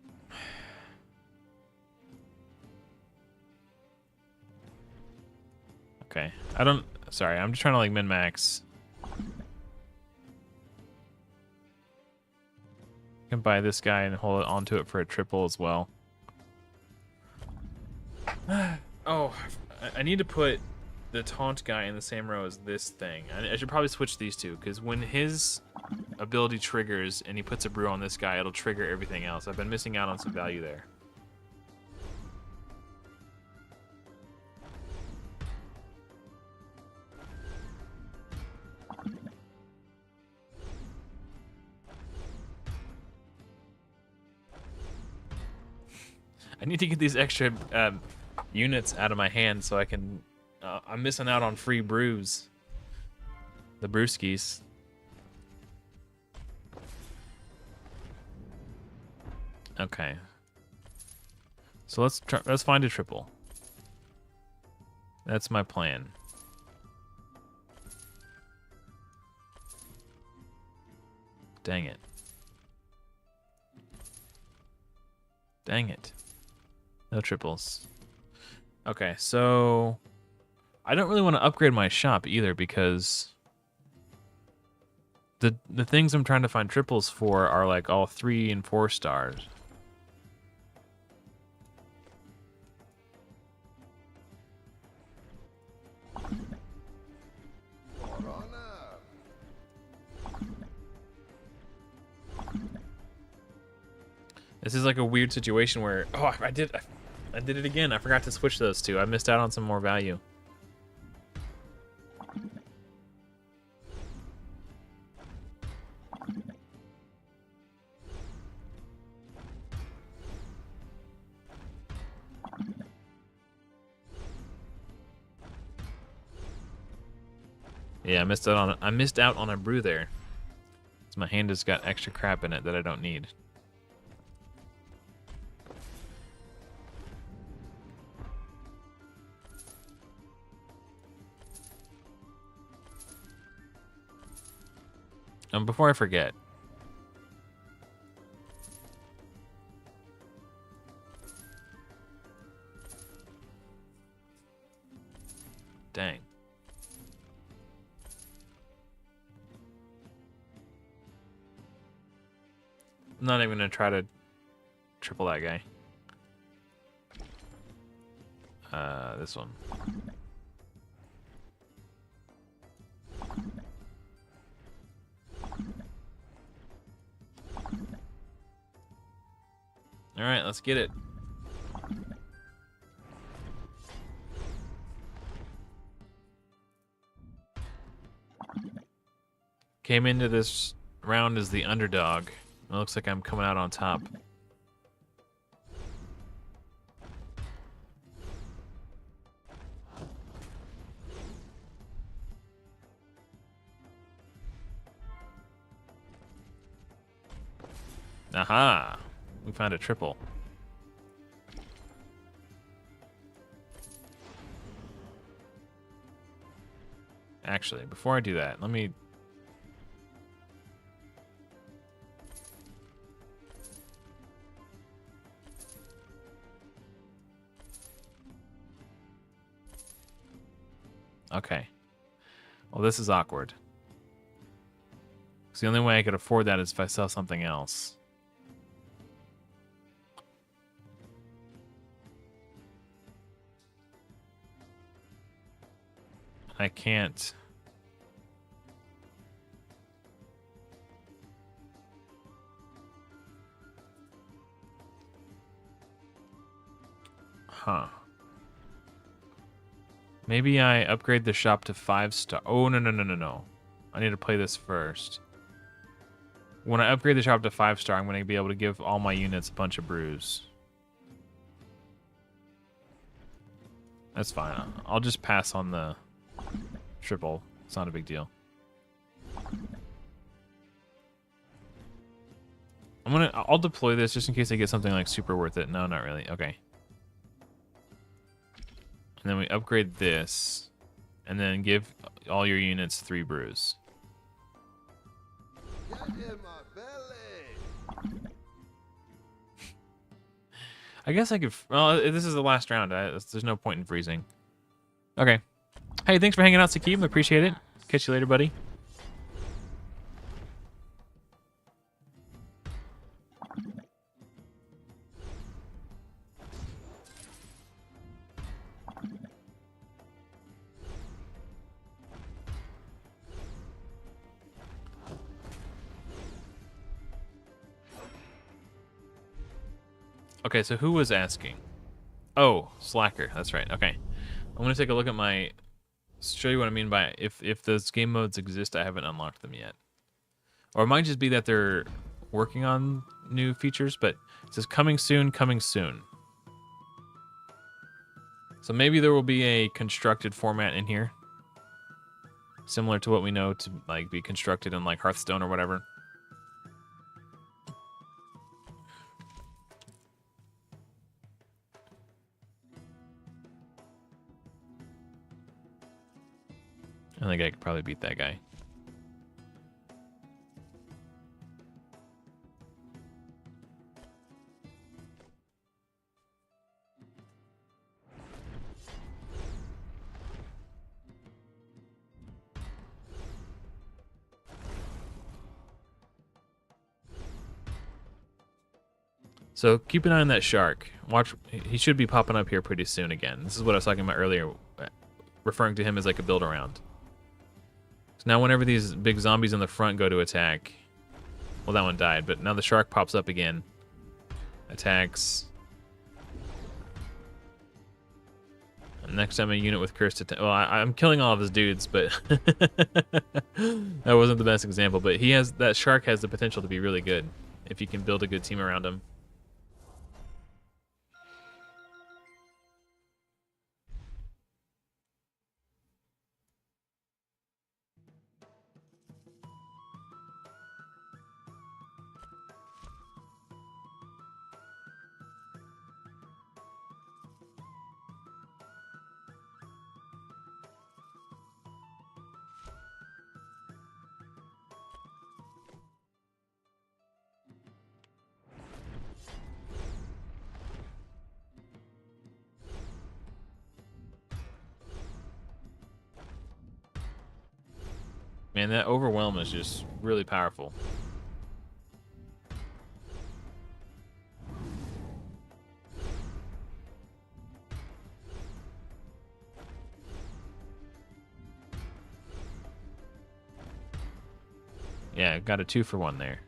Okay, I don't... Sorry, I'm just trying to, like, min-max. I can buy this guy and hold onto it for a triple as well. Oh, I need to put the taunt guy in the same row as this thing. I should probably switch these two, because when his ability triggers and he puts a brew on this guy, it'll trigger everything else. I've been missing out on some value there. I need to get these extra units out of my hand so I can... I'm missing out on free brews. The brewskis. Okay. So let's find a triple. That's my plan. Dang it. Dang it. No triples. Okay, so I don't really want to upgrade my shop either because the things I'm trying to find triples for are like all 3 and 4 stars. For honor. This is like a weird situation where I did it again. I forgot to switch those two. I missed out on some more value. Yeah, I missed out on a brew there. So my hand has got extra crap in it that I don't need. Before I forget. Dang. I'm not even gonna try to triple that guy. This one. All right, let's get it. Came into this round as the underdog. It looks like I'm coming out on top. Aha! We found a triple. Actually, before I do that, let me... Okay. Well, this is awkward. 'Cause the only way I could afford that is if I sell something else. I can't. Huh. Maybe I upgrade the shop to 5-star. Oh, no, no, no, no, no. I need to play this first. When I upgrade the shop to 5-star, I'm going to be able to give all my units a bunch of brews. That's fine. I'll just pass on the triple. It's not a big deal. I'll deploy this just in case I get something like super worth it. No, not really. Okay. And then we upgrade this, and then give all your units 3 brews. Get in my belly. I guess I could... Well, this is the last round. There's no point in freezing. Okay. Hey, thanks for hanging out, Sakib. Appreciate it. Catch you later, buddy. Okay, so who was asking? Oh, Slacker. That's right. Okay. I'm going to take a look at my... Show you what I mean by if those game modes exist, I haven't unlocked them yet. Or it might just be that they're working on new features, but it says coming soon, coming soon. So maybe there will be a constructed format in here. Similar to what we know to like be constructed in like Hearthstone or whatever. I think I could probably beat that guy. So keep an eye on that shark. Watch, he should be popping up here pretty soon again. This is what I was talking about earlier, referring to him as like a build around. So now whenever these big zombies in the front go to attack, well, that one died, but now the shark pops up again, attacks. And next time a unit with cursed attack. Well, I'm killing all of his dudes, but that wasn't the best example. But that shark has the potential to be really good if you can build a good team around him. Man, that overwhelm is just really powerful. Yeah, got a 2-for-1 there.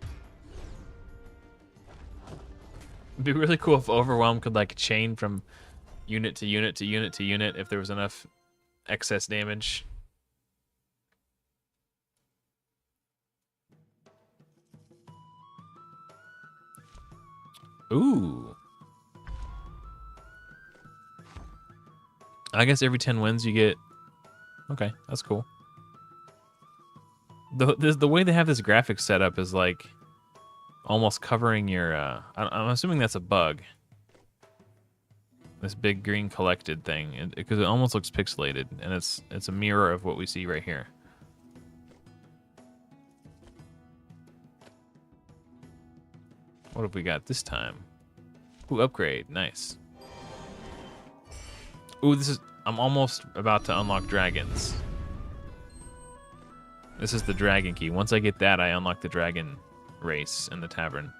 It'd be really cool if overwhelm could like chain from unit to unit to unit to unit if there was enough excess damage. Ooh. I guess every 10 wins you get... Okay, that's cool. The way they have this graphic set up is like almost covering your... I'm assuming that's a bug. This big green collected thing, because it almost looks pixelated, and it's a mirror of what we see right here. What have we got this time? Ooh, upgrade, nice. Ooh, I'm almost about to unlock dragons. This is the dragon key. Once I get that, I unlock the dragon race in the tavern.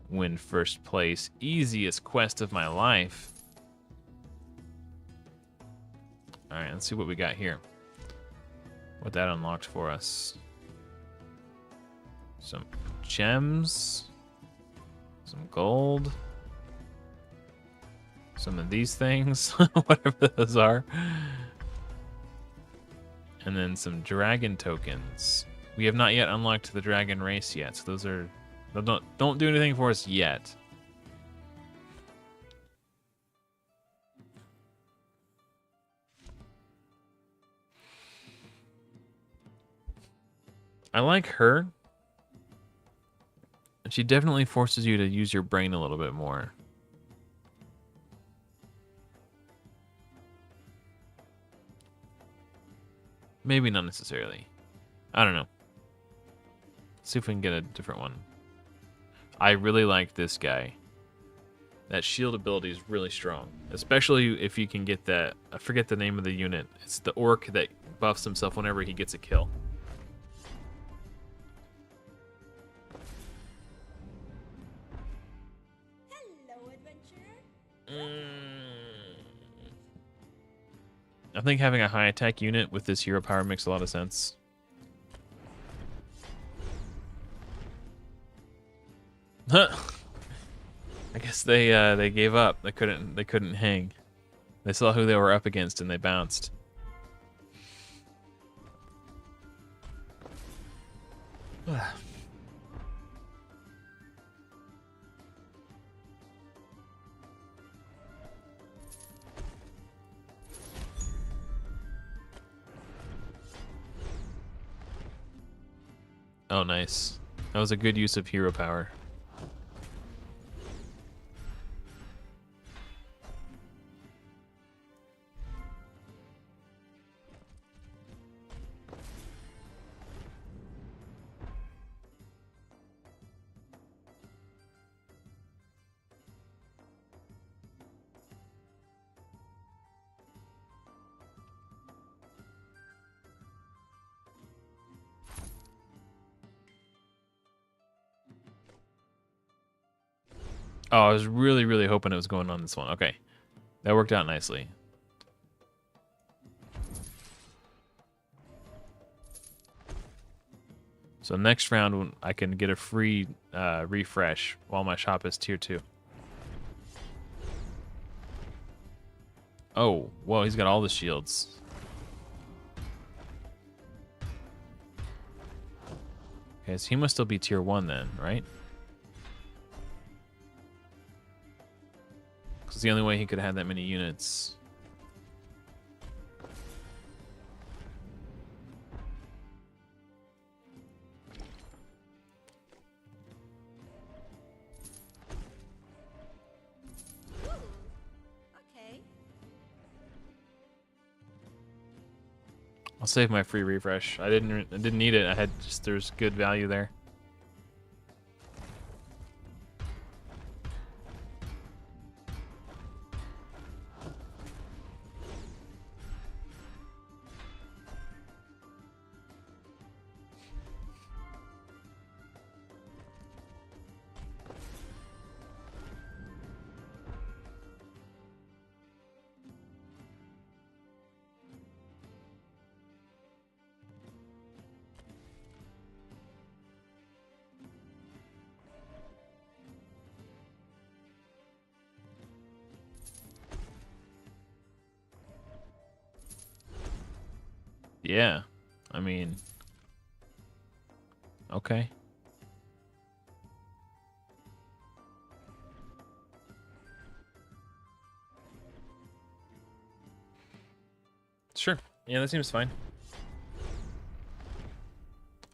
Win first place. Easiest quest of my life. Alright, let's see what we got here. What that unlocked for us. Some gems. Some gold. Some of these things. Whatever those are. And then some dragon tokens. We have not yet unlocked the dragon race yet, so those are... Don't do anything for us yet. I like her. She definitely forces you to use your brain a little bit more. Maybe not necessarily. I don't know. Let's see if we can get a different one. I really like this guy. That shield ability is really strong. Especially if you can get that... I forget the name of the unit. It's the orc that buffs himself whenever he gets a kill. Hello, adventurer. I think having a high attack unit with this hero power makes a lot of sense. Huh. I guess they gave up. They couldn't hang. They saw who they were up against and they bounced. Oh, nice. That was a good use of hero power. Oh, I was really, really hoping it was going on this one. Okay. That worked out nicely. So next round, I can get a free refresh while my shop is tier 2. Oh, whoa, he's got all the shields. Okay, so he must still be tier 1 then, right? Because the only way he could have had that many units. Ooh, okay. I'll save my free refresh. I didn't need it. I had just there's good value there. Yeah, I mean, okay. Sure. Yeah, that seems fine.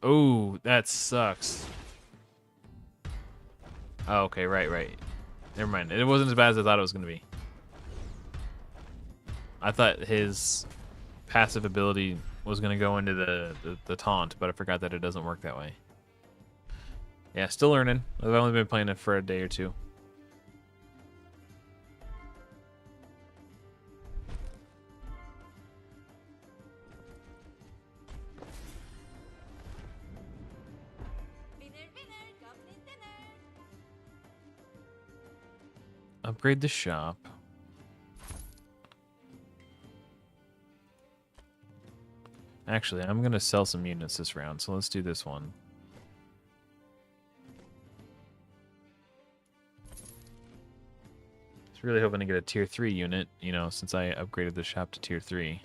Oh, that sucks. Oh, okay, right. Never mind. It wasn't as bad as I thought it was going to be. I thought his passive ability was going to go into the taunt, but I forgot that it doesn't work that way. Yeah, still learning. I've only been playing it for a day or two. Winner, winner, goblin dinner. Upgrade the shop. Actually, I'm going to sell some units this round, so let's do this one. I was really hoping to get a tier 3 unit, you know, since I upgraded the shop to tier 3.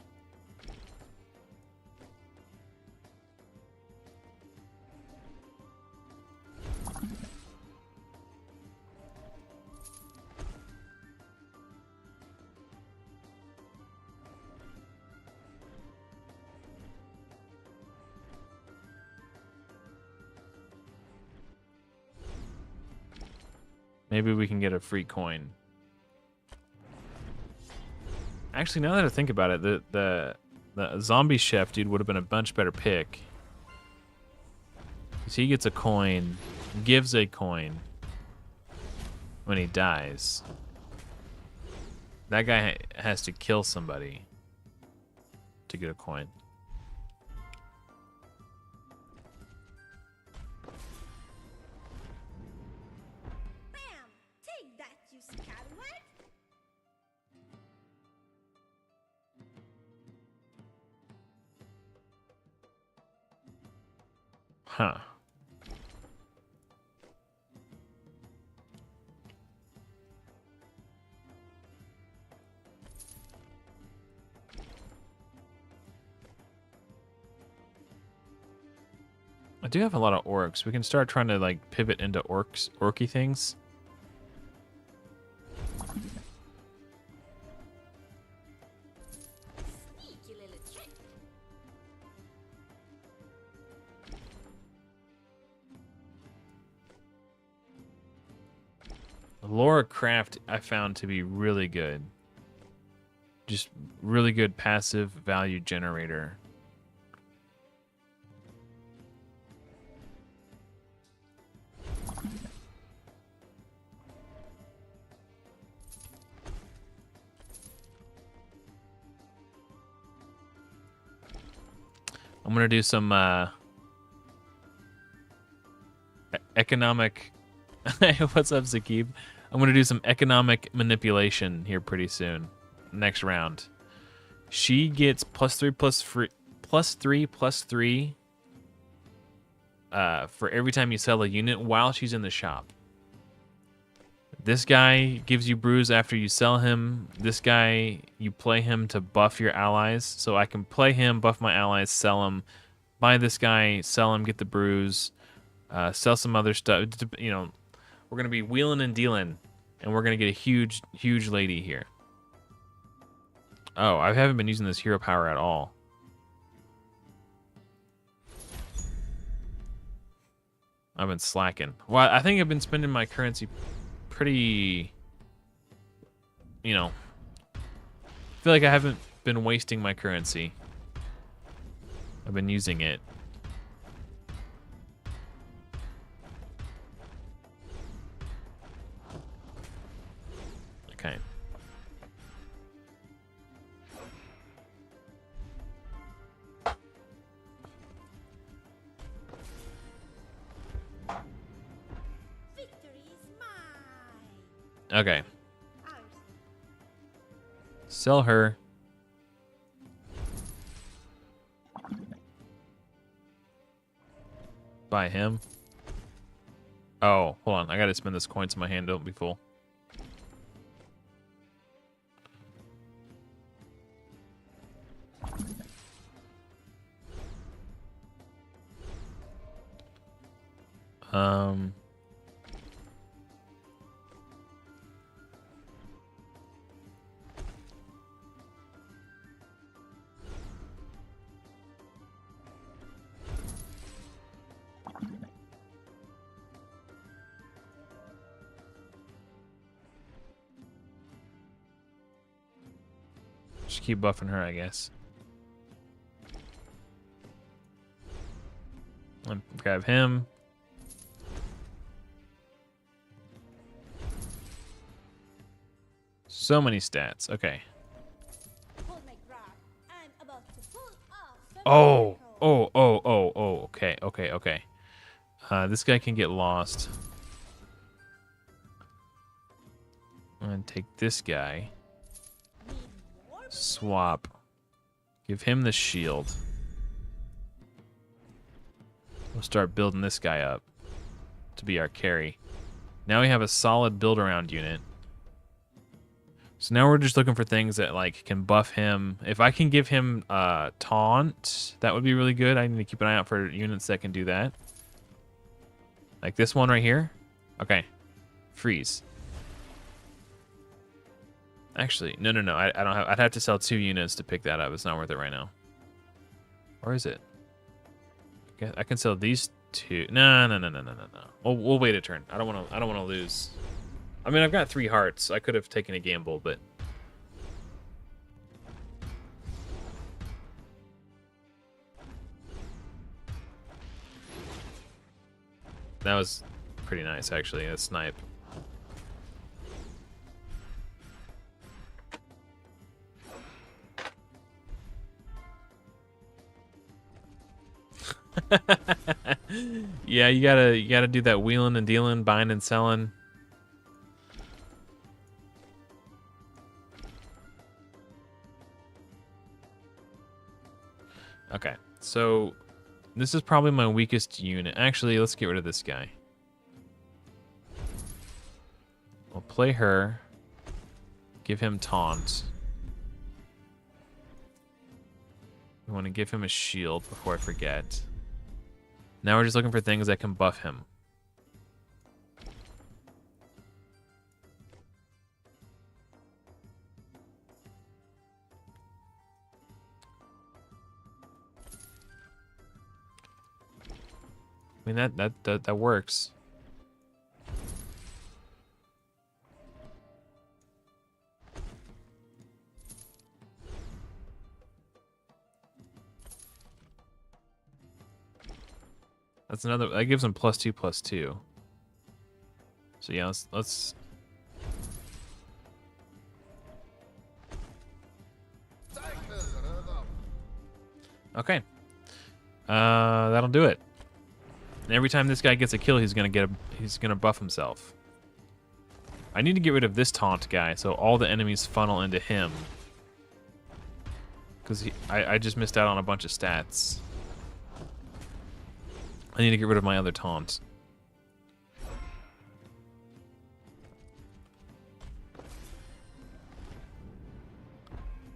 Maybe we can get a free coin. Actually, now that I think about it, the zombie chef dude would have been a much better pick. Because he gets a coin, gives a coin when he dies. That guy has to kill somebody to get a coin. Bam! Take that, you scallywag! Huh. I do have a lot of orcs. We can start trying to like pivot into orky things. Sneaky little trick. Laura Craft I found to be really good. Just really good passive value generator. I'm gonna do some economic. What's up, Zakib? I'm gonna do some economic manipulation here pretty soon. Next round, she gets +3 for every time you sell a unit while she's in the shop. This guy gives you brews after you sell him. This guy, you play him to buff your allies. So I can play him, buff my allies, sell him, buy this guy, sell him, get the brews, sell some other stuff. You know, we're going to be wheeling and dealing, and we're going to get a huge, huge lady here. Oh, I haven't been using this hero power at all. I've been slacking. Well, I think I've been spending my currency pretty, you know, I feel like I haven't been wasting my currency. I've been using it. Okay. Victory is mine. Okay. Ours. Sell her. Buy him. Oh, hold on. I gotta spend this coin so my hand don't be full. Um. Just keep buffing her, I guess. And grab him. So many stats. Okay. Hold my grab. I'm about to pull off the Oh, miracle. Okay, okay. This guy can get lost. I'm gonna take this guy. Need more? Swap. Give him the shield. We'll start building this guy up to be our carry. Now we have a solid build-around unit. So now we're just looking for things that like can buff him. If I can give him taunt, that would be really good. I need to keep an eye out for units that can do that. Like this one right here. Okay. Freeze. Actually, no. I don't have. I'd have to sell 2 units to pick that up. It's not worth it right now. Or is it? Okay, I can sell these 2. No. We'll wait a turn. I don't want to lose. I mean, I've got 3 hearts. I could have taken a gamble, but that was pretty nice, actually. A snipe. Yeah, you gotta do that wheeling and dealing, buying and selling. Okay, so this is probably my weakest unit. Actually, let's get rid of this guy. We'll play her. Give him taunt. We want to give him a shield before I forget. Now we're just looking for things that can buff him. I mean, that works. That's another. That gives him +2/+2. So yeah, let's. Okay. That'll do it. And every time this guy gets a kill, he's gonna buff himself. I need to get rid of this taunt guy, so all the enemies funnel into him. Because I just missed out on a bunch of stats. I need to get rid of my other taunt.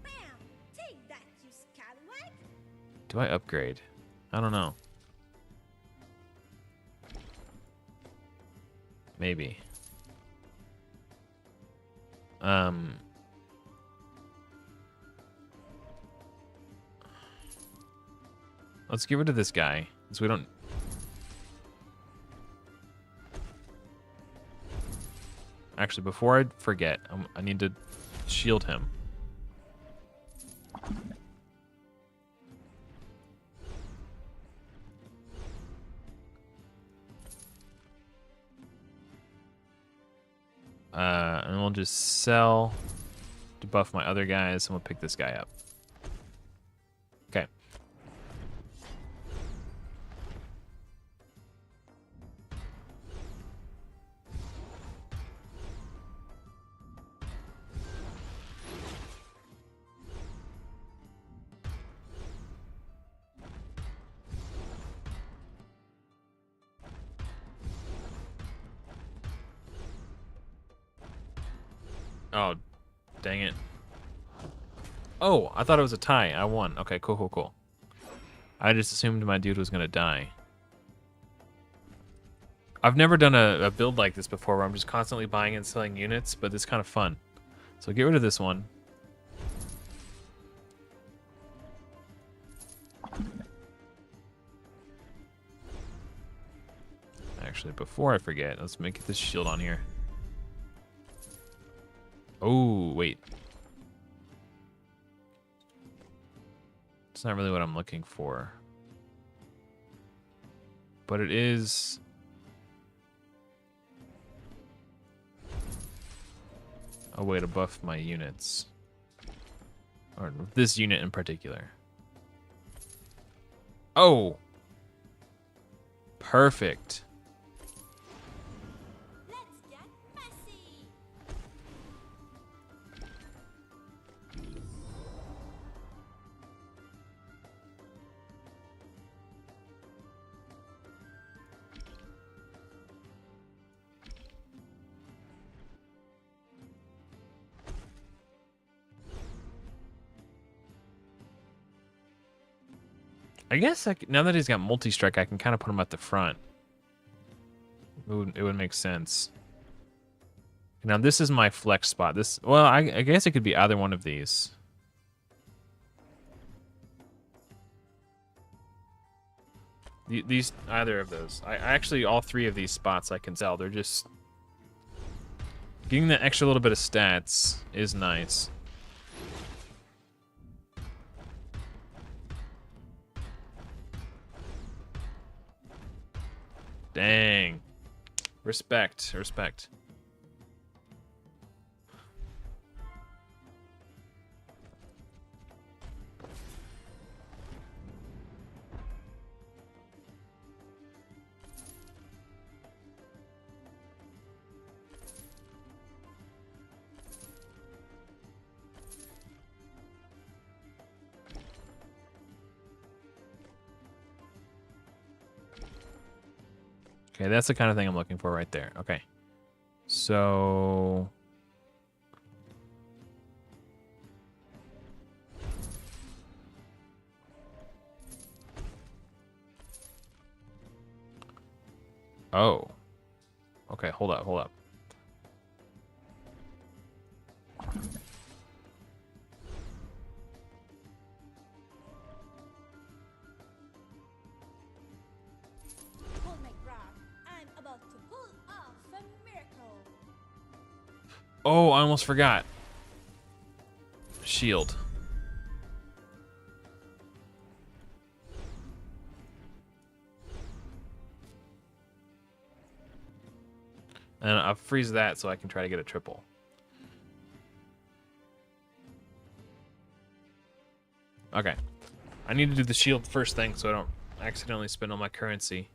Bam! Take that, you scallywag! Do I upgrade? I don't know. Maybe. Let's get rid of this guy, so we don't. Actually, before I forget, I need to shield him. And we'll just sell to buff my other guys, and we'll pick this guy up. Okay. Oh, dang it. Oh, I thought it was a tie. I won. Okay, cool, cool, cool. I just assumed my dude was going to die. I've never done a build like this before where I'm just constantly buying and selling units, but it's kind of fun. So get rid of this one. Actually, before I forget, let's make this shield on here. Oh, wait. It's not really what I'm looking for. But it is... a way to buff my units. Or this unit in particular. Oh! Perfect. Let's get messy. I guess now that he's got multi-strike, I can kind of put him at the front. It would make sense. Now this is my flex spot. Well, I guess it could be either one of these. These either of those. I actually all three of these spots I can sell. They're just getting the extra little bit of stats is nice. Dang. Respect, respect. Okay, that's the kind of thing I'm looking for right there. Okay. So... oh. Okay, hold up, hold up. Hold my ground. I'm about to pull off a miracle. Oh, I almost forgot. Shield. And I'll freeze that so I can try to get a triple. Okay. I need to do the shield first thing so I don't accidentally spend all my currency.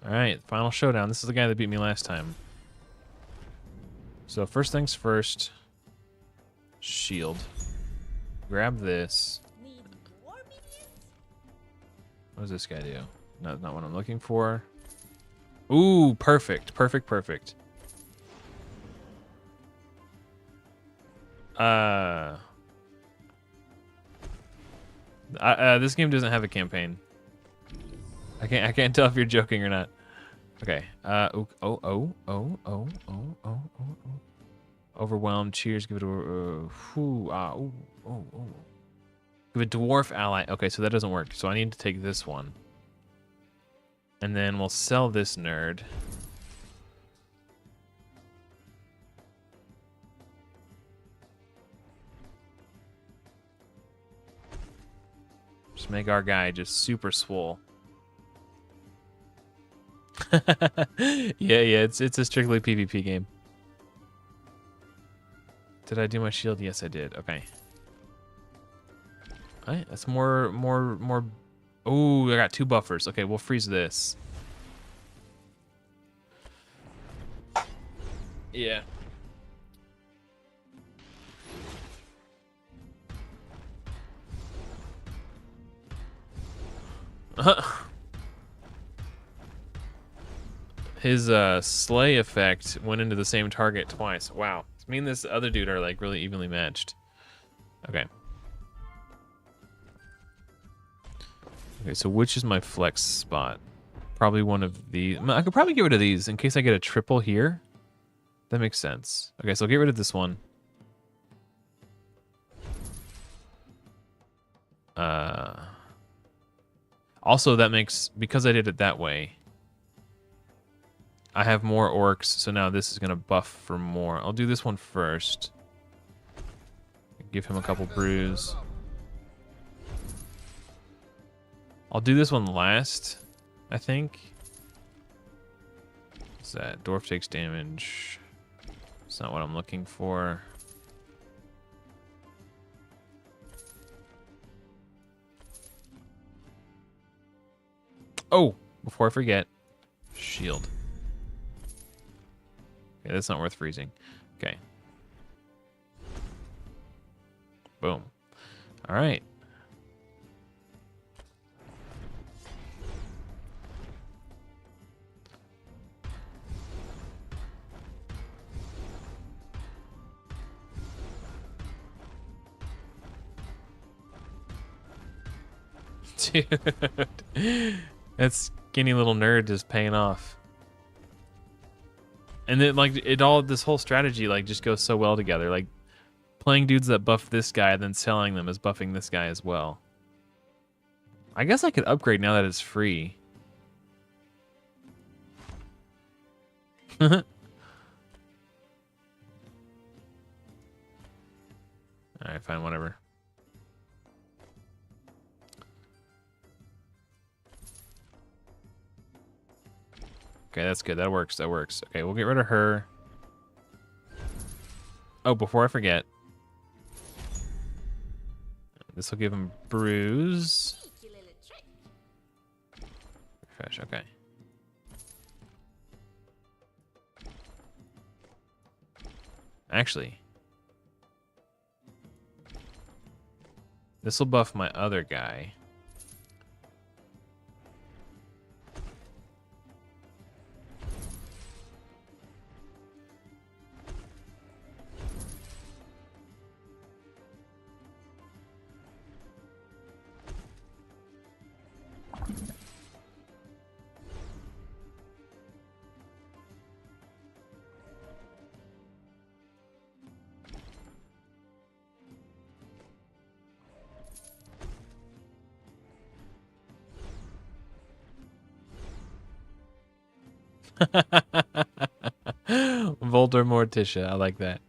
All right, final showdown. This is the guy that beat me last time. So first things first, shield. Grab this. Need more minions? What does this guy do? No, not what I'm looking for. Ooh, perfect, perfect, perfect. This game doesn't have a campaign. I can't tell if you're joking or not. Okay. Overwhelmed. Cheers. Give it a. We have a dwarf ally. Okay, so that doesn't work. So I need to take this one. And then we'll sell this nerd. Just make our guy just super swole. yeah, it's a strictly PvP game. Did I do my shield? Yes, I did. Okay. All right, that's more. Oh, I got 2 buffers. Okay, we'll freeze this. Yeah. His slay effect went into the same target twice. Wow. Me and this other dude are like really evenly matched. Okay. Okay, so which is my flex spot? Probably one of these. I could probably get rid of these in case I get a triple here. That makes sense. Okay, so I'll get rid of this one. Also, that makes, because I did it that way, I have more orcs, so now this is going to buff for more. I'll do this one first. Give him a couple brews. I'll do this one last, I think. What's that? Dwarf takes damage. It's not what I'm looking for. Oh, before I forget, shield. Okay, that's not worth freezing. Okay. Boom. All right. Dude, that skinny little nerd is paying off. And then, like, this whole strategy, like, just goes so well together. Like, playing dudes that buff this guy, then selling them as buffing this guy as well. I guess I could upgrade now that it's free. Alright, fine, whatever. Okay, that's good. That works. That works. Okay, we'll get rid of her. Oh, before I forget. This will give him bruise. Refresh, okay. Actually, this will buff my other guy. Volder Morticia, I like that.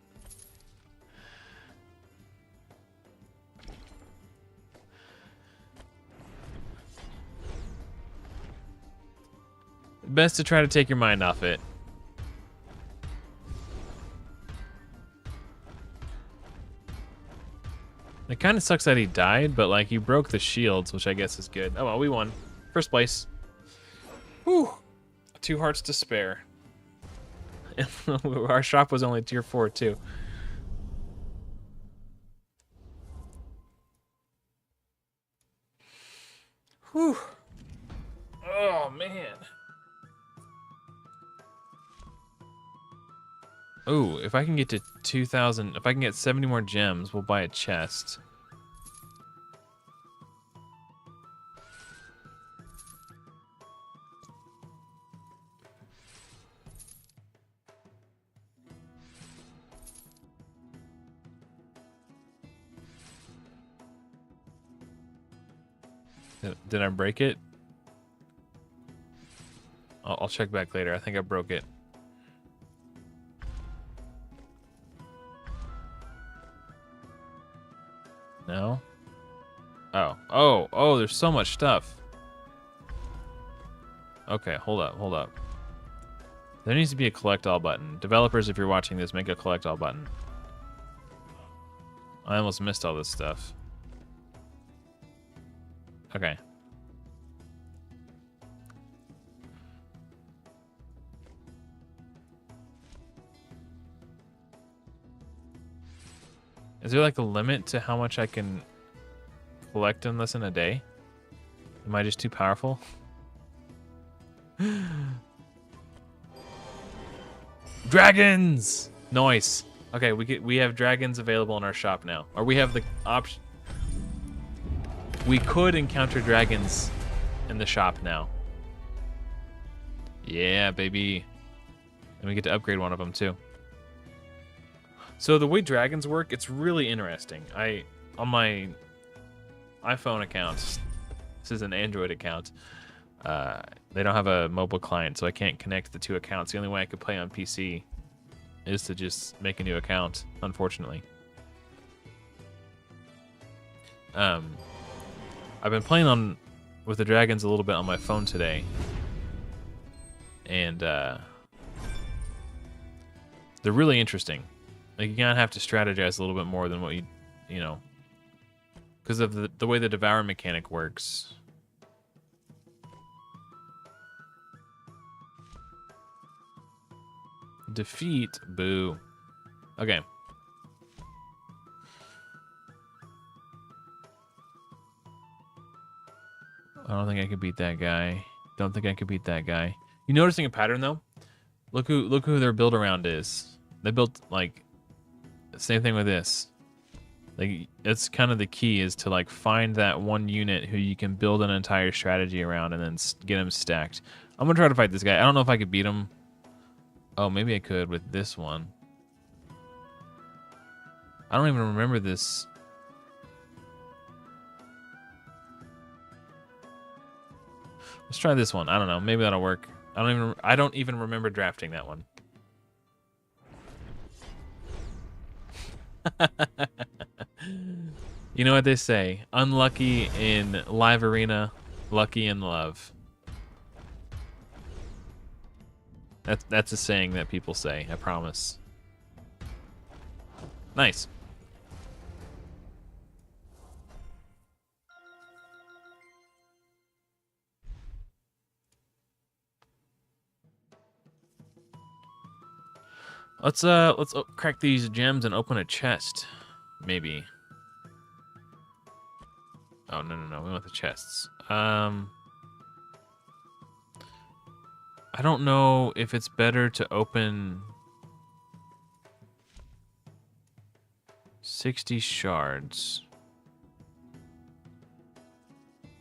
Best to try to take your mind off it. It kind of sucks that he died, but like he broke the shields, which I guess is good. Oh well, we won. First place. Whew. 2 hearts to spare. Our shop was only tier 4 too. Whew. Oh man. Ooh, if I can get to 2,000, if I can get 70 more gems, we'll buy a chest. Did I break it? I'll check back later. I think I broke it. No? Oh, there's so much stuff. Okay, hold up. There needs to be a collect all button. Developers, if you're watching this, make a collect all button. I almost missed all this stuff. Okay. Is there like a limit to how much I can collect in less than a day? Am I just too powerful? Dragons! Nice. Okay, we have dragons available in our shop now. Or we have the option. We could encounter dragons in the shop now. Yeah, baby. And we get to upgrade one of them too. So the way dragons work, it's really interesting. On my iPhone account, this is an Android account, they don't have a mobile client, so I can't connect the two accounts. The only way I could play on PC is to just make a new account, unfortunately. I've been playing with the dragons a little bit on my phone today, and they're really interesting. Like, you kind of have to strategize a little bit more than what you know, because of the way the devour mechanic works. Defeat, boo. Okay. I don't think I could beat that guy. Don't think I could beat that guy. You noticing a pattern though? Look who their build around is. They built like same thing with this. Like, it's kind of the key is to like find that one unit who you can build an entire strategy around and then get him stacked. I'm gonna try to fight this guy. I don't know if I could beat him. Oh, maybe I could with this one. I don't even remember this. Let's try this one. I don't know. Maybe that'll work. I don't even remember drafting that one. You know what they say? Unlucky in live arena, lucky in love. That's a saying that people say, I promise. Nice. Let's crack these gems and open a chest, maybe. Oh, no, we want the chests. I don't know if it's better to open 60 shards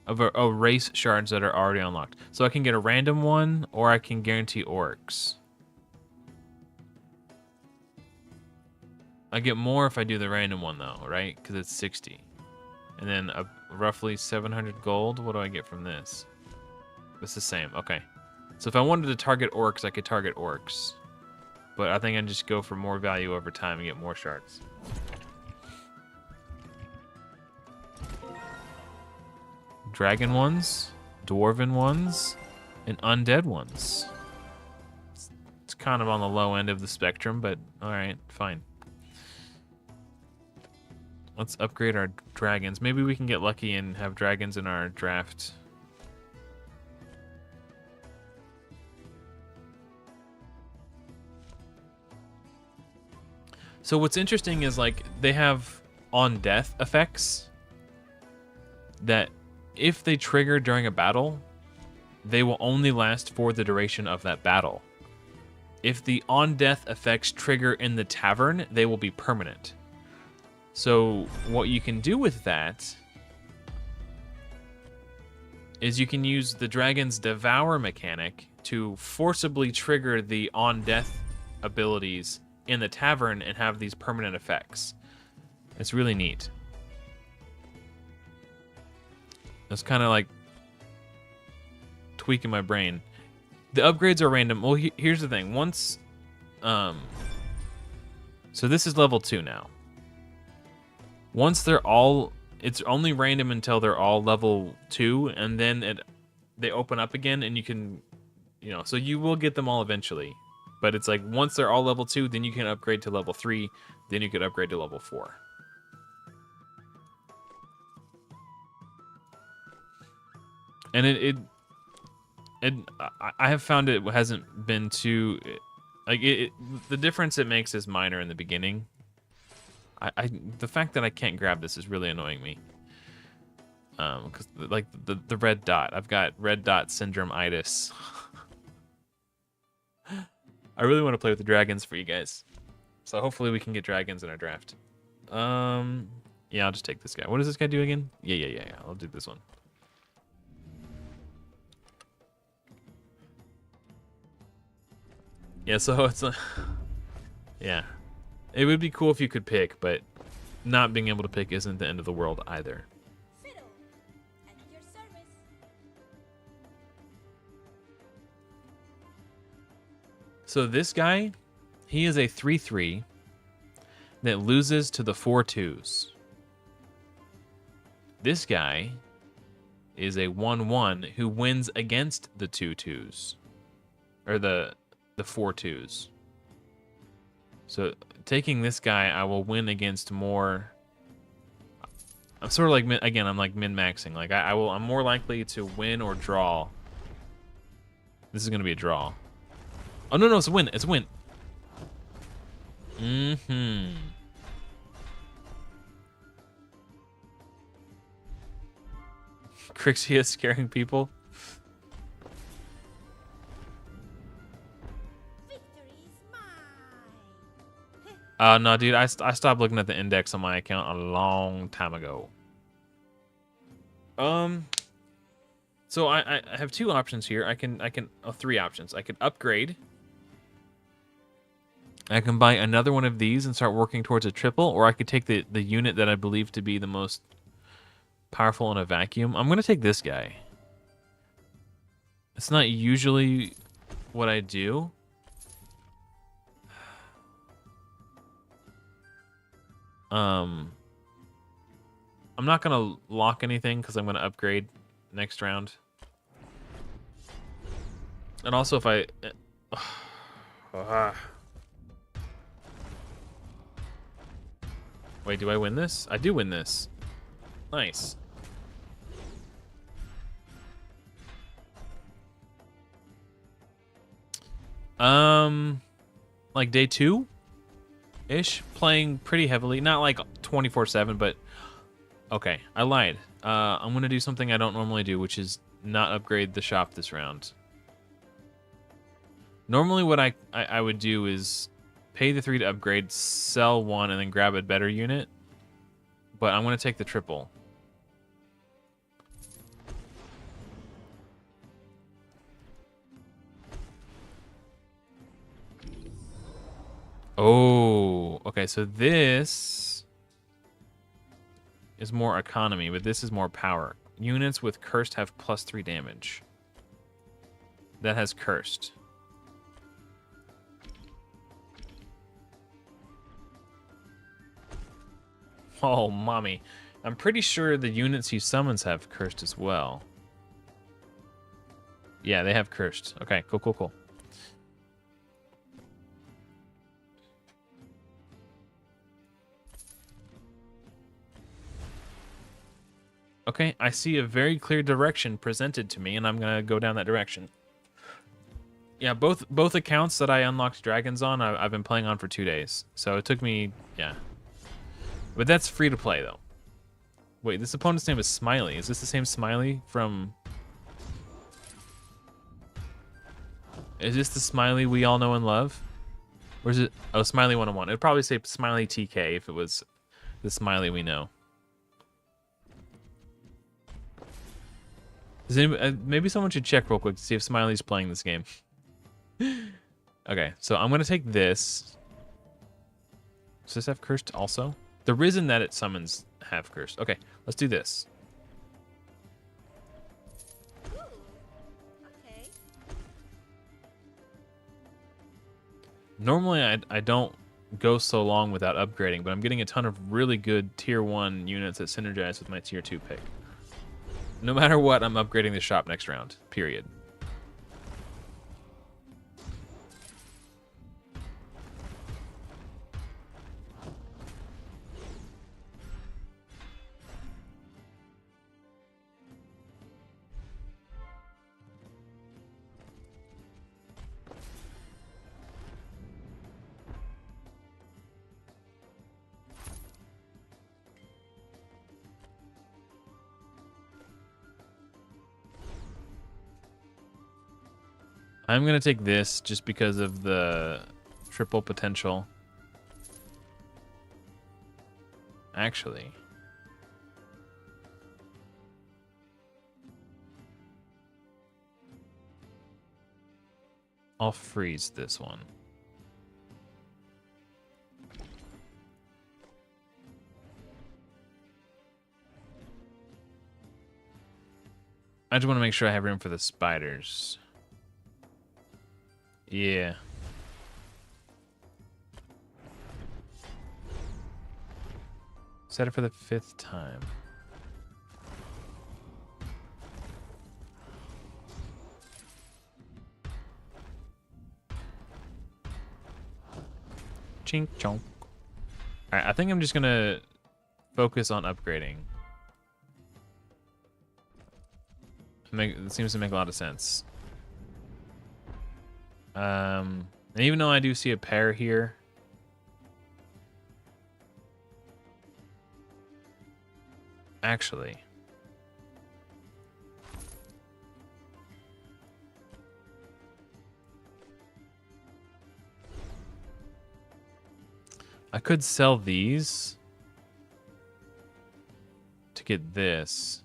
of race shards that are already unlocked. So I can get a random one, or I can guarantee orcs. I get more if I do the random one though, right? Because it's 60. And then roughly 700 gold. What do I get from this? It's the same. Okay. So if I wanted to target orcs, I could target orcs. But I think I'd just go for more value over time and get more shards. Dragon ones, dwarven ones, and undead ones. It's kind of on the low end of the spectrum, but alright, fine. Let's upgrade our dragons. Maybe we can get lucky and have dragons in our draft. So what's interesting is, like, they have on death effects that if they trigger during a battle, they will only last for the duration of that battle. If the on death effects trigger in the tavern, they will be permanent. So what you can do with that is you can use the dragon's devour mechanic to forcibly trigger the on death abilities in the tavern and have these permanent effects. It's really neat. It's kind of like tweaking my brain. The upgrades are random. Well, here's the thing. Once, so this is level 2 now. Once they're all, it's only random until they're all level 2, and then they open up again, and you can, so you will get them all eventually. But it's like once they're all level 2, then you can upgrade to level 3, then you could upgrade to level 4. And I have found it hasn't been too, like the difference it makes is minor in the beginning. The fact that I can't grab this is really annoying me. Because like the red dot, I've got red dot syndrome-itis. I really want to play with the dragons for you guys, so hopefully we can get dragons in our draft. Yeah, I'll just take this guy. What does this guy do again? Yeah. I'll do this one. Yeah, so it's yeah. It would be cool if you could pick, but not being able to pick isn't the end of the world either. Fiddle, at your service. So this guy, he is a 3/3 that loses to the 4/2s. This guy is a 1/1 who wins against the 2/2s, or the 4/2s. So taking this guy, I will win against more. I'm sort of like, again, I'm like min-maxing. Like I'm more likely to win or draw. This is gonna be a draw. Oh no, it's a win. It's a win. Crixia scaring people. No, dude, I stopped looking at the index on my account a long time ago. So I have two options here. I can three options. I can upgrade. I can buy another one of these and start working towards a triple, or I could take the unit that I believe to be the most powerful in a vacuum. I'm gonna take this guy. It's not usually what I do. I'm not gonna lock anything because I'm gonna upgrade next round. And also if I wait, do I win this? I do win this. Nice. Like day 2-ish, playing pretty heavily. Not like 24/7, but okay, I lied. I'm gonna do something I don't normally do, which is not upgrade the shop this round. Normally what I would do is pay the 3 to upgrade, sell 1, and then grab a better unit. But I'm gonna take the triple. Oh, okay, so this is more economy, but this is more power. Units with cursed have +3 damage. That has cursed. Oh, mommy. I'm pretty sure the units he summons have cursed as well. Yeah, they have cursed. Okay, cool. Okay, I see a very clear direction presented to me, and I'm gonna go down that direction. Yeah, both accounts that I unlocked dragons on, I've been playing on for 2 days. So it took me, yeah. But that's free to play, though. Wait, this opponent's name is Smiley. Is this the same Smiley from... Is this the Smiley we all know and love? Or is it... Oh, Smiley 101. It'd probably say Smiley TK if it was the Smiley we know. Does anybody, maybe someone should check real quick to see if Smiley's playing this game. Okay, so I'm going to take this. Does this have cursed also? The Risen that it summons have cursed. Okay, let's do this. Normally, I don't go so long without upgrading, but I'm getting a ton of really good tier 1 units that synergize with my tier 2 pick. No matter what, I'm upgrading the shop next round, period. I'm going to take this just because of the triple potential. Actually. I'll freeze this one. I just want to make sure I have room for the spiders. Yeah. Set it for the 5th time. Chink chonk. Alright, I think I'm just gonna focus on upgrading. It seems to make a lot of sense. And even though I do see a pair here, actually, I could sell these to get this.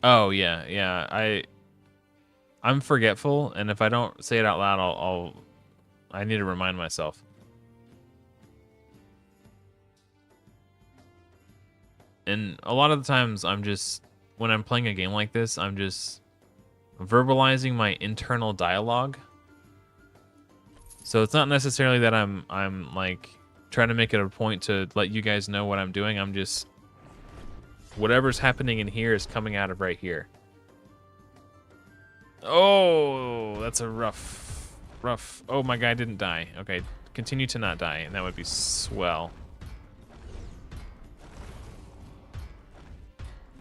Oh yeah. I'm forgetful, and if I don't say it out loud, I need to remind myself. And a lot of the times when I'm playing a game like this, I'm just verbalizing my internal dialogue. So it's not necessarily that I'm like trying to make it a point to let you guys know what I'm doing. I'm just, whatever's happening in here is coming out of right here. Oh, that's a rough. Oh, my guy didn't die. Okay, continue to not die, and that would be swell.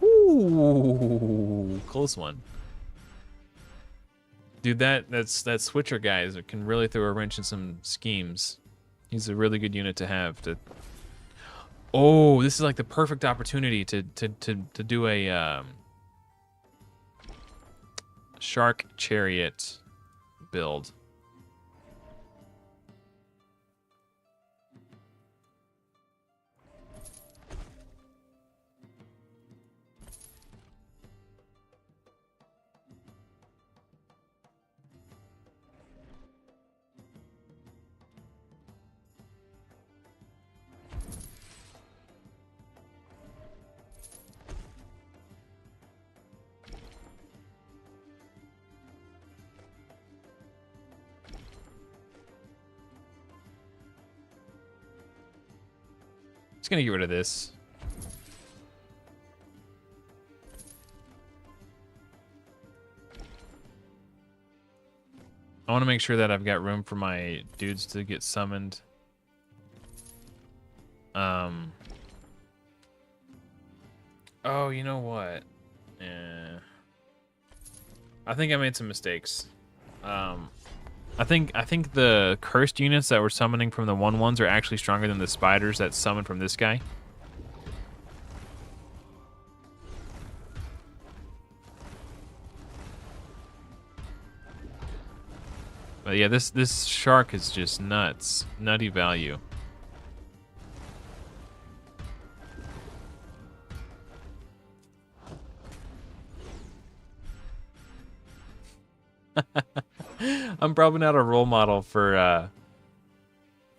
Ooh, close one. Dude, that switcher guy can really throw a wrench in some schemes. He's a really good unit to have. Oh, this is like the perfect opportunity to do a shark chariot build. Just gonna get rid of this. I want to make sure that I've got room for my dudes to get summoned. Oh, you know what? Yeah. I think I made some mistakes. I think the cursed units that were summoning from the 1/1s are actually stronger than the spiders that summon from this guy. But yeah, this shark is just nuts. Nutty value. I'm probably not a role model for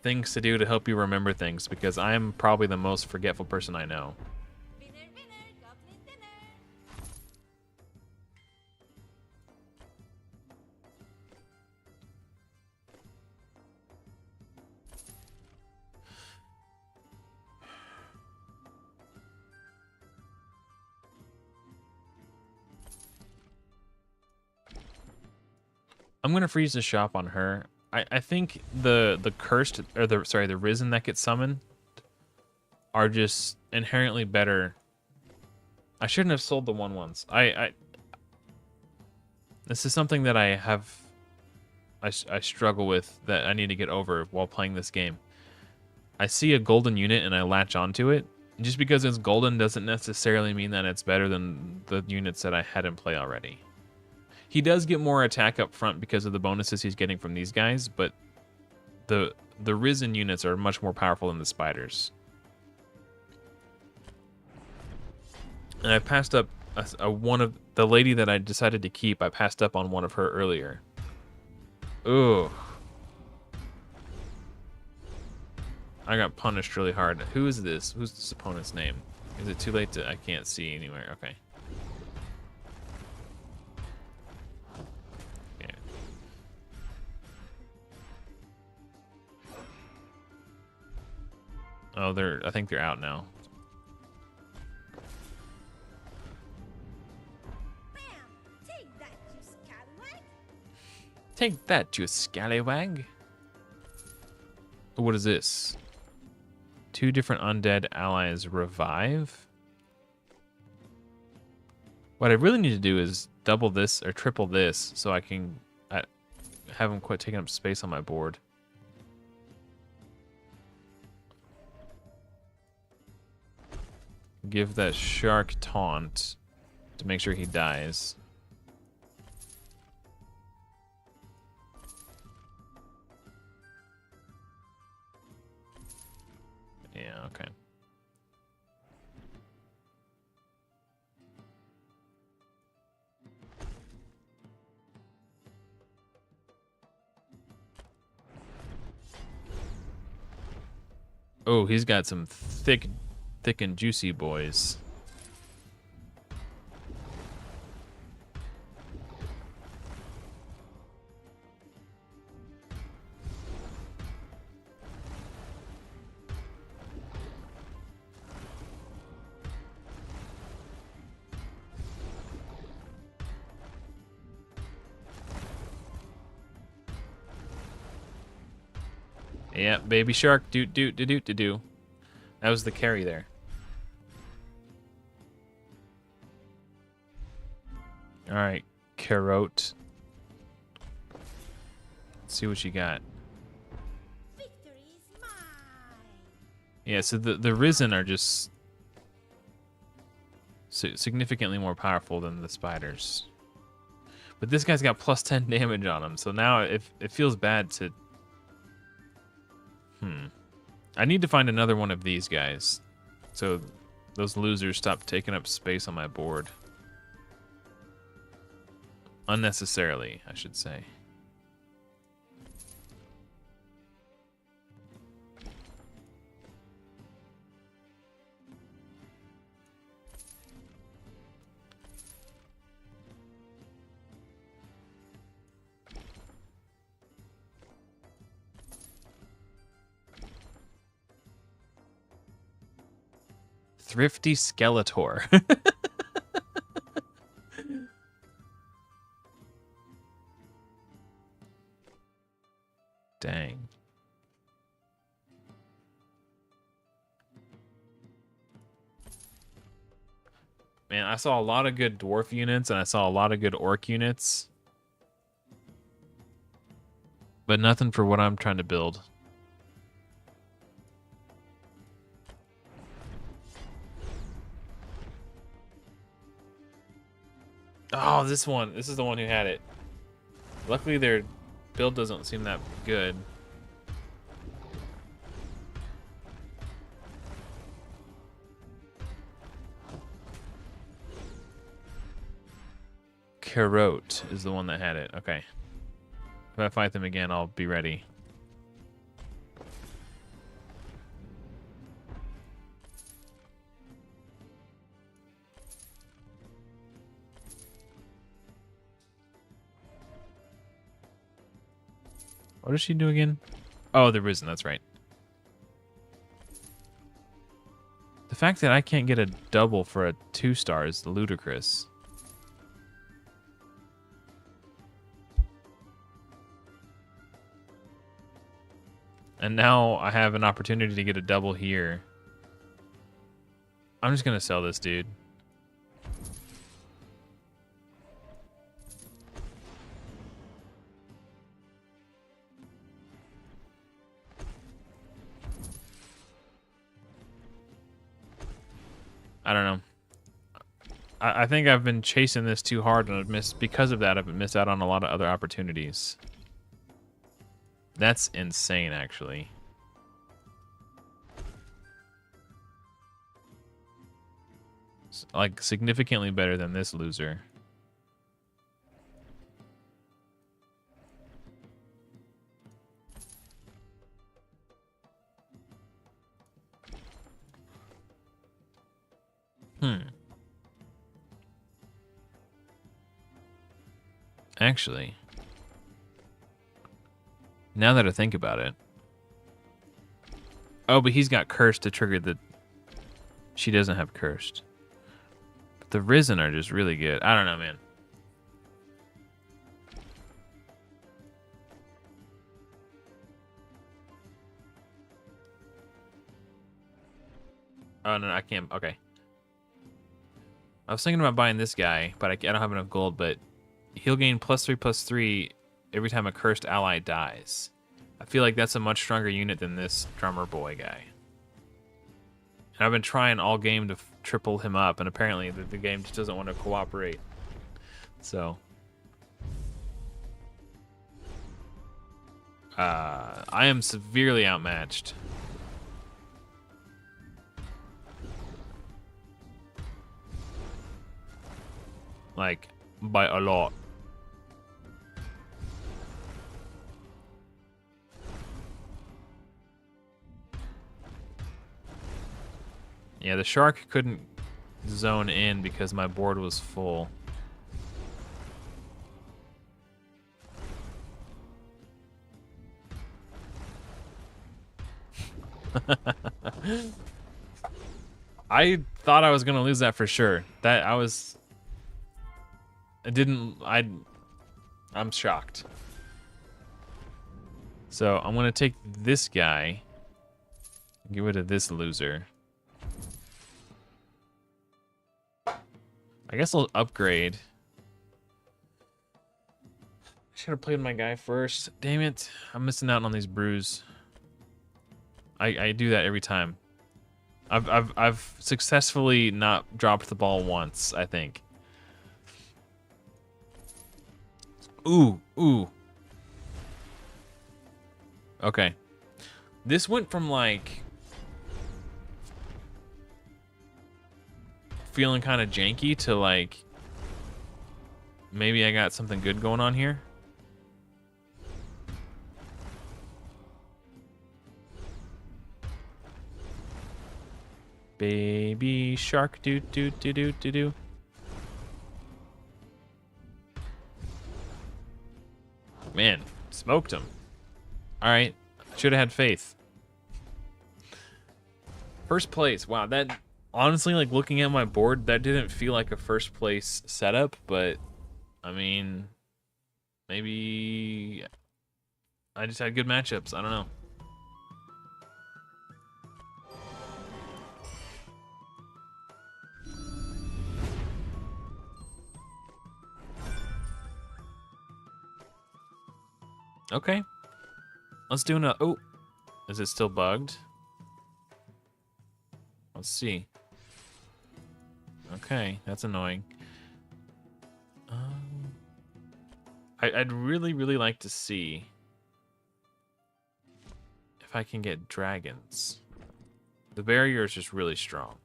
things to do to help you remember things, because I am probably the most forgetful person I know. Winner, winner, goblin dinner. I'm gonna freeze the shop on her. I think the cursed or the risen that gets summoned are just inherently better. I shouldn't have sold the 1/1s. This is something that I struggle with, that I need to get over while playing this game. I see a golden unit and I latch onto it. Just because it's golden doesn't necessarily mean that it's better than the units that I had in play already. He does get more attack up front because of the bonuses he's getting from these guys, but the risen units are much more powerful than the spiders. And I passed up one of the lady that I decided to keep. I passed up on one of her earlier. Ooh. I got punished really hard. Who is this? Who's this opponent's name? Is it too late to... I can't see anywhere. Okay. Yeah. Oh, I think they're out now. Bam! Take that, you scallywag! Take that, you scallywag. What is this? 2 different undead allies revive? What I really need to do is double this or triple this so I can have them quit taking up space on my board. Give that shark taunt to make sure he dies. Yeah, okay. Oh, he's got some thick and juicy boys. Yeah, baby shark, doot doot doot doot doot doo. That was the carry there. All right, Carrot. Let's see what you got. Victory is mine! Yeah, so the Risen are just significantly more powerful than the spiders. But this guy's got plus 10 damage on him, so now it feels bad to... I need to find another one of these guys, so those losers stop taking up space on my board. Unnecessarily, I should say. Thrifty Skeletor. Dang. Man, I saw a lot of good dwarf units and I saw a lot of good orc units. But nothing for what I'm trying to build. Oh, this one. This is the one who had it. Luckily, their build doesn't seem that good. Carrot is the one that had it. Okay. If I fight them again, I'll be ready. What does she do again? Oh, the Risen, that's right. The fact that I can't get a double for a 2-star is ludicrous. And now I have an opportunity to get a double here. I'm just gonna sell this dude. I don't know. I think I've been chasing this too hard, and I've missed, because of that, I've missed out on a lot of other opportunities. That's insane, actually. Like, significantly better than this loser. Actually, now that I think about it. Oh, but he's got cursed to trigger the... She doesn't have cursed. But the Risen are just really good. I don't know, man. Oh, no, I can't. Okay. I was thinking about buying this guy, but I don't have enough gold, but he'll gain +3/+3 every time a cursed ally dies. I feel like that's a much stronger unit than this drummer boy guy. And I've been trying all game to triple him up, and apparently the game just doesn't want to cooperate. So... I am severely outmatched. Like, by a lot. Yeah, the shark couldn't zone in because my board was full. I thought I was gonna lose that for sure. I'm shocked. So I'm gonna take this guy and get rid of this loser. I guess I'll upgrade. Should have played my guy first. Damn it. I'm missing out on these brews. I do that every time. I've successfully not dropped the ball once, I think. Ooh. Okay. This went from like feeling kind of janky to like maybe I got something good going on here. Baby shark do do do do do do. Man, smoked him. All right, should have had faith. First place. Wow, that honestly, like looking at my board, that didn't feel like a first place setup, but I mean, maybe I just had good matchups. I don't know. Okay. Let's do another. Oh, is it still bugged? Let's see. Okay, that's annoying. I'd really like to see if I can get dragons. The barrier is just really strong.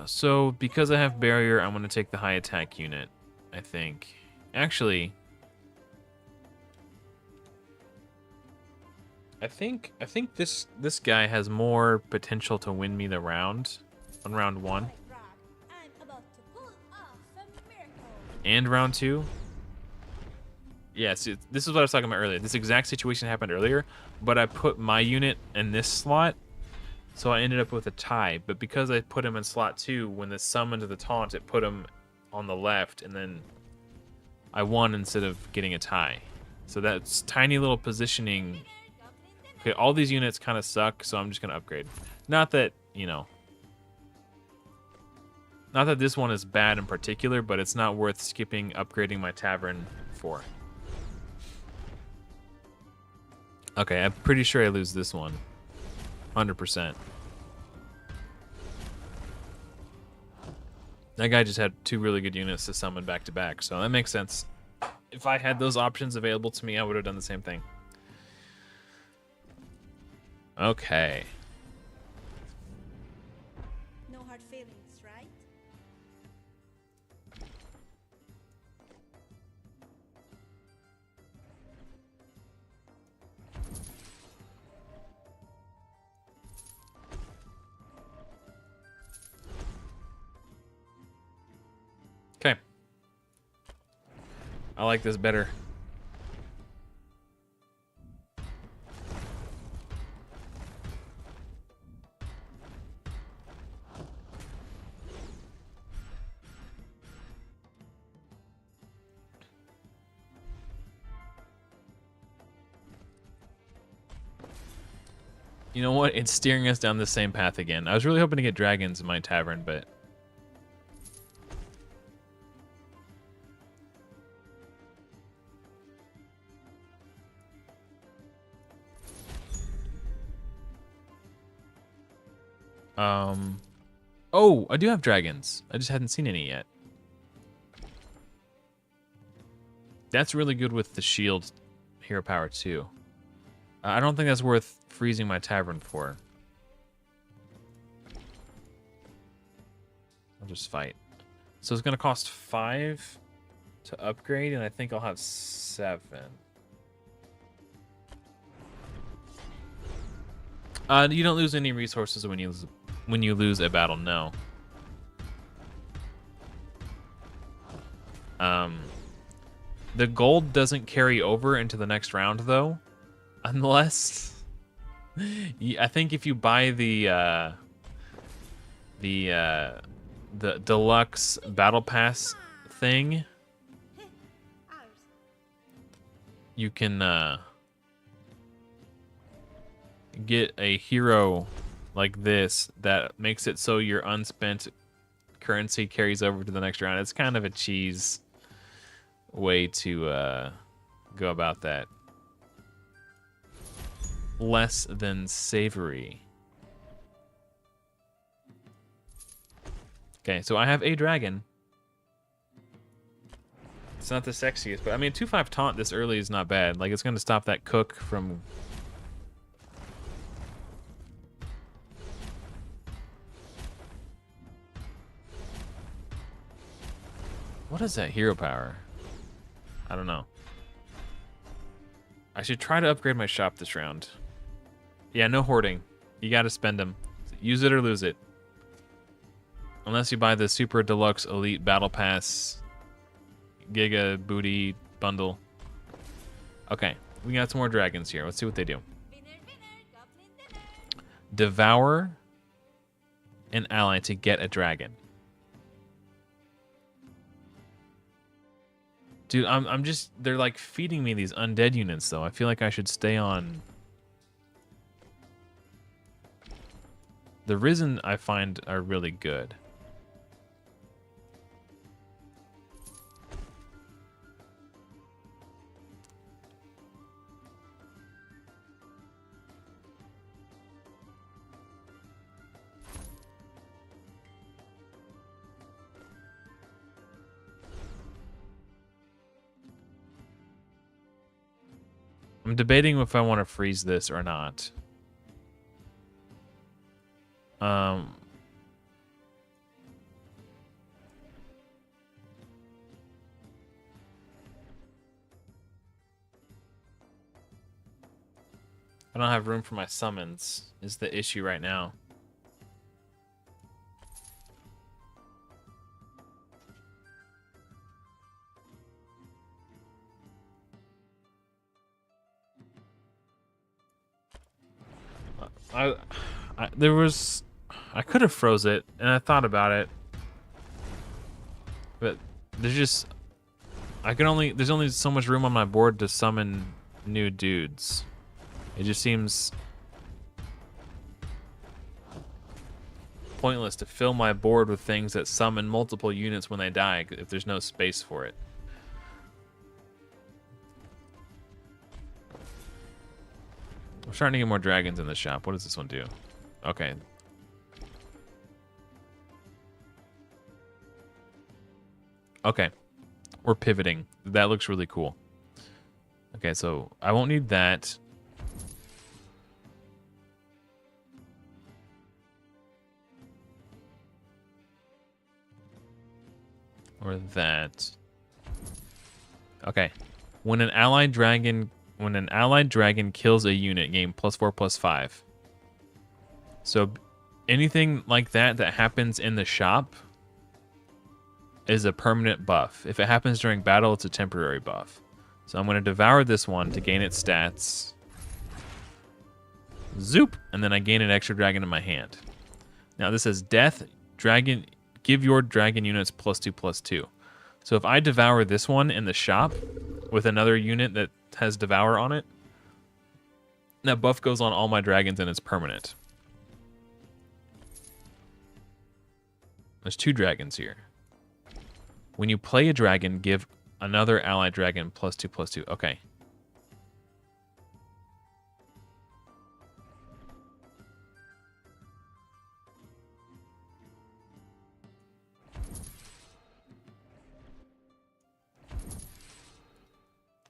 So because I have barrier, I'm gonna take the high attack unit, I think. Actually, I think this guy has more potential to win me the round on round 1 I'm about to pull off a miracle. and round 2. Yes, this is what I was talking about earlier. This exact situation happened earlier, but I put my unit in this slot. So I ended up with a tie. But because I put him in slot 2, when the summon to the taunt, it put him on the left, and then I won instead of getting a tie. So that's tiny little positioning. Okay, all these units kind of suck, so I'm just going to upgrade. Not that, you know, not that this one is bad in particular, but it's not worth skipping upgrading my tavern for. Okay, I'm pretty sure I lose this one. 100%. That guy just had 2 really good units to summon back to back, so that makes sense. If I had those options available to me, I would have done the same thing. Okay. No hard feelings, right? Okay. I like this better. You know what? It's steering us down the same path again. I was really hoping to get dragons in my tavern, but... Oh, I do have dragons. I just hadn't seen any yet. That's really good with the shield hero power too. I don't think that's worth freezing my tavern for. I'll just fight. So it's gonna cost 5 to upgrade, and I think I'll have 7. You don't lose any resources when you lose a battle. No. The gold doesn't carry over into the next round though, unless I think if you buy the deluxe battle pass thing, you can get a hero like this that makes it so your unspent currency carries over to the next round. It's kind of a cheese way to go about that. Less than savory. Okay, so I have a dragon. It's not the sexiest, but I mean 2/5 taunt this early is not bad. Like, it's going to stop that cook from... What is that hero power? I don't know. I should try to upgrade my shop this round. Yeah, no hoarding. You got to spend them. Use it or lose it. Unless you buy the Super Deluxe Elite Battle Pass Giga Booty Bundle. Okay, we got some more dragons here. Let's see what they do. Devour an ally to get a dragon. Dude, I'm just... They're like feeding me these undead units, though. I feel like I should stay on... The Risen, I find, are really good. I'm debating if I want to freeze this or not. I don't have room for my summons, is the issue right now. I could have froze it, and I thought about it, but there's only so much room on my board to summon new dudes. It just seems pointless to fill my board with things that summon multiple units when they die if there's no space for it. We're starting to get more dragons in the shop. What does this one do? Okay. Okay. We're pivoting. That looks really cool. Okay, so I won't need that. Or that. Okay. When an allied dragon kills a unit, gain +4/+5. So anything like that happens in the shop is a permanent buff. If it happens during battle, it's a temporary buff. So I'm going to devour this one to gain its stats. Zoop! And then I gain an extra dragon in my hand. Now this says death, dragon, give your dragon units +2/+2. So if I devour this one in the shop with another unit that has devour on it, that buff goes on all my dragons and it's permanent. There's 2 dragons here. When you play a dragon, give another allied dragon +2/+2. Okay.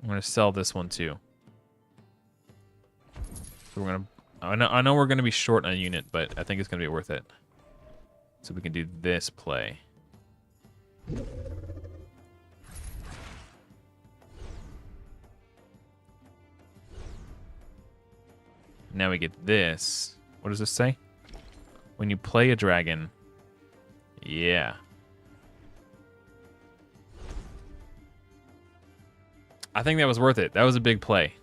I'm gonna sell this one too. So we're gonna. I know we're gonna be short on a unit, but I think it's gonna be worth it. So we can do this play. Now we get this. What does this say? When you play a dragon. Yeah. I think that was worth it. That was a big play.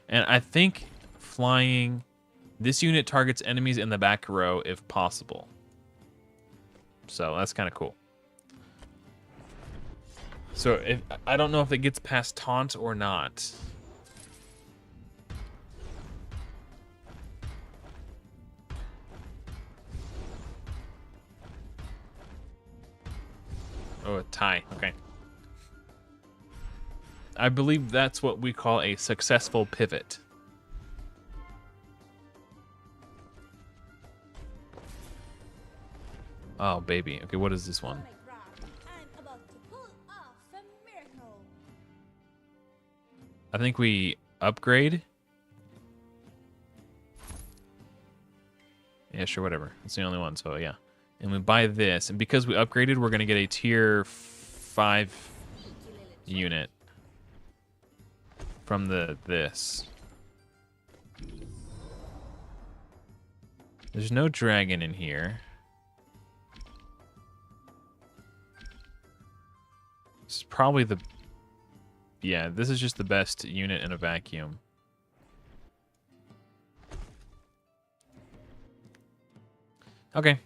And I think flying... This unit targets enemies in the back row if possible. So that's kind of cool. So I don't know if it gets past taunt or not. Oh, a tie. Okay. I believe that's what we call a successful pivot. Oh, baby. Okay, what is this one? I'm about to pull off a miracle. I think we upgrade. Yeah, sure, whatever. It's the only one, so yeah. And we buy this, and because we upgraded, we're gonna get a tier 5 unit from this. There's no dragon in here. This is probably the... Yeah, this is just the best unit in a vacuum. Okay.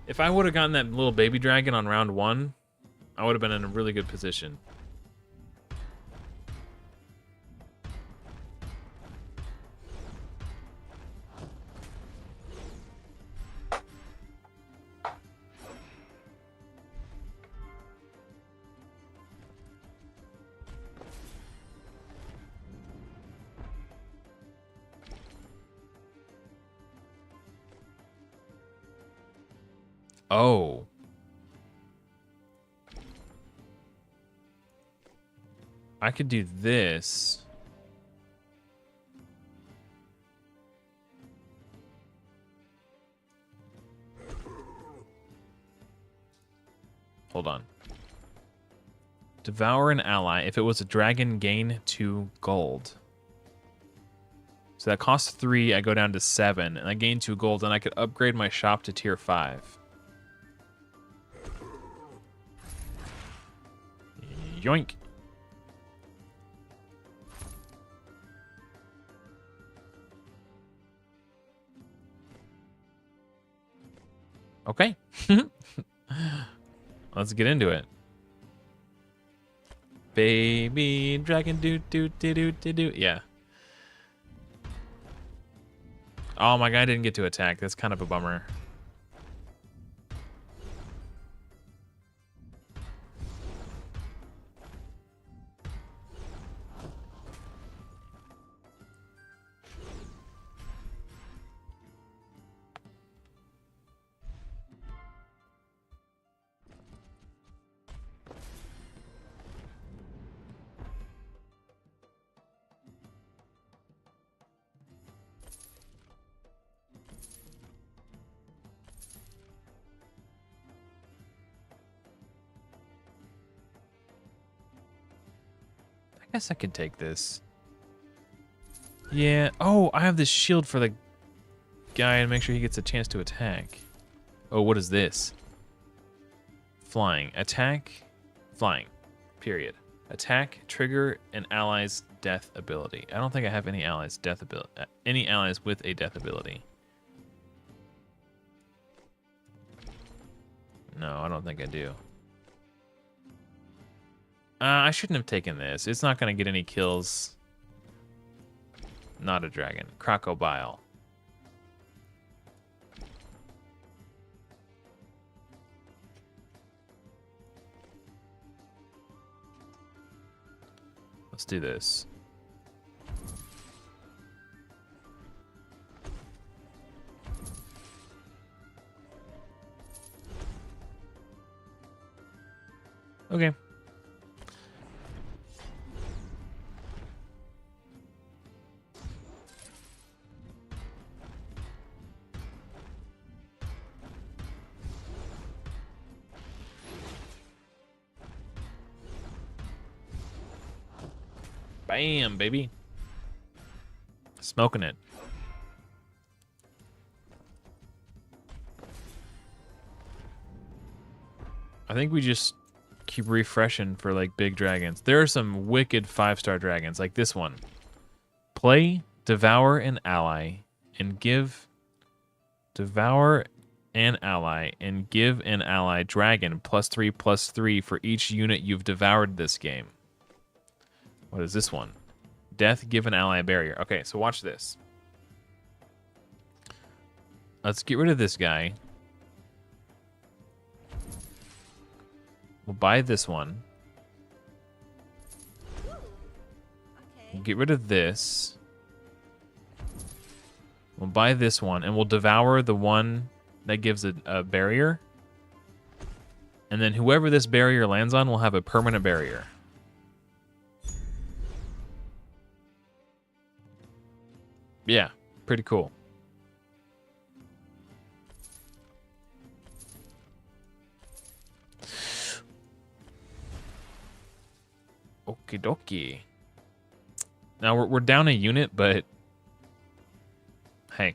If I would have gotten that little baby dragon on round 1, I would have been in a really good position. Oh. I could do this. Hold on. Devour an ally. If it was a dragon, gain 2 gold. So that costs 3. I go down to 7, and I gain 2 gold, and I could upgrade my shop to tier 5. Yoink. Okay. Let's get into it. Baby dragon do do do do do do. Yeah. Oh, my guy didn't get to attack. That's kind of a bummer. I guess I could take this. Yeah. Oh, I have this shield for the guy and make sure he gets a chance to attack. Oh, what is this? Flying. Attack. Flying. Period. Attack. Trigger an ally's death ability. I don't think I have any allies death ability. Any allies with a death ability. No, I don't think I do. I shouldn't have taken this. It's not going to get any kills. Not a dragon. Crocobile. Let's do this. Okay. Bam, baby. Smoking it. I think we just keep refreshing for like big dragons. There are some wicked 5-star dragons like this one. Play, devour an ally, and give devour an ally and give an ally dragon +3/+3 for each unit you've devoured this game. What is this one? Death, give an ally a barrier. Okay, so watch this. Let's get rid of this guy. We'll buy this one. Okay. Get rid of this. We'll buy this one, and we'll devour the one that gives a barrier. And then whoever this barrier lands on will have a permanent barrier. Yeah, pretty cool. Okie dokie. Now we're down a unit, but hey,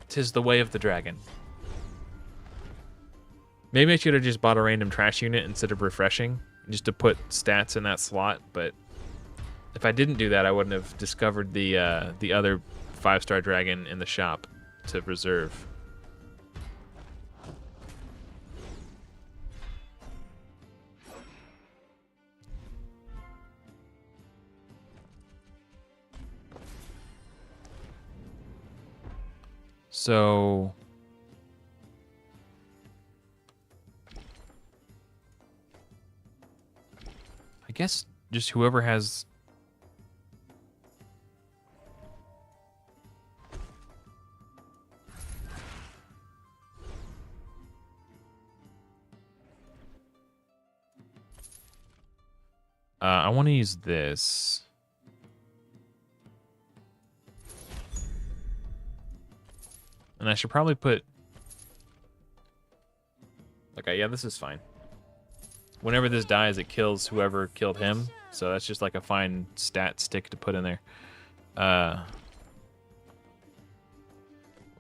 'tis the way of the dragon. Maybe I should have just bought a random trash unit instead of refreshing, just to put stats in that slot. But if I didn't do that, I wouldn't have discovered the other 5-star dragon in the shop to reserve. So I guess just whoever has I want to use this. And I should probably put... Okay, yeah, this is fine. Whenever this dies, it kills whoever killed him. So that's just like a fine stat stick to put in there.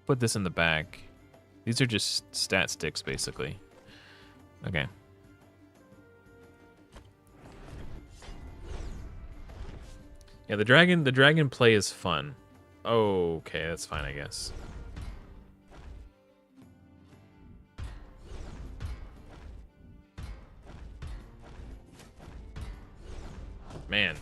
Put this in the back. These are just stat sticks, basically. Okay. Yeah, the dragon play is fun. Okay, that's fine, I guess. Man.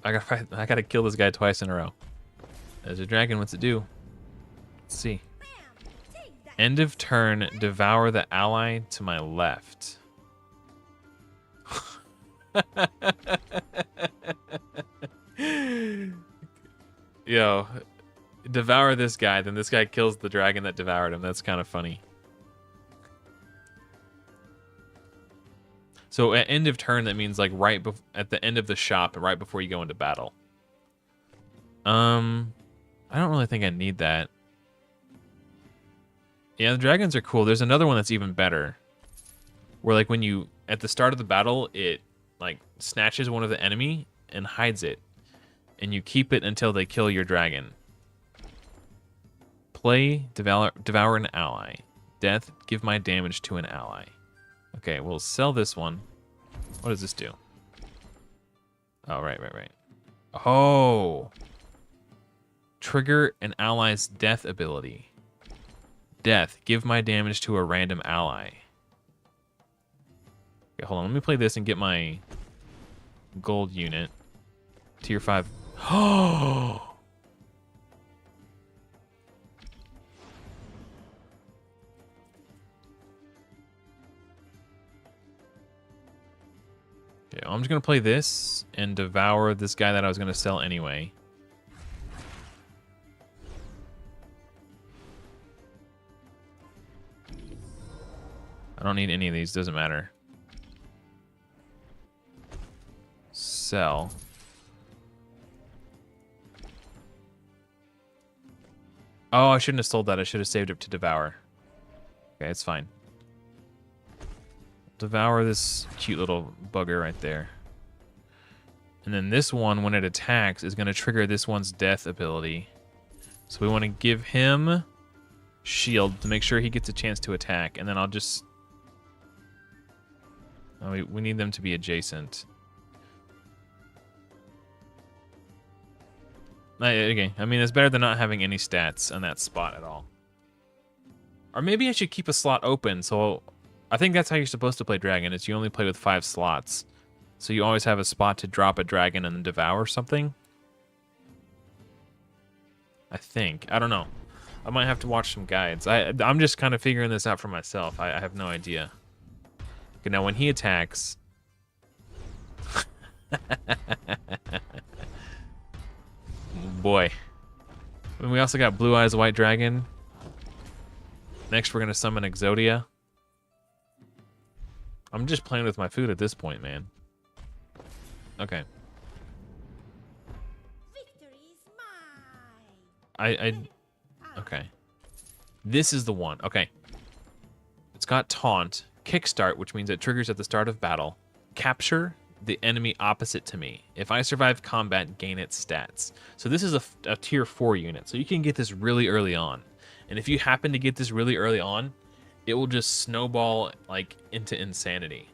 I gotta kill this guy twice in a row. There's a dragon. What's it do? Let's see. Bam! Take that. End of turn. Devour the ally to my left. Yo, devour this guy. Then this guy kills the dragon that devoured him. That's kind of funny. So at end of turn, that means like right at the end of the shop, right before you go into battle. I don't really think I need that. Yeah, the dragons are cool. There's another one that's even better. Where like when you at the start of the battle, it like snatches one of the enemy and hides it. And you keep it until they kill your dragon. Play, devour an ally. Death, give my damage to an ally. Okay, we'll sell this one. What does this do? Oh, right. Oh! Trigger an ally's death ability. Death, give my damage to a random ally. Okay, hold on. Let me play this and get my gold unit. Tier 5. Oh! Okay, well, I'm just going to play this and devour this guy that I was going to sell anyway. I don't need any of these. Doesn't matter. Sell. Oh, I shouldn't have sold that. I should have saved it to devour. Okay, it's fine. Devour this cute little bugger right there. And then this one, when it attacks, is going to trigger this one's death ability. So we want to give him shield to make sure he gets a chance to attack. And then I'll just... Oh, we need them to be adjacent. Okay, I mean, it's better than not having any stats on that spot at all. Or maybe I should keep a slot open, so... I think that's how you're supposed to play dragon, is you only play with 5 slots. So you always have a spot to drop a dragon and then devour something. I think. I don't know. I might have to watch some guides. I'm just kind of figuring this out for myself. I have no idea. Okay, now when he attacks... Boy. And we also got Blue Eyes White Dragon. Next we're going to summon Exodia. I'm just playing with my food at this point, man. Okay. Victory's mine. Okay. This is the one. Okay. It's got taunt, kickstart, which means it triggers at the start of battle. Capture the enemy opposite to me. If I survive combat, gain its stats. So this is a tier 4 unit. So you can get this really early on. And if you happen to get this really early on, it will just snowball like into insanity.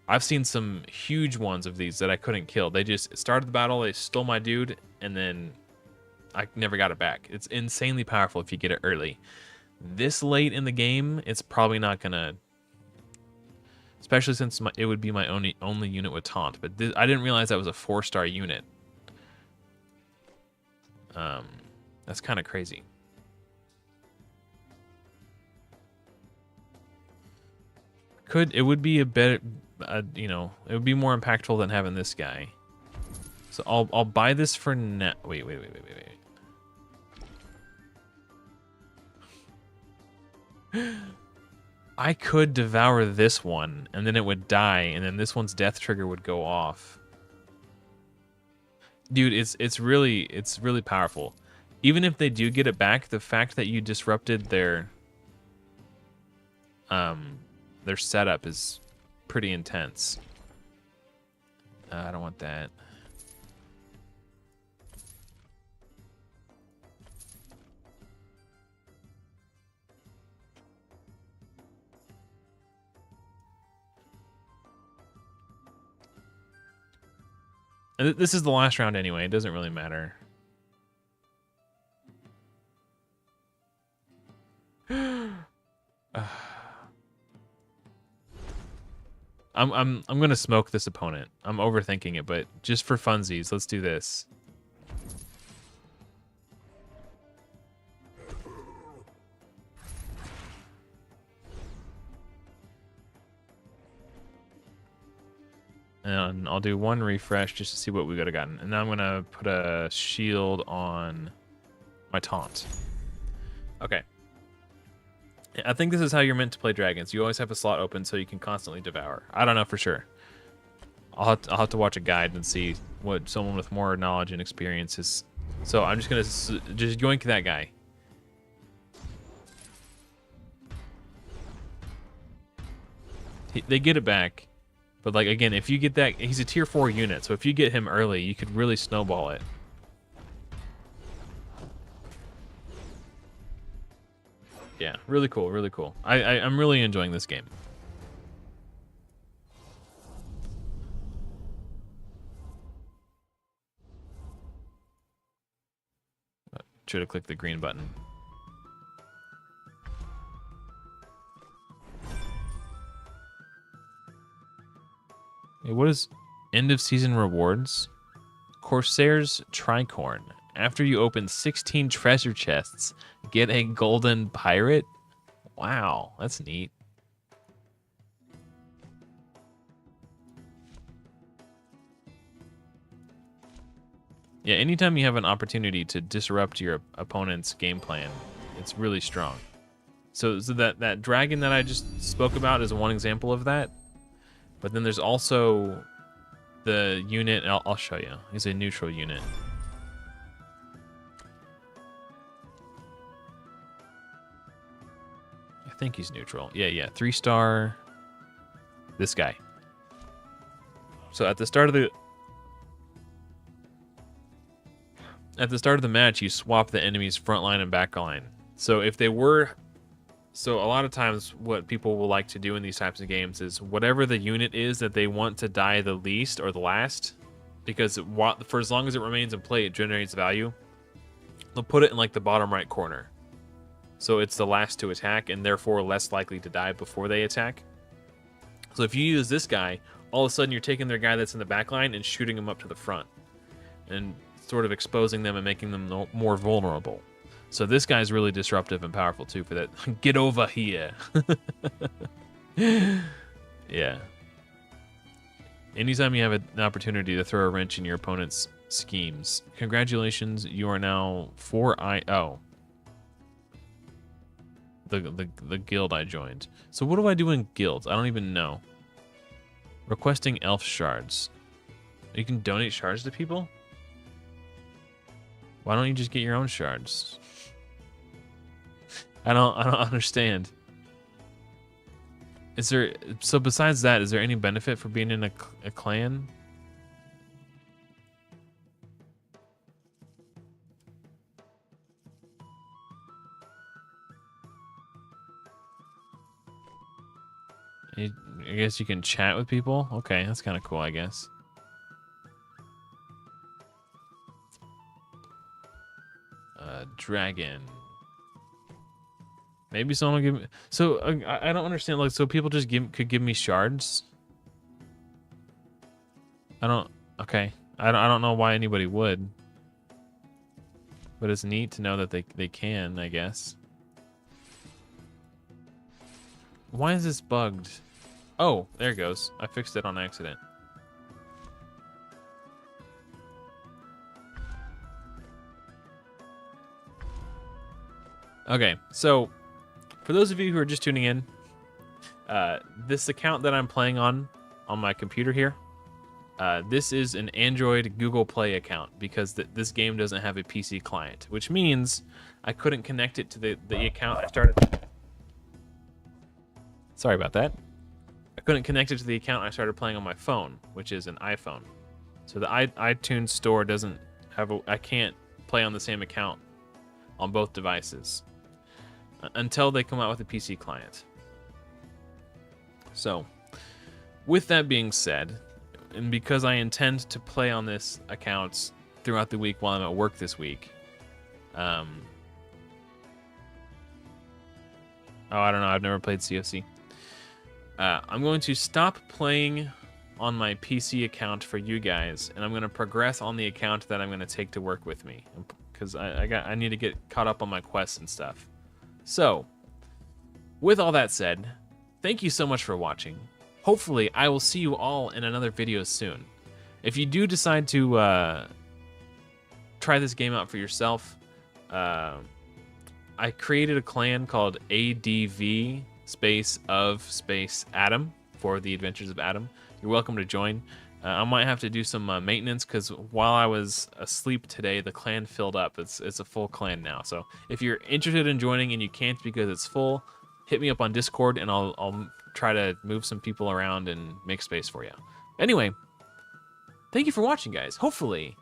I've seen some huge ones of these that I couldn't kill. They just started the battle, they stole my dude, and then I never got it back. It's insanely powerful if you get it early. This late in the game, it's probably not gonna, especially since it would be my only unit with taunt. But I didn't realize that was a 4-star unit. That's kind of crazy. It would be a better, you know, it would be more impactful than having this guy. So I'll buy this for now. Wait. I could devour this one, and then it would die, and then this one's death trigger would go off. Dude, it's really powerful. Even if they do get it back, the fact that you disrupted their setup is pretty intense. I don't want that. And this is the last round anyway. It doesn't really matter. I'm gonna smoke this opponent. I'm overthinking it, but just for funsies, let's do this. And I'll do one refresh just to see what we could have gotten. And now I'm gonna put a shield on my taunt. Okay. I think this is how you're meant to play dragons. You always have a slot open so you can constantly devour. I don't know for sure. I'll have to watch a guide and see what someone with more knowledge and experience is. So I'm just gonna just yoink that guy. They get it back. But, like, again, if you get that... He's a tier 4 unit, so if you get him early, you could really snowball it. Yeah, really cool, really cool. I'm really enjoying this game. Should have clicked the green button. Hey, what is end of season rewards? Corsair's Tricorn. After you open 16 treasure chests, get a golden pirate? Wow, that's neat. Yeah, anytime you have an opportunity to disrupt your opponent's game plan, it's really strong. So that dragon that I just spoke about is one example of that. But then there's also the unit, I'll show you. He's a neutral unit. I think he's neutral. Yeah. 3-star. This guy. So at the start of the match, you swap the enemy's front line and back line. So if they were... So a lot of times what people will like to do in these types of games is whatever the unit is that they want to die the least or the last, because for as long as it remains in play, it generates value. They'll put it in like the bottom right corner. So it's the last to attack and therefore less likely to die before they attack. So if you use this guy, all of a sudden you're taking their guy that's in the back line and shooting him up to the front and sort of exposing them and making them more vulnerable. So this guy's really disruptive and powerful too for that. Get over here. Yeah. Anytime you have an opportunity to throw a wrench in your opponent's schemes, congratulations, you are now 4-0. The guild I joined. So what do I do in guilds? I don't even know. Requesting elf shards. You can donate shards to people? Why don't you just get your own shards? I don't understand. Is there... So besides that, is there any benefit for being in a clan? I guess you can chat with people? Okay, that's kind of cool, I guess. Dragon. Maybe someone will give me... So, I don't understand. Like, so people just could give me shards? I don't... Okay. I don't know why anybody would. But it's neat to know that they can, I guess. Why is this bugged? Oh, there it goes. I fixed it on accident. Okay, so for those of you who are just tuning in, this account that I'm playing on my computer here, this is an Android Google Play account because this game doesn't have a PC client, which means I couldn't connect it to the account I started. Sorry about that. I couldn't connect it to the account I started playing on my phone, which is an iPhone. So the iTunes store doesn't have I can't play on the same account on both devices until they come out with a PC client. So, with that being said, and because I intend to play on this account throughout the week while I'm at work this week, oh, I don't know, I've never played COC. I'm going to stop playing on my PC account for you guys, and I'm going to progress on the account that I'm going to take to work with me, because I need to get caught up on my quests and stuff. So, with all that said, thank you so much for watching. Hopefully, I will see you all in another video soon. If you do decide to try this game out for yourself, I created a clan called ADV space Adam for the Adventures of Adam. You're welcome to join. I might have to do some maintenance because while I was asleep today, the clan filled up. It's a full clan now. So if you're interested in joining and you can't because it's full, hit me up on Discord and I'll try to move some people around and make space for you. Anyway, thank you for watching, guys. Hopefully,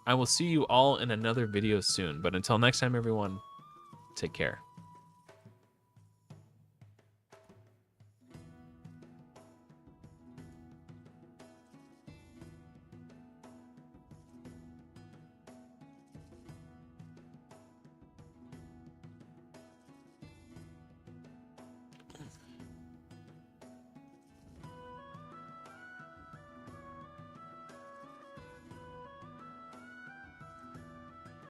I will see you all in another video soon. But until next time, everyone, take care.